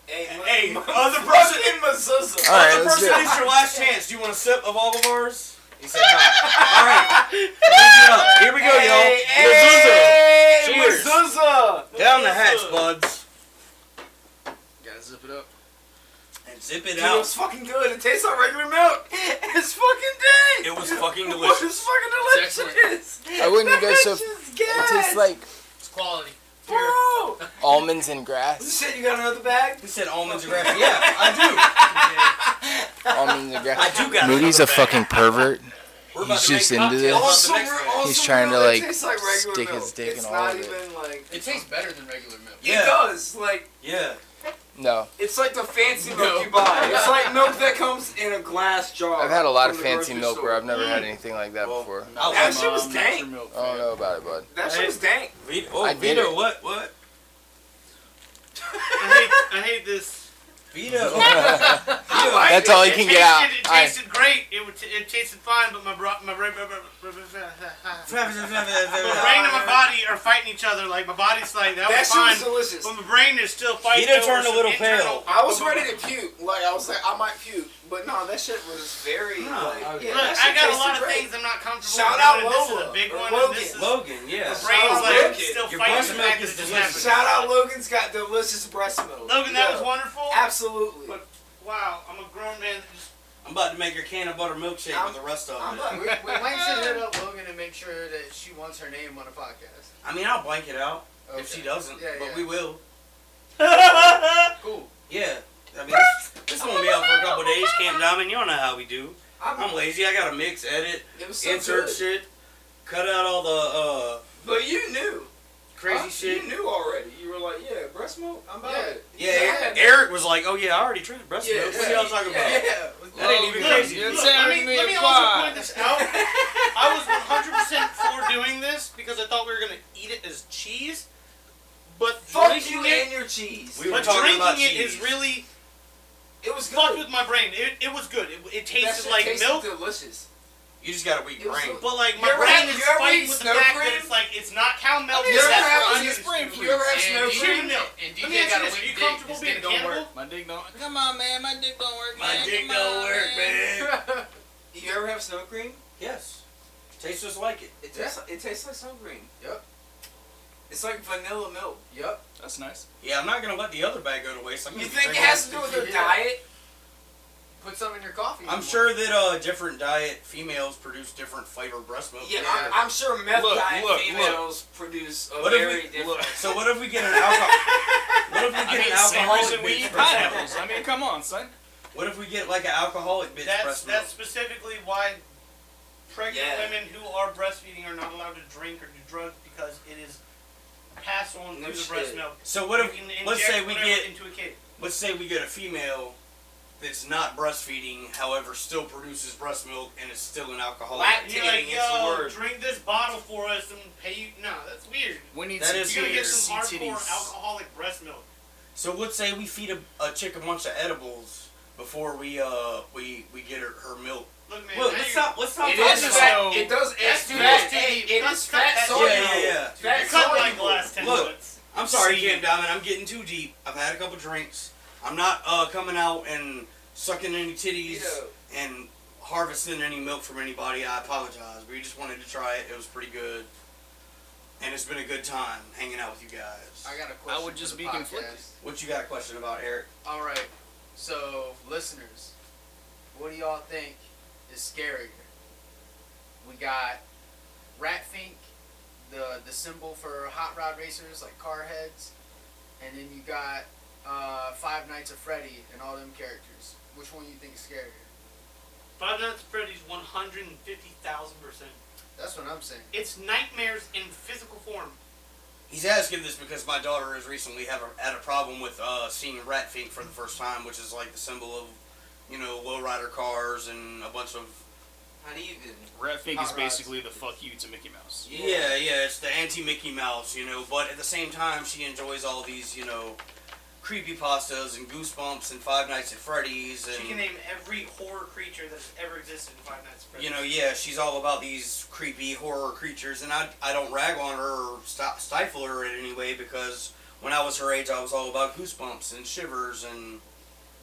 Speaker 8: Hey, other person in
Speaker 3: Mazuza.
Speaker 6: All right,
Speaker 8: other
Speaker 6: let's
Speaker 8: person,
Speaker 6: do it.
Speaker 8: it's your last chance. Do you want a sip of all of ours? He said no. All right, raise it up. Here we go, y'all. Cheers.
Speaker 3: Mazuza.
Speaker 8: Down the hatch, buds.
Speaker 5: Gotta zip it up.
Speaker 8: And zip it
Speaker 3: Dude, it
Speaker 8: out.
Speaker 3: was fucking good. It tastes like regular milk. It's fucking dang.
Speaker 8: It was fucking
Speaker 3: What
Speaker 8: delicious.
Speaker 3: is fucking
Speaker 5: It's
Speaker 3: delicious?
Speaker 6: I wouldn't go so.
Speaker 3: Delicious,
Speaker 6: It
Speaker 3: yes.
Speaker 6: tastes like
Speaker 5: It's quality.
Speaker 3: Bro.
Speaker 6: almonds and
Speaker 3: You
Speaker 6: grass.
Speaker 3: said you got another bag?
Speaker 8: He said almonds and grass. Yeah, I
Speaker 6: Almonds and grass.
Speaker 8: I do got
Speaker 6: Moody's a
Speaker 8: another bag.
Speaker 6: fucking pervert.
Speaker 8: do. We're about
Speaker 6: He's
Speaker 8: to
Speaker 6: just
Speaker 8: make
Speaker 6: into this.
Speaker 8: cocktails
Speaker 3: Also,
Speaker 8: about the next
Speaker 3: also
Speaker 8: bag.
Speaker 6: He's trying to,
Speaker 3: real,
Speaker 6: like,
Speaker 3: it tastes like regular
Speaker 6: stick
Speaker 3: milk.
Speaker 6: his dick
Speaker 3: It's
Speaker 6: in all
Speaker 3: not
Speaker 6: of it.
Speaker 3: even like.
Speaker 5: It tastes better than regular milk.
Speaker 8: Yeah.
Speaker 3: It does. Like,
Speaker 8: Yeah.
Speaker 6: No,
Speaker 3: it's like the fancy milk
Speaker 5: No.
Speaker 3: you buy. It's like milk that comes in a glass jar.
Speaker 6: I've had a lot of
Speaker 3: from the
Speaker 6: fancy
Speaker 3: grocery
Speaker 6: milk
Speaker 3: store.
Speaker 6: where I've never had anything like that
Speaker 8: Well,
Speaker 6: before.
Speaker 3: That shit was dank.
Speaker 6: I don't know about it, bud.
Speaker 3: That shit was dank.
Speaker 8: Vito,
Speaker 6: I did
Speaker 8: Vito,
Speaker 6: it.
Speaker 8: what?
Speaker 4: I hate this.
Speaker 8: Vito.
Speaker 6: That's all you can get out.
Speaker 4: It tasted great. It tasted fine, but my brain and my body are fighting each other. Like my body's like that
Speaker 3: That
Speaker 4: was
Speaker 3: shit
Speaker 4: fine,
Speaker 3: was delicious.
Speaker 4: but my brain is still fighting.
Speaker 8: Vito
Speaker 4: over
Speaker 8: turned a
Speaker 4: some
Speaker 8: little
Speaker 4: internal-
Speaker 8: pale.
Speaker 3: I was ready to puke. Like I was like, I might puke, but no, that shit was very.
Speaker 8: No,
Speaker 3: like,
Speaker 8: okay.
Speaker 3: yeah,
Speaker 4: Look,
Speaker 3: that shit
Speaker 4: I got a
Speaker 3: tasted
Speaker 4: lot of
Speaker 3: great.
Speaker 4: things I'm not comfortable
Speaker 3: Shout
Speaker 4: with.
Speaker 3: out
Speaker 4: doing. This is
Speaker 3: Lola,
Speaker 4: a big
Speaker 3: or
Speaker 4: one.
Speaker 3: Logan.
Speaker 4: And this is
Speaker 8: Logan, yeah.
Speaker 4: the brain's
Speaker 3: Shout out
Speaker 4: like
Speaker 3: Logan.
Speaker 4: still
Speaker 8: Your
Speaker 4: fighting
Speaker 8: breast
Speaker 4: the
Speaker 8: milk
Speaker 4: fact
Speaker 8: is
Speaker 4: that this
Speaker 8: delicious.
Speaker 4: happened.
Speaker 3: Shout out Logan's got delicious breast milk.
Speaker 4: Logan, that
Speaker 3: Yeah.
Speaker 4: was wonderful.
Speaker 3: Absolutely.
Speaker 4: But wow, I'm a grown man. that just-
Speaker 8: I'm about to make her can of butter milkshake with the rest of
Speaker 3: I'm
Speaker 8: it.
Speaker 3: not-
Speaker 5: We might should hit up Logan and make sure that she wants her name on a podcast.
Speaker 8: I mean, I'll blank it out if
Speaker 5: Okay.
Speaker 8: she doesn't,
Speaker 5: Yeah,
Speaker 8: but
Speaker 5: yeah.
Speaker 8: we will.
Speaker 5: Cool.
Speaker 8: Yeah. I mean, this won't be out for a couple of days, Camp Diamond. You don't know how we do. I'm lazy. I gotta mix, edit,
Speaker 3: It was so
Speaker 8: insert
Speaker 3: good.
Speaker 8: shit, cut out all the
Speaker 3: But you knew.
Speaker 8: crazy shit.
Speaker 3: You knew already. You were like, yeah, breast milk, I'm about
Speaker 5: Yeah.
Speaker 3: it.
Speaker 8: Yeah, Eric was like, "Oh yeah, I already tried breast milk. What are y'all talking about?"
Speaker 3: Yeah.
Speaker 8: That ain't even
Speaker 4: Look,
Speaker 8: crazy.
Speaker 4: look, let me also point this out. I was 100% for doing this because I thought we were gonna eat it as cheese, but
Speaker 3: Fuck
Speaker 4: drinking
Speaker 3: you
Speaker 4: it,
Speaker 3: and your cheese.
Speaker 8: We were
Speaker 4: but
Speaker 8: talking
Speaker 4: drinking
Speaker 8: about
Speaker 4: it
Speaker 8: cheese.
Speaker 4: is really
Speaker 3: It was
Speaker 4: fucked
Speaker 3: good.
Speaker 4: with my brain. It was good. It
Speaker 3: That
Speaker 4: tasted
Speaker 3: shit
Speaker 4: like
Speaker 3: tasted
Speaker 4: milk,
Speaker 3: delicious.
Speaker 8: You just got a weak
Speaker 3: It was
Speaker 8: brain.
Speaker 3: so-
Speaker 4: but like
Speaker 3: You
Speaker 4: my
Speaker 3: ever
Speaker 4: brain
Speaker 3: had-
Speaker 4: is
Speaker 3: you ever
Speaker 4: fighting
Speaker 3: eat
Speaker 4: with the
Speaker 3: snow
Speaker 4: fact
Speaker 3: cream?
Speaker 4: that it's like it's not cow milk.
Speaker 3: You
Speaker 4: It's
Speaker 3: ever
Speaker 4: that's
Speaker 3: have-
Speaker 4: what I'm
Speaker 3: you
Speaker 4: used to.
Speaker 3: You ever have snow
Speaker 5: And
Speaker 3: cream?
Speaker 4: Cream milk.
Speaker 5: And
Speaker 4: Let
Speaker 5: DJ
Speaker 4: me ask
Speaker 5: got
Speaker 4: you
Speaker 5: a
Speaker 4: this: Are
Speaker 5: weak
Speaker 4: you
Speaker 5: dick.
Speaker 4: comfortable
Speaker 5: His
Speaker 4: being a
Speaker 5: dick don't
Speaker 4: cannibal?
Speaker 5: work.
Speaker 1: My dick don't.
Speaker 6: Come on, man. My dick don't work,
Speaker 8: My dick don't work, man.
Speaker 3: You ever have snow cream?
Speaker 8: Yes. Tastes just like it.
Speaker 3: It tastes like snow cream.
Speaker 5: Yep.
Speaker 3: It's like vanilla milk.
Speaker 5: Yep.
Speaker 1: That's nice.
Speaker 8: Yeah, I'm not gonna let the other bag go to waste. I'm
Speaker 3: You
Speaker 8: gonna
Speaker 3: think it
Speaker 8: drink
Speaker 3: has to do with their diet?
Speaker 5: Put some in your coffee.
Speaker 8: I'm sure that different diet females produce different flavored breast milk.
Speaker 3: Yeah,
Speaker 5: Yeah.
Speaker 3: I'm sure meth
Speaker 1: Look,
Speaker 3: diet
Speaker 1: look,
Speaker 3: females produce a
Speaker 8: What if
Speaker 3: very
Speaker 8: we
Speaker 3: different.
Speaker 8: So what if we get an alcohol? What if we
Speaker 1: I
Speaker 8: get
Speaker 1: mean,
Speaker 8: an
Speaker 1: same
Speaker 8: alcoholic
Speaker 1: reason we
Speaker 8: bitch
Speaker 1: eat
Speaker 8: breast milk?
Speaker 1: pineapples. I mean, come on, son.
Speaker 8: What if we get like an alcoholic bitch breast milk?
Speaker 4: That's specifically why pregnant
Speaker 3: Yeah.
Speaker 4: women who are breastfeeding are not allowed to drink or do drugs because it is passed on
Speaker 3: No
Speaker 4: through the
Speaker 3: shit.
Speaker 4: breast milk.
Speaker 8: So what if
Speaker 4: You can
Speaker 8: let's
Speaker 4: inject
Speaker 8: say we
Speaker 4: whatever
Speaker 8: get
Speaker 4: into a kid.
Speaker 8: let's say we get a female that's not breastfeeding, however, still produces breast milk and is still an alcoholic.
Speaker 3: Lactating.
Speaker 4: And you're like,
Speaker 3: It's the
Speaker 4: yo,
Speaker 3: word.
Speaker 4: drink this bottle for us and pay you. No, that's weird.
Speaker 1: We need
Speaker 8: That
Speaker 1: some
Speaker 8: is
Speaker 4: You're gonna get
Speaker 8: weird.
Speaker 4: some hardcore
Speaker 1: titties.
Speaker 4: alcoholic breast milk.
Speaker 8: So let's say we feed a chick a bunch of edibles before we get her milk.
Speaker 4: Look, man.
Speaker 8: Look,
Speaker 4: now
Speaker 8: let's
Speaker 4: you're-
Speaker 8: stop
Speaker 3: It
Speaker 8: talking
Speaker 3: is
Speaker 8: about
Speaker 3: fat.
Speaker 1: so-
Speaker 3: It does.
Speaker 4: That's
Speaker 3: It's
Speaker 4: too-
Speaker 3: fat.
Speaker 4: that's too
Speaker 3: It
Speaker 4: deep.
Speaker 3: is
Speaker 4: That's
Speaker 3: fat
Speaker 4: fat.
Speaker 3: soluble.
Speaker 8: Yeah.
Speaker 3: Fat
Speaker 4: You're cut like the
Speaker 3: soluble.
Speaker 4: last 10
Speaker 8: Look.
Speaker 4: minutes.
Speaker 8: I'm sorry,
Speaker 1: See.
Speaker 8: Cam Diamond. I'm getting too deep. I've had a couple drinks. I'm not coming out and sucking any titties
Speaker 3: Vito.
Speaker 8: and harvesting any milk from anybody. I apologize. We just wanted to try it. It was pretty good. And it's been a good time hanging out with you guys.
Speaker 5: I got a question.
Speaker 1: would just
Speaker 5: for the
Speaker 1: be conflicted.
Speaker 5: podcast.
Speaker 8: What you got a question about, Eric?
Speaker 5: All right. So, listeners, what do y'all think is scarier? We got Rat Fink, the symbol for hot rod racers like car heads, and then you got Five Nights at Freddy and all them characters. which one you think is scarier?
Speaker 4: Five Nights at Freddy's 150,000%.
Speaker 5: That's what I'm saying.
Speaker 4: It's nightmares in physical form.
Speaker 8: He's asking this because my daughter has recently had a problem with seeing rat fink for the first time, which is like the symbol of, you know, lowrider cars and a bunch of...
Speaker 7: How do you even...
Speaker 1: Rat fink
Speaker 5: Hot
Speaker 1: is basically the fuck you to Mickey Mouse.
Speaker 8: Yeah, it's the anti-Mickey Mouse, you know, but at the same time, she enjoys all these, you know, creepypastas and Goosebumps and Five Nights at Freddy's. And,
Speaker 4: She can name every horror creature that's ever existed in Five Nights at Freddy's.
Speaker 8: you know, yeah, she's all about these creepy horror creatures, and I don't rag on her or stifle her in any way, because when I was her age, I was all about Goosebumps and Shivers and...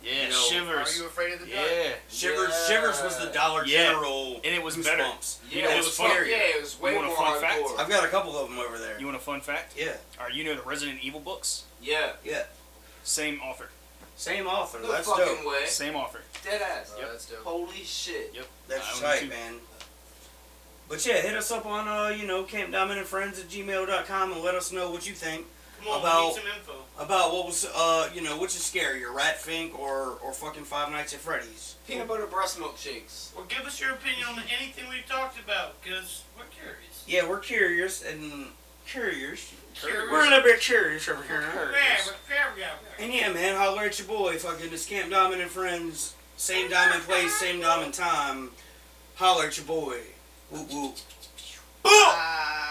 Speaker 1: Yeah,
Speaker 8: You know,
Speaker 1: Shivers.
Speaker 5: Are you afraid of the dark?
Speaker 1: Yeah.
Speaker 8: Shivers was the Dollar
Speaker 1: Yeah.
Speaker 8: General
Speaker 1: And it was
Speaker 8: Goosebumps.
Speaker 1: better.
Speaker 7: Yeah,
Speaker 1: You know
Speaker 7: it
Speaker 1: what's
Speaker 7: was
Speaker 1: fun?
Speaker 7: scary. Yeah, it was way
Speaker 1: You want a
Speaker 7: more
Speaker 1: fun fact?
Speaker 7: hardcore.
Speaker 8: I've got a couple of them over there.
Speaker 1: You want a fun fact?
Speaker 8: Yeah,
Speaker 1: Alright, you know the Resident Evil books?
Speaker 7: Yeah.
Speaker 1: Same author.
Speaker 8: same author.
Speaker 7: No
Speaker 8: That's
Speaker 7: fucking
Speaker 8: dope.
Speaker 7: way.
Speaker 1: Same author.
Speaker 7: Dead ass.
Speaker 5: Oh, that's dope.
Speaker 7: Holy shit.
Speaker 1: Yep.
Speaker 8: That's
Speaker 1: I own
Speaker 8: tight,
Speaker 1: two.
Speaker 8: man. But yeah, hit us up on campdiamondandfriends@gmail.com and let us know what you think
Speaker 4: Come on,
Speaker 8: about-
Speaker 4: we need some info.
Speaker 8: about what was which is scarier, Rat Fink or fucking Five Nights at Freddy's.
Speaker 3: Peanut butter breast milk shakes.
Speaker 4: Or give us your opinion on anything we've talked about, because we're curious.
Speaker 8: Yeah, we're curious and curious.
Speaker 4: Curious.
Speaker 8: We're a little bit curious over here.
Speaker 4: Yeah, we're curious.
Speaker 8: And yeah, man, holler at your boy. Fucking this Camp Diamond and Friends. Same diamond place, same diamond time. Holler at your boy. Whoop whoop.
Speaker 5: Ah.